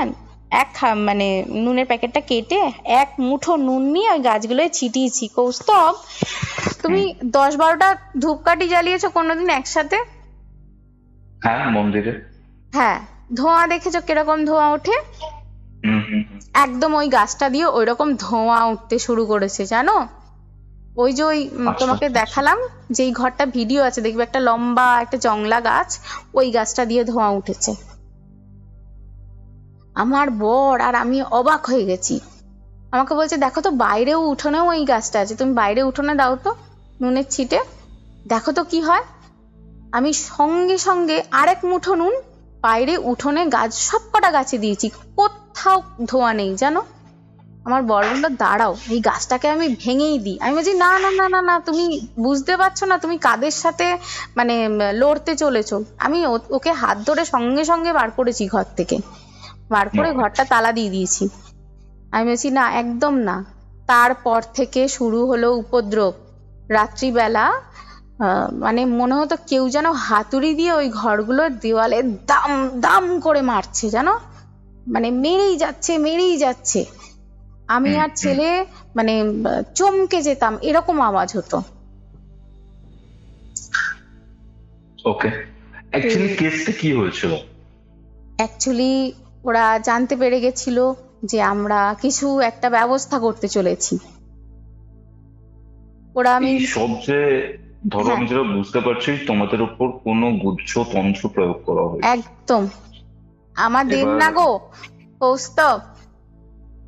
মানে নুনের প্যাকেটটা কেটে 1 মুঠো নুন নিয়ে ওই গাছগুলোয় ছিটিয়েছি। কৌস্তব তুমি 10-12টা ধূপকাঠি জ্বালিয়েছো কোনোদিন একসাথে? হ্যাঁ, মন্দিরে। হ্যাঁ, ধোঁয়া দেখেছো কিরকম ধোঁয়া ওঠে? একদম ওই গাছটা দিয়ে ওই রকম ধোঁয়া উঠতে শুরু করেছে জানো। ওই যে ওই তোমাকে দেখালাম যেই ঘরটা ভিডিও আছে, দেখবে একটা লম্বা একটা জংলা গাছ, ওই গাছটা দিয়ে ধোঁয়া উঠেছে। আমার বর আর আমি অবাক হয়ে গেছি। আমাকে বলছে দেখো তো বাইরেও উঠোনেও ওই গাছটা আছে, তুমি বাইরে উঠোনে দাও তো নুনের ছিটে, দেখো তো কি হয়। আমি সঙ্গে সঙ্গে 1 মুঠো নুন বাইরে উঠোনে গাছ সবকটা গাছে দিয়েছি, কোথাও ধোঁয়া নেই জানো। আমার বর বললো দাঁড়াও এই গাছটাকে আমি ভেঙেই দিই। আমি বলছি না না না না না, তুমি বুঝতে পারছো না তুমি কাদের সাথে মানে লড়তে চলেছো। আমি ওকে হাত ধরে সঙ্গে সঙ্গে বার করেছি ঘর থেকে, বার করে ঘরটা তালা দিয়ে দিয়েছি। আমি বলছি না একদম না। তারপর থেকে শুরু হলো উপদ্রব। রাত্রিবেলা মানে মনে হতো কেউ যেন হাতুড়ি দিয়ে ওই ঘরগুলোর দেওয়ালে দাম দাম করে মারছে জানো, মানে মেরেই যাচ্ছে মেরেই যাচ্ছে। আমি আর ছেলে মানে চমকে যেতাম, এরকম আওয়াজ হতো। ওকে, অ্যাকচুয়ালি কেসটা কি হয়েছিল? অ্যাকচুয়ালি ওরা জানতে পেরে গেছিল যে আমরা কিছু একটা ব্যবস্থা করতে চলেছি। ওরা আমি সব যে ধরো হ্যাঁ আমি যেটা বুঝতে পারছি তোমাদের উপর কোনো গুচ্ছ তন্ত্র প্রয়োগ করা হয়েছে। একদম। আমাদের এবার না গো কৌস্তব,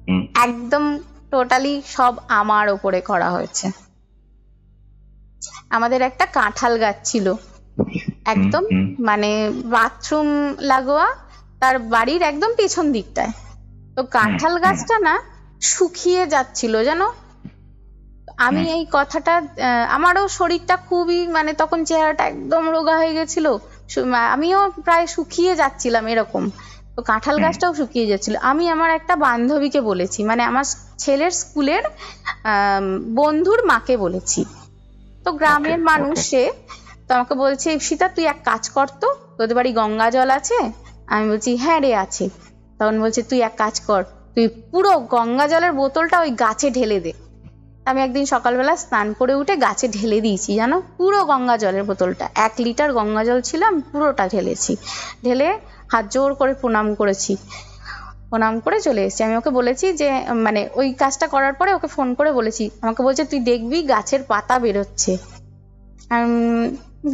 হুম একদম টোটালি সব আমার ওপরে করা হয়েছে। আমাদের একটা কাঁঠাল গাছ ছিল হুম একদম, হুম মানে বাথরুম লাগোয়া, তার বাড়ির একদম পেছন দিকটায়। তো কাঁঠাল হুম গাছটা না শুকিয়ে যাচ্ছিল জানো। আমি হুম এই কথাটা আমারও শরীরটা খুবই, মানে তখন চেহারাটা একদম রোগা হয়ে গেছিল, আমিও প্রায় শুকিয়ে যাচ্ছিলাম এরকম। তো কাঁঠাল হুম গাছটাও শুকিয়ে যাচ্ছিল। আমি আমার একটা বান্ধবীকে বলেছি, মানে আমার ছেলের স্কুলের বন্ধুর মাকে বলেছি। তো ওকে গ্রামের মানুষ ওকে সে, তো আমাকে বলছে ঈপ্সিতা তুই এক কাজ কর তো, তোদের বাড়ি গঙ্গা জল আছে? আমি বলছি হ্যাঁ রে আছে। তখন বলছে তুই এক কাজ কর, তুই পুরো গঙ্গা জলের বোতলটা ওই গাছে ঢেলে দে। আমি একদিন সকালবেলা স্নান করে উঠে গাছে ঢেলে দিয়েছি জানো, পুরো গঙ্গা জলের বোতলটা, 1 লিটার গঙ্গা জল ছিল, আমি পুরোটা ঢেলেছি। ঢেলে হাত জোর করে প্রণাম করেছি, প্রণাম করে চলে এসেছি। আমি ওকে বলেছি যে, মানে ওই কাজটা করার পরে ওকে ফোন করে বলেছি, আমাকে বলছে তুই দেখবি গাছের পাতা বেরোচ্ছে।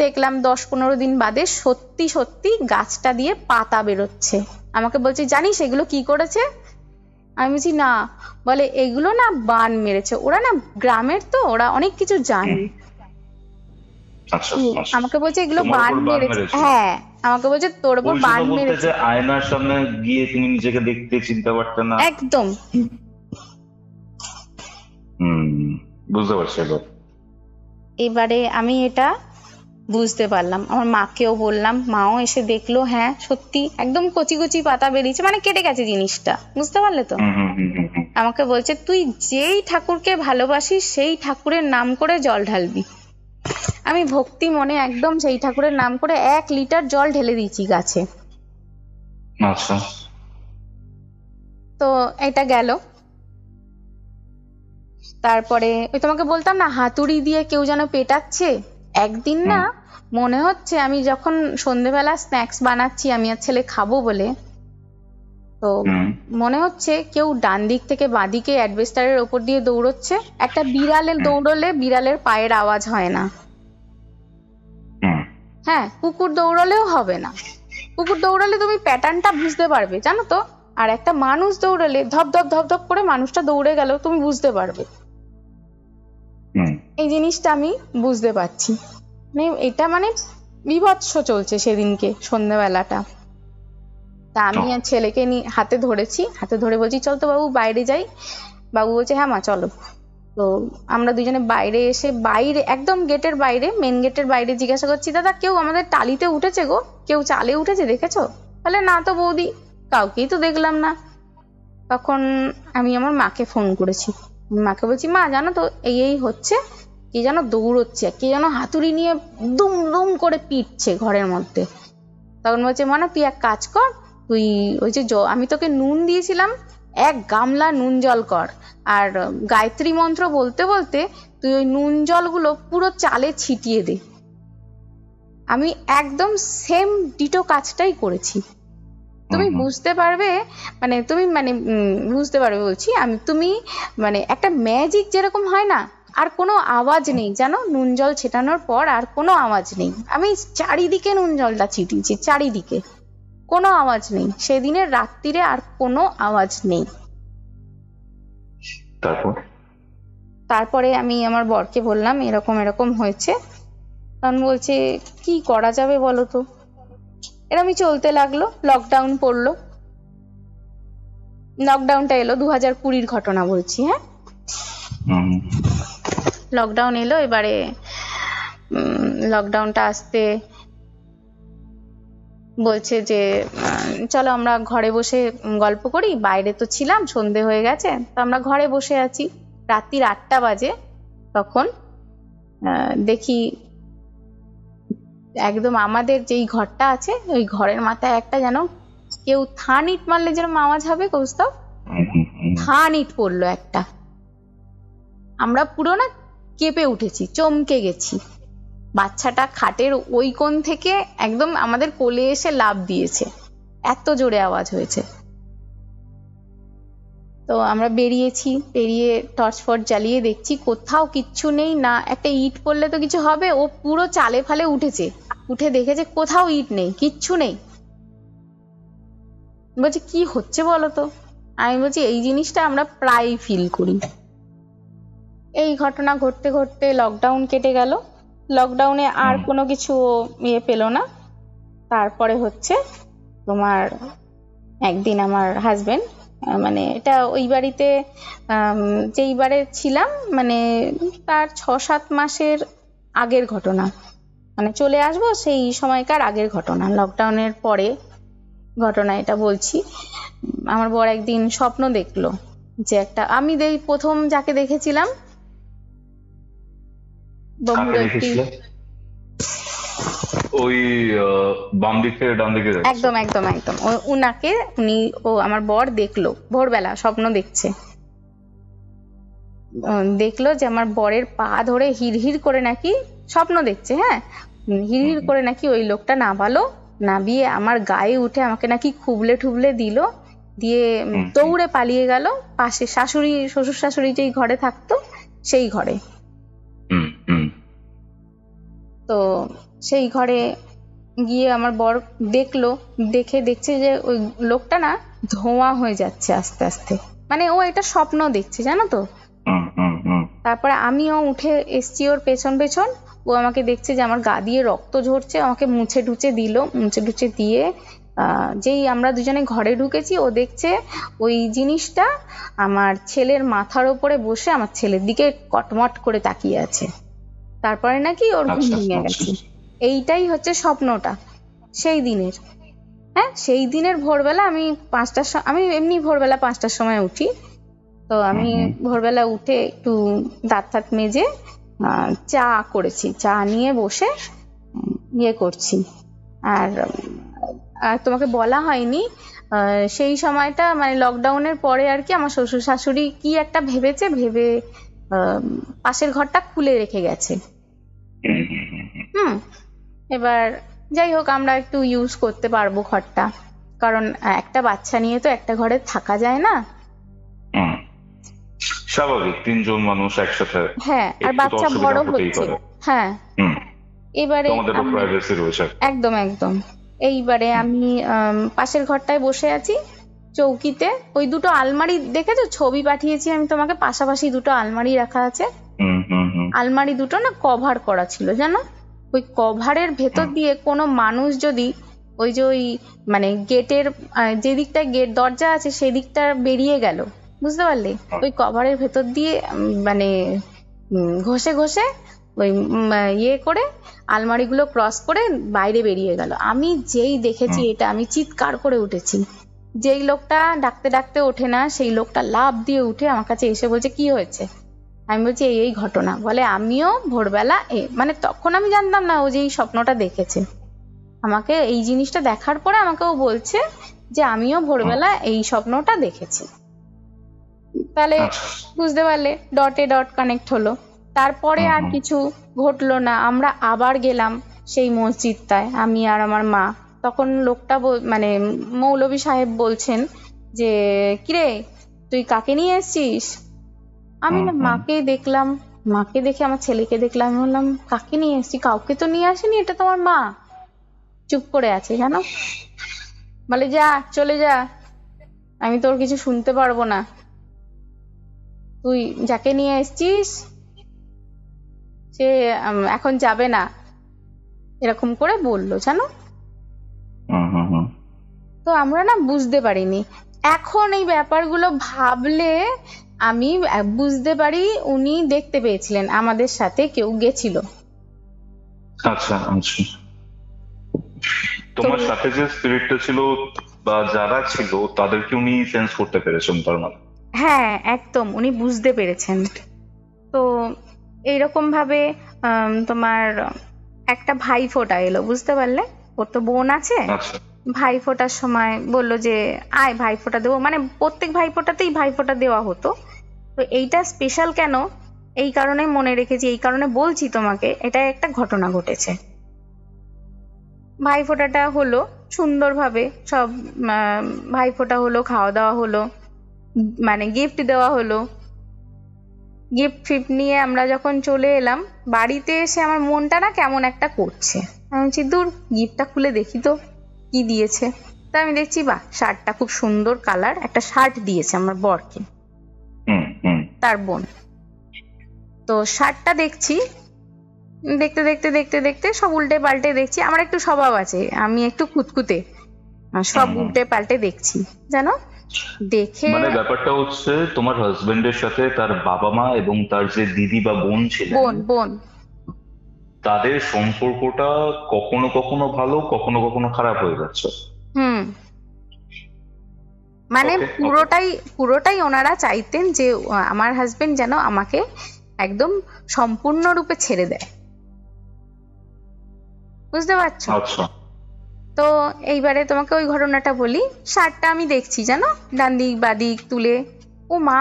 দেখলাম 10-15 দিন বাদে সত্যি সত্যি গাছটা দিয়ে পাতা বেরোচ্ছে। আমাকে বলছে জানিস এগুলো কি করেছে? আমি বলছি না। বলে এগুলো না বান মেরেছে, ওরা না গ্রামের তো, ওরা অনেক কিছু জানে। আচ্ছা আচ্ছা আমাকে বলছে এগুলো তোমার বান উপর বান মেরেছে, মেরেছে। হ্যাঁ আমাকে বলছে তোর উপর ওই বান সেটা বলতে মেরেছে। যে আয়নার সামনে গিয়ে তুমি নিজেকে দেখতে চিনতে পারতে না। একদম। হুম বুঝতে পারছি এবার। এবারে আমি এটা বুঝতে পারলাম, আমার মাকেও বললাম, মাও এসে দেখলো, হ্যাঁ সত্যি একদম কচি কচি পাতা বেরিয়েছে, মানে কেটে গেছে জিনিসটা, বুঝতে পারলে তো। হুম হুম হুম হুম হুম। আমাকে বলছে তুই যেই ঠাকুরকে ভালোবাসিস সেই ঠাকুরের নাম করে জল ঢালবি। আমি ভক্তি মনে একদম সেই ঠাকুরের নাম করে 1 লিটার জল ঢেলে দিয়েছি গাছে। আচ্ছা তো এটা গেল। তারপরে ওই তোমাকে বলতাম না হাতুড়ি দিয়ে কেউ যেন পেটাচ্ছে, একদিন না হুম মনে হচ্ছে আমি যখন সন্ধেবেলা স্ন্যাক্স বানাচ্ছি আমি আর ছেলে খাবো বলে, তো হুম মনে হচ্ছে কেউ ডান দিক থেকে বাঁ দিকে অ্যাডভেস্টারের ওপর দিয়ে দৌড়চ্ছে। একটা বিড়ালের হুম দৌড়লে বিড়ালের পায়ের আওয়াজ হয় না, হুম হ্যাঁ কুকুর দৌড়ালেও হবে না। কুকুর দৌড়ালে তুমি প্যাটার্নটা বুঝতে পারবে জানো তো, আর একটা মানুষ দৌড়ালে ধপ ধপ ধপ ধপ করে মানুষটা দৌড়ে গেল তুমি বুঝতে পারবে। হুম এই জিনিসটা আমি বুঝতে পারছি, মানে এটা মানে বীভৎস চলছে সেদিনকে সন্ধ্যাবেলাটা। তা আমি আর ছেলেকে নিয়ে হাতে ধরেছি, হাতে ধরে বলছি চল তো বাবু বাইরে যাই। বাবু বলছে হ্যাঁ মা চলো। তো আমরা দুজনে বাইরে এসে, বাইরে একদম গেটের বাইরে, মেন গেটের বাইরে জিজ্ঞাসা করছি দাদা কেউ আমাদের টালিতে উঠেছে গো, কেউ চালে উঠেছে দেখেছো? বলে না তো বৌদি, কাউকেই তো দেখলাম না। তখন আমি আমার মাকে ফোন করেছি, মাকে বলছি মা জানো তো এই এই হচ্ছে, কে যেন দৌড়চ্ছে, কে যেন হাতুড়ি নিয়ে দুম দুম করে পিটছে ঘরের মধ্যে। তখন বলছে মা না তুই এক কাজ কর, তুই ওই যে আমি তোকে নুন দিয়েছিলাম 1 গামলা নুন জল কর, আর গায়ত্রী মন্ত্র বলতে বলতে তুই ওই নুন জলগুলো পুরো চালে ছিটিয়ে দে। আমি একদম সেম ডিটো কাজটাই করেছি। তুমি বুঝতে পারবে, মানে তুমি মানে বুঝতে পারবে বলছি আমি, তুমি মানে একটা ম্যাজিক যেরকম হয় না, আর কোনো আওয়াজ নেই জানো, নুন জল ছেটানোর পর আর কোনো আওয়াজ নেই। আমি চারিদিকে নুন জলটা ছিটিয়েছি, চারিদিকে কোনো আওয়াজ নেই, সেদিনের রাত্রিরে আর কোনো আওয়াজ নেই। তারপরে আমি আমার বরকে বললাম এরকম এরকম হয়েছে। তখন বলছে কি করা যাবে বলো তো। এরকমই চলতে লাগলো, লকডাউন পড়লো। লকডাউনটা এলো 2020-র ঘটনা বলছি, হ্যাঁ লকডাউন এলো। এবারে লকডাউনটা আসতে বলছে যে চলো আমরা ঘরে বসে গল্প করি, বাইরে তো ছিলাম, সন্ধে হয়ে গেছে, তো আমরা ঘরে বসে আছি, রাত্রির 8টা বাজে। তখন দেখি একদম আমাদের যেই ঘরটা আছে ওই ঘরের মাথায় একটা যেন কেউ থান ইট মারলে যেরকম আওয়াজ হবে কৌস্তব, থান ইট পড়লো একটা। আমরা পুরো না কেঁপে উঠেছি, চমকে গেছি। বাচ্চাটা খাটের ওই কোণ থেকে একদম আমাদের কোলে এসে লাফ দিয়েছে, এত জোরে আওয়াজ হয়েছে। তো তো আমরা বেরিয়ে টর্চ ফর্চ জ্বালিয়ে দেখছি কোথাও কিচ্ছু নেই, না একটা ইট পড়লে তো কিছু হবে। ও পুরো চালে ফালে উঠেছে, উঠে দেখেছে কোথাও ইট নেই, কিচ্ছু নেই। বলছি কি হচ্ছে বলো তো? আমি বলছি এই জিনিসটা আমরা প্রায় ফিল করি। এই ঘটনা ঘটতে ঘটতে লকডাউন কেটে গেল। লকডাউনে আর কোনো কিছু পেলো না। তারপরে হচ্ছে তোমার একদিন আমার হাজবেন্ড, মানে এটা ওই বাড়িতে যেই বারে ছিলাম, মানে তার 6-7 মাসের আগের ঘটনা, মানে চলে আসবো সেই সময়কার আগের ঘটনা, লকডাউনের পরে ঘটনা এটা বলছি। আমার বর একদিন স্বপ্ন দেখলো যে একটা, আমি প্রথম যাকে দেখেছিলাম ওই বাম দিক থেকে ডান দিকে যাচ্ছে, একদম একদম একদম উনাকে আমার বর দেখলো ভোরবেলা, স্বপ্ন দেখলো যে আমার বরের পা ধরে হিড়হিড় করে নাকি, স্বপ্ন দেখছে, হ্যাঁ, হিড়হিড় করে নাকি ওই লোকটা নাবিয়ে আমার গায়ে উঠে আমাকে নাকি খুবলে ঠুবলে দিল, দিয়ে দৌড়ে পালিয়ে গেল পাশে শ্বশুর শাশুড়ি যেই ঘরে থাকতো সেই ঘরে। তো সেই ঘরে গিয়ে আমার বর দেখছে যে ওই লোকটা না ধোঁয়া হয়ে যাচ্ছে আস্তে আস্তে, মানে ও এটা স্বপ্ন দেখছে জানো তো। তারপরে আমিও উঠে এসছি ওর পেছন পেছন, ও আমাকে দেখছে যে আমার গা দিয়ে রক্ত ঝরছে, আমাকে মুছে টুছে দিয়ে যেই আমরা দুজনে ঘরে ঢুকেছি, ও দেখছে ওই জিনিসটা আমার ছেলের মাথার ওপরে বসে আমার ছেলের দিকে কটমট করে তাকিয়ে আছে। তারপরে নাকি ওর ঘুম ভেঙে গেছে। এইটাই হচ্ছে স্বপ্নটা সেই দিনের। হ্যাঁ, সেই দিনের ভোরবেলা আমি এমনি ভোরবেলা 5টার সময় উঠি। তো আমি ভোরবেলা উঠে একটু দাঁত মেজে চা করেছি, চা নিয়ে বসে করছি। আর তোমাকে বলা হয়নি, সেই সময়টা মানে লকডাউনের পরে আর কি, আমার শ্বশুর শাশুড়ি কি একটা ভেবে পাশের ঘরটা খুলে রেখে গেছে। এবার যাই হোক, আমরা একটু ইউজ করতে পারবো ঘরটা, কারণ একটা বাচ্চা নিয়ে তো একটা ঘরে থাকা যায় না, স্বাভাবিক, 3 জন মানুষ একসাথে। হ্যাঁ, আর বাচ্চা বড় হচ্ছে। হ্যাঁ, এবারে একদম একদম এইবারে আমি পাশের ঘরটায় বসে আছি চৌকিতে, ওই দুটো আলমারি দেখেছো, ছবি পাঠিয়েছি আমি তোমাকে, পাশাপাশি দুটো আলমারি রাখা আছে। আলমারি দুটো না কভার করা ছিল জানো। ওই কভারের ভেতর দিয়ে কোনো মানুষ যদি ওই মানে গেটের যে দিকটা গেট দরজা আছে সেই দিকটা বেরিয়ে গেল, বুঝতে পারলে, ওই কভারের ভেতর দিয়ে মানে ঘষে ওই করে আলমারিগুলো ক্রস করে বাইরে বেরিয়ে গেল। আমি যেই দেখেছি এটা, আমি চিৎকার করে উঠেছি। যেই লোকটা ডাকতে ডাকতে ওঠে না, সেই লোকটা লাফ দিয়ে উঠে আমার কাছে এসে বলছে কি হয়েছে। আমি বলছি এই ঘটনা। বলে আমিও ভোরবেলা মানে তখন আমি জানতাম না ও যে এই স্বপ্নটা দেখেছে। আমাকে এই জিনিসটা দেখার পরে আমাকে ও বলছে যে আমিও ভোরবেলা এই স্বপ্নটা দেখেছি। তাহলে বুঝতে পারলে, ডটে ডট কানেক্ট হলো। তারপরে আর কিছু ঘটলো না। আমরা আবার গেলাম সেই মসজিদটায়, আমি আর আমার মা। তখন লোকটা মানে মৌলভী সাহেব বলছেন যে কিরে তুই কাকে নিয়ে এসছিস। আমি না মাকে দেখলাম, মাকে দেখে আমার ছেলেকে দেখলাম, আমি বললাম কাকে নিয়ে এসছি, কাউকে তো নিয়ে আসেনি, এটা তোমার মা। চুপ করে আছে জানো, বলে যা চলে যা, আমি তোর কিছু শুনতে পারবো না, তুই যাকে নিয়ে এসছিস সে এখন যাবে না, এরকম করে বললো জানো। তো আমরা না বুঝতে পারিনি। এখন এই ব্যাপারগুলো ভাবলে আমি বুঝতে পারি উনি দেখতে পেয়েছিলেন, আমাদের সাথে কেউ গেছিল। আচ্ছা আচ্ছা, তোমার সাথে যে স্পিরিটটা ছিল বা যারা ছিল তাদেরকে উনি সেন্স করতে পেরেছেন তার মানে? হ্যাঁ একদম, উনি বুঝতে পেরেছেন। তো এইরকম ভাবে তোমার একটা ভাই ফোঁটা এলো, বুঝতে পারলে, ওর তো বোন আছে। ভাই ফোঁটার সময় বললো যে আয় ভাই ফোঁটা দেবো, মানে প্রত্যেক ভাই ফোঁটাতেই ভাই ফোঁটা দেওয়া হতো। তো এইটা স্পেশাল কেন, এই কারণে মনে রেখেছি, এই কারণে বলছি তোমাকে, এটা একটা ঘটনা ঘটেছে। ভাই ফোঁটাটা হলো সুন্দরভাবে, সব ভাই ফোঁটা হলো, খাওয়া দাওয়া হলো। মানে গিফট দেওয়া হলো। গিফট ফিফট নিয়ে আমরা যখন চলে এলাম, বাড়িতে এসে আমার মনটা না কেমন একটা করছে। আমি বলছি দূর, গিফটটা খুলে দেখি তো কি দিয়েছে। তা আমি দেখছি বাহ, শার্টটা খুব সুন্দর কালার, একটা শার্ট দিয়েছে আমার বরকে, তার বোন। তো শার্টটা দেখছি, দেখতে দেখতে দেখতে দেখতে সব উল্টে পাল্টে দেখছি। আমার একটু স্বভাব আছে, আমি একটু খুঁতখুঁতে, সব উল্টে পাল্টে দেখছি জানো। দেখে মানে ব্যাপারটা হচ্ছে তোমার হাজবেন্ডের সাথে তার বাবা মা এবং তার যে দিদি বা বোন ছিলেন, বোন তাদের সম্পর্কটা কখনো কখনো ভালো, কখনো কখনো খারাপ হয়ে যাচ্ছে। হুম, মানে Okay, পুরোটাই ওনারা চাইতেন যে আমার হাজবেন্ড যেন আমাকে একদম সম্পূর্ণরূপে ছেড়ে দেয়, বুঝতে পারছো? আচ্ছা। তো এইবারে তোমাকে ওই ঘটনাটা বলি। শার্টটা আমি দেখছি জানো, ডান দিক বাদিক তুলে, ও মা,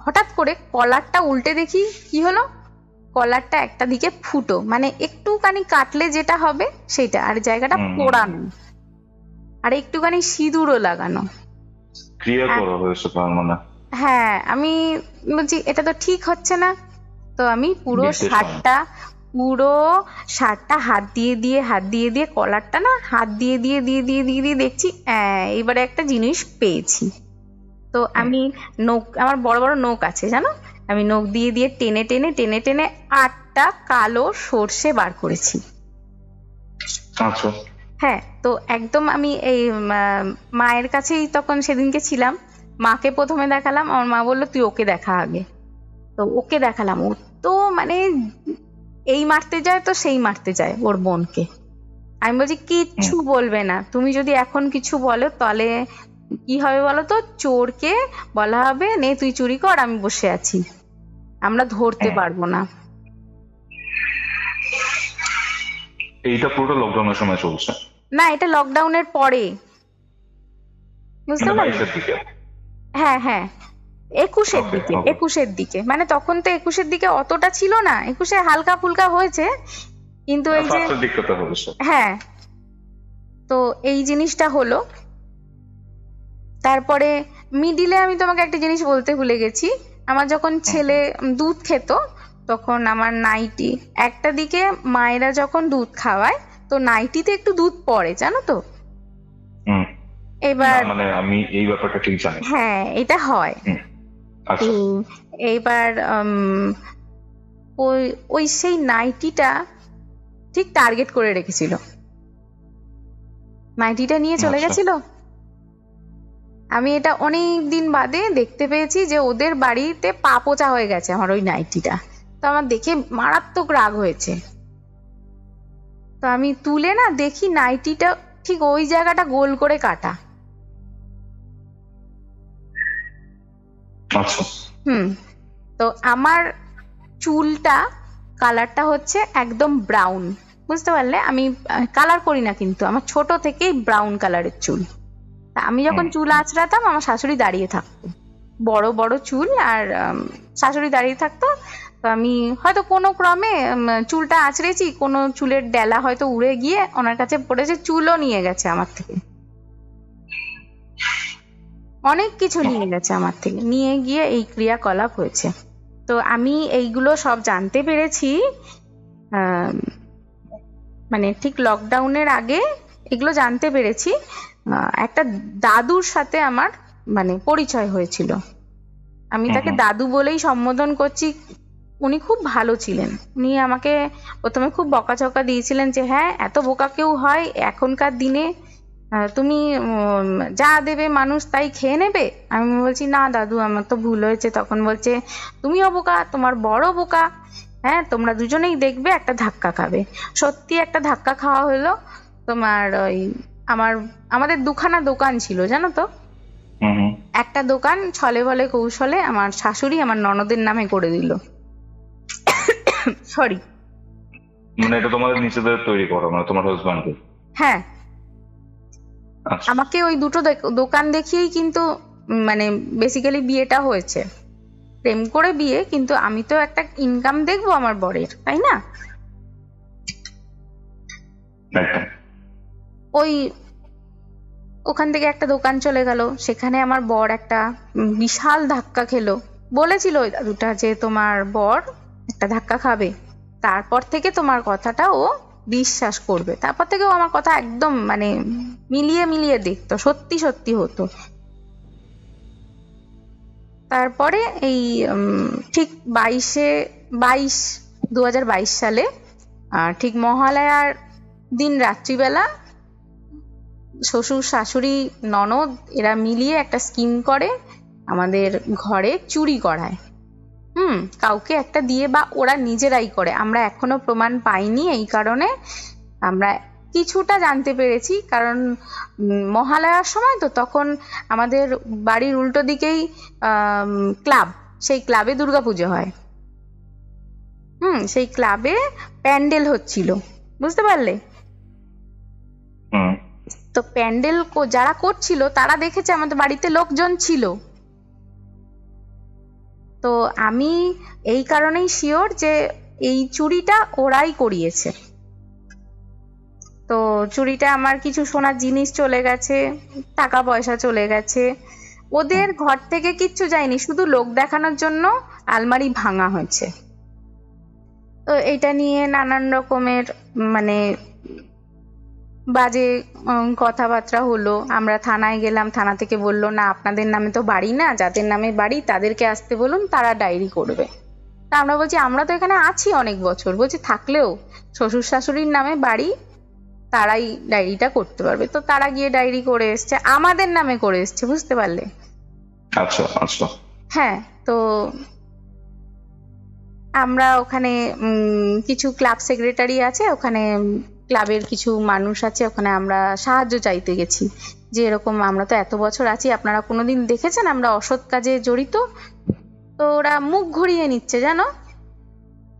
হঠাৎ করে কলারটা উল্টে দেখি কি হলো, কলারটা একটা দিকে ফুটো, মানে একটুখানি কাটলে যেটা হবে সেটা, আর জায়গাটা পোড়ানো, আর একটুখানি সিঁদুরও লাগানো। ক্রিয়া করা হয়েছে তার মানে। হ্যাঁ, আমি বলছি এটা তো ঠিক হচ্ছে না। তো আমি পুরো শার্টটা হাত দিয়ে দিয়ে কলারটা না হাত দিয়ে দেখছি এইবারে একটা জিনিস পেয়েছি। তো আমি নখ, আমার বড় বড় নখ আছে জানো, আমি নখ দিয়ে টেনে টেনে টেনে টেনে 8টা কালো সর্ষে বার করেছি। আচ্ছা। হ্যাঁ, তো একদম আমি এই মায়ের কাছেই তখন সেদিনকে ছিলাম, মাকে প্রথমে দেখালাম। আমার মা বললো তুই ওকে দেখা আগে। তো ওকে দেখালাম, ও তো মানে এই মারতে যায় তো সেই মারতে যায় ওর বোনকে। আমি বলছি কিচ্ছু বলবে না, তুমি যদি এখন কিছু বলো তাহলে কি হবে বলো তো, চোরকে বলা হবে নে তুই চুরি কর, আমি বসে আছি, আমরা ধরতে পারবো না। এইটা পুরোটা লকডাউনের সময় চলছে? না, এটা লকডাউনের পরে, বুঝতে পারলে? হ্যাঁ হ্যাঁ, 21-এর দিকে, মানে তখন তো 21-এর দিকে অতটা ছিল না, 21-এ হালকা ফুলকা হয়েছে, কিন্তু এই যে হ্যাঁ, তো এই জিনিসটা হলো। তারপরে মিডিলে আমি তোমাকে একটা জিনিস বলতে ভুলে গেছি, আমার যখন ছেলে দুধ খেত তখন আমার নাইটি একটা দিকে, মায়েরা যখন দুধ খাওয়ায় তো নাইটিতে একটু দুধ পড়ে জানো তো। এবার মানে আমি এই ব্যাপারটা ঠিক জানি। হ্যাঁ, এটা হয়। এইবার ওই সেই নাইটিটা ঠিক টার্গেট করে রেখেছিল, নাইটিটা নিয়ে চলে গেছিল। আমি এটা অনেক দিন বাদে দেখতে পেয়েছি যে ওদের বাড়িতে পা পোচা হয়ে গেছে আমার ওই নাইটিটা। তো আমার দেখে মারাত্মক রাগ হয়েছে। তো আমি তুলে না দেখি নাইটিটা ঠিক ওই জায়গাটা গোল করে কাটা। তো আমার চুলটা কালারটা হচ্ছে একদম ব্রাউন, বুঝতে পারলে? আমি কালার করি না, কিন্তু আমার ছোট থেকেই ব্রাউন কালারের চুল। আমি যখন চুল আঁচড়াতাম আমার শাশুড়ি দাঁড়িয়ে থাকতো, বড় বড় চুল, আর শাশুড়ি দাঁড়িয়ে থাকতো। তো আমি হয়তো কোনো ক্রমে চুলটা আঁচড়েছি, কোনো চুলের ডেলা হয়তো উড়ে গিয়ে ওনার কাছে পড়েছে, চুলও নিয়ে গেছে আমার থেকে, অনেক কিছু নিয়ে গেছে আমার থেকে, নিয়ে গিয়ে এই ক্রিয়াকলাপ হয়েছে। তো আমি এইগুলো সব জানতে পেরেছি মানে ঠিক লকডাউনের আগে এগুলো জানতে পেরেছি। একটা দাদুর সাথে আমার মানে পরিচয় হয়েছিল, আমি তাকে দাদু বলেই সম্বোধন করছি। উনি খুব ভালো ছিলেন, উনি আমাকে প্রথমে খুব বকাঝকা দিয়েছিলেন যে হ্যাঁ এত বোকা কেউ হয় এখনকার দিনে, তুমি যা দেবে মানুষ তাই খেয়ে নেবে। আমি বলছি না দাদু, আমার তো ভুল হয়েছে। তখন বলছে তুমিও বোকা, তোমার বড় বোকা, হ্যাঁ তোমরা দুজনেই দেখবে একটা ধাক্কা খাবে। সত্যি একটা ধাক্কা খাওয়া হলো। তোমার ওই আমাদের দুখানা দোকান ছিল জানো তো, একটা দোকান ছলে বলে কৌশলে আমার শাশুড়ি আমার ননদের নামে করে দিল। সরি, মানে এটা তোমাদের নিজেদের তৈরি করা, মানে তোমার হাজবেন্ড? হ্যাঁ, আমাকে ওই দুটো দোকান দেখিয়েই কিন্তু মানে বেসিক্যালি বিয়েটা হয়েছে, প্রেম করে বিয়ে, কিন্তু আমি তো একটা ইনকাম দেখবো আমার বরের, তাই না? ওই ওখান থেকে একটা দোকান চলে গেল, সেখানে আমার বর একটা বিশাল ধাক্কা খেলো। বলেছিল ওই দাদুটা যে তোমার বর একটা ধাক্কা খাবে, তারপর থেকে তোমার কথাটা ও বিশ্বাস করবে। তারপর থেকে ও আমার কথা একদম মানে মিলিয়ে মিলিয়ে দেখতো, সত্যি সত্যি হতো। তারপরে এই ঠিক 2022 সালে ঠিক মহালয়ার দিন রাত্রিবেলা শ্বশুর শাশুড়ি ননদ এরা মিলিয়ে একটা স্কিম করে আমাদের ঘরে চুরি করায়। কাউকে একটা দিয়ে, বা ওরা নিজেরাই করে, আমরা এখনো প্রমাণ পাইনি। এই কারণে আমরা কিছুটা জানতে পেরেছি, কারণ মহালয়ার সময় তো তখন আমাদের বাড়ির উল্টো দিকেই ক্লাব, সেই ক্লাবে দুর্গাপুজো হয়। সেই ক্লাবে প্যান্ডেল হচ্ছিল, বুঝতে পারলে? তো প্যান্ডেল যারা করছিল তারা দেখেছে আমাদের বাড়িতে লোকজন ছিল। তো আমি এই কারণেই শিওর যে এই চুরিটা ওরাই করিয়েছে। তো চুরিটা আমার কিছু সোনার জিনিস চলে গেছে, টাকা পয়সা চলে গেছে, ওদের ঘর থেকে কিচ্ছু যায়নি, শুধু লোক দেখানোর জন্য আলমারি ভাঙা হয়েছে। তো এটা নিয়ে নানান রকমের মানে বাজে কথাবার্তা হলো। আমরা থানায় গেলাম, থানা থেকে বললো না আপনাদের নামে তো বাড়ি না, যাদের নামে বাড়ি তাদেরকে আসতে বলুন, তারা ডায়েরি করবে। তা আমরা বলছি আমরা তো এখানে আছি অনেক বছর, বলছি থাকলেও শ্বশুর শাশুড়ির নামে বাড়ি, তারাই ডায়েরিটা করতে পারবে। তো তারা গিয়ে ডায়েরি করে এসছে, আমাদের নামে করে এসছে, বুঝতে পারলে? আচ্ছা আচ্ছা। হ্যাঁ, তো আমরা ওখানে কিছু ক্লাব সেক্রেটারি আছে, ওখানে ক্লাবের কিছু মানুষ আছে, ওখানে আমরা সাহায্য চাইতে গেছি যে এরকম আমরা তো এত বছর আছি, আপনারা কোনোদিন দেখেছেন আমরা অসৎ কাজে জড়িত? তো ওরা মুখ ঘুরিয়ে নিচ্ছে, জানো,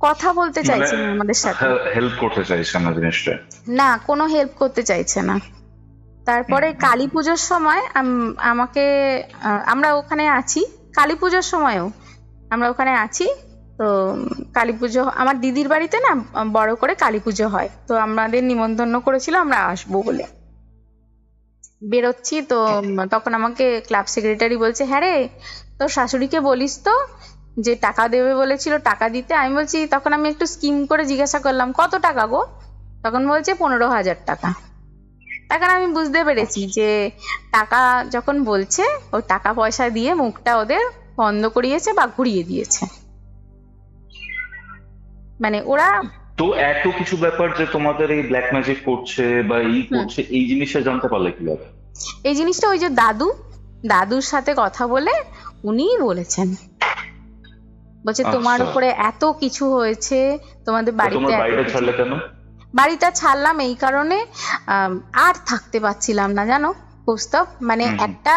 কথা বলতে চাইছে না আমাদের সাথে, হেল্প করতে চাইছে না জিনিসটা, না কোনো হেল্প করতে চাইছে না। তারপরে কালী পুজোর সময় আমাকে, আমরা ওখানে আছি, কালী পুজোর সময়ও আমরা ওখানে আছি। তো কালী পুজো আমার দিদির বাড়িতে না বড় করে কালী পুজো হয়, তো আমাদের নিমন্ত্রণ করেছিল, আমরা আসবো বলে বেরোচ্ছি। তো তখন আমাকে ক্লাব সেক্রেটারি বলছে, হ্যাঁ রে তোর শাশুড়িকে বলিস তো যে টাকা দেবে বলেছিল, টাকা দিতে। আমি বলছি, তখন আমি একটু স্কিম করে জিজ্ঞাসা করলাম কত টাকা গো? তখন বলছে 15,000 টাকা। তখন আমি বুঝতে পেরেছি যে টাকা যখন বলছে ওই টাকা পয়সা দিয়ে মুখটা ওদের বন্ধ করিয়েছে বা ঘুরিয়ে দিয়েছে। মানে ওরা তো এত কিছু ব্যাপার যে তোমাদের এই ব্ল্যাক ম্যাজিক করছে বা এই করছে, এই জিনিসটা জানতে পারলে কিভাবে? এই জিনিসটা ওই যে দাদুর সাথে কথা বলে উনিই বলেছেন, বলছে তোমার উপরে এত কিছু হয়েছে, তোমাদের বাড়িতে। বাড়িটা ছাড়লে কেন? বাড়িটা ছাড়লাম এই কারণে, আর থাকতে পারছিলাম না, জানো কৌস্তব। মানে একটা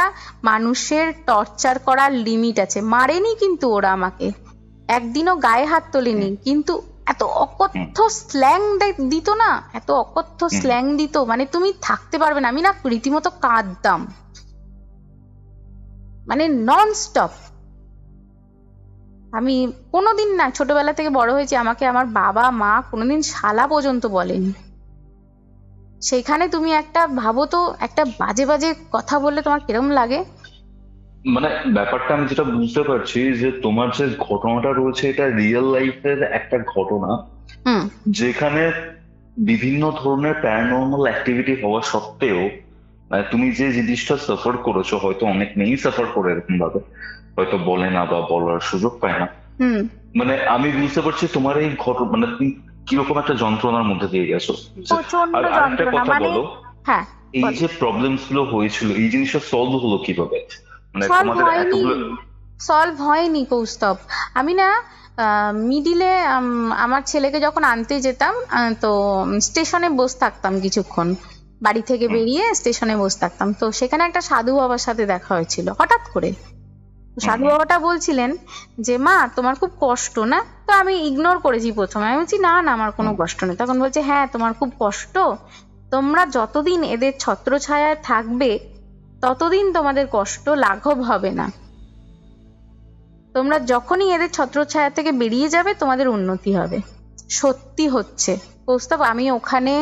মানুষের টর্চার করার লিমিট আছে। মারেনি কিন্তু ওরা আমাকে, একদিনও গায়ে হাত তোলেনি, কিন্তু এত অকথ্য স্ল্যাং দিত না, এত অকথ্য স্ল্যাং দিত, মানে তুমি থাকতে পারবে না। আমি না রীতিমতো কাঁদতাম, মানে নন স্টপ। আমি কোনোদিন না, ছোটবেলা থেকে বড় হয়েছি, আমাকে আমার বাবা মা কোনোদিন শালা পর্যন্ত বলেনি। সেখানে তুমি একটা ভাবো তো, একটা বাজে বাজে কথা বললে তোমার কিরকম লাগে? মানে ব্যাপারটা আমি যেটা বুঝতে পারছি যে তোমার যে ঘটনাটা রয়েছে এটা রিয়েল লাইফের একটা ঘটনা, যেখানে বিভিন্ন ধরনের প্যারানর্মাল অ্যাক্টিভিটি হওয়া সত্ত্বেও মানে তুমি যে জিনিসটা সাফার করেছো, হয়তো অনেক মেয়েই সাফার করে এরকম ভাবে, হয়তো বলে না বা বলার সুযোগ পায় না। মানে আমি বুঝতে পারছি তোমার এই ঘটনা, মানে তুমি কিরকম একটা যন্ত্রণার মধ্যে দিয়ে গেছো। আর আরেকটা কথা বলো, এই যে প্রবলেমস গুলো হয়েছিল, এই জিনিসটা সলভ হলো কিভাবে? মানে তোমাদের সলভ হয়নি কৌস্তব। আমি না মিডিলে আমার ছেলেকে যখন আনতে যেতাম, তো স্টেশনে বসে থাকতাম কিছুক্ষণ, বাড়ি থেকে বেরিয়ে স্টেশনে বসে থাকতাম। তো সেখানে একটা সাধু বাবার সাথে দেখা হয়েছিল হঠাৎ করে। সাধু বাবাটা বলছিলেন যে মা তোমার খুব কষ্ট না? তো আমি ইগনোর করেছি প্রথমে, আমি বলছি না না আমার কোনো কষ্ট নেই। তখন বলছে হ্যাঁ তোমার খুব কষ্ট, তোমরা যতদিন এদের ছত্রছায়ায় থাকবে ততদিন তোমাদের কষ্ট লাঘব হবে না, তোমরা যখনই এদের ছত্রছায়া থেকে বেরিয়ে যাবে তোমাদের উন্নতি হবে। সত্যি হচ্ছে কৌস্তব, আমি ওখানে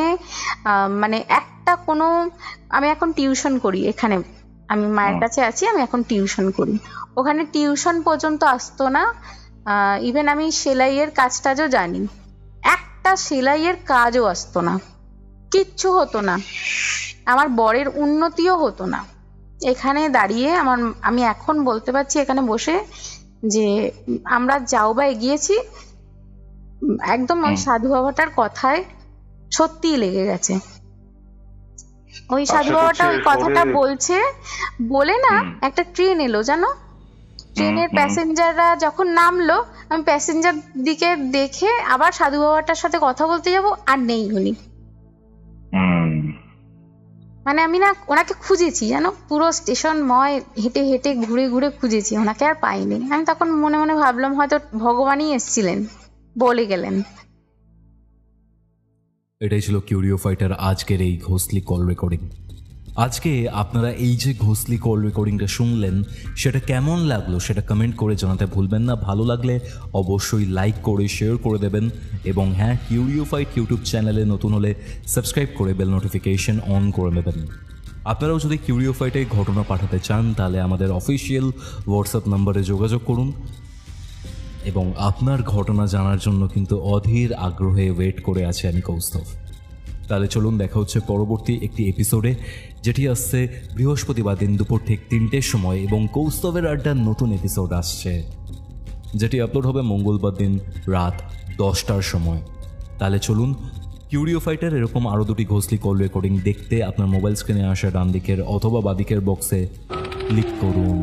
মানে একটা কোনো, আমি এখন টিউশন করি এখানে, আমি মায়ের কাছে আছি, আমি এখন টিউশন করি। ওখানে টিউশন পর্যন্ত আসতো না, ইভেন আমি সেলাইয়ের কাজ টাজও জানি, একটা সেলাইয়ের কাজও আসতো না, কিচ্ছু হতো না, আমার বরের উন্নতিও হতো না। এখানে দাঁড়িয়ে আমি এখন বলতে পারছি এখানে বসে যে আমরা যাও বা এগিয়েছি, একদম ওই সাধু বাবাটার কথায় সত্যিই লেগে গেছে। ওই সাধু বাবাটা ওই কথাটা বলছে বলে না, একটা ট্রেন এলো জানো, ট্রেনের প্যাসেঞ্জাররা যখন নামলো, আমি প্যাসেঞ্জার দিকে দেখে আবার সাধু বাবাটার সাথে কথা বলতে যাব, আর নেই উনি। মানে আমি না ওনাকে খুঁজেছি জানো, পুরো স্টেশনময় হেঁটে হেঁটে ঘুরে ঘুরে খুঁজেছি, ওনাকে আর পাইনি। আমি তখন মনে মনে ভাবলাম হয়তো ভগবানই এসেছিলেন, বলে গেলেন। এটাই ছিল কিউরিও ফাইটার আজকের এই ঘোষলি কল রেকর্ডিং। আজকে আপনারা এই যে ঘোষলি কল রেকর্ডিংটা শুনলেন, সেটা কেমন লাগলো সেটা কমেন্ট করে জানাতে ভুলবেন না। ভালো লাগলে অবশ্যই লাইক করে শেয়ার করে দেবেন, এবং হ্যাঁ, কিউরিও ফাইট ইউটিউব চ্যানেলে নতুন হলে সাবস্ক্রাইব করে বেল নোটিফিকেশন অন করে নেবেন। আপনারাও যদি কিউরিও ফাইটে ঘটনা পাঠাতে চান তাহলে আমাদের অফিসিয়াল হোয়াটসঅ্যাপ নম্বরে যোগাযোগ করুন, এবং আপনার ঘটনা জানার জন্য কিন্তু অধীর আগ্রহে ওয়েট করে আছে আমি কৌস্তভ। তাহলে চলুন দেখা হচ্ছে পরবর্তী একটি এপিসোডে, যেটি আসছে বৃহস্পতিবার দিন দুপুর ঠিক 3টের সময়, এবং কৌস্তবের আড্ডার নতুন এপিসোড আসছে যেটি আপলোড হবে মঙ্গলবার দিন রাত 10টার সময়। তাহলে চলুন, কিউরিও ফাইটার এরকম আরও 2টি ঘোষলি কল রেকর্ডিং দেখতে আপনার মোবাইল স্ক্রিনে আসা ডান দিকের অথবা বাদিকের বক্সে ক্লিক করুন।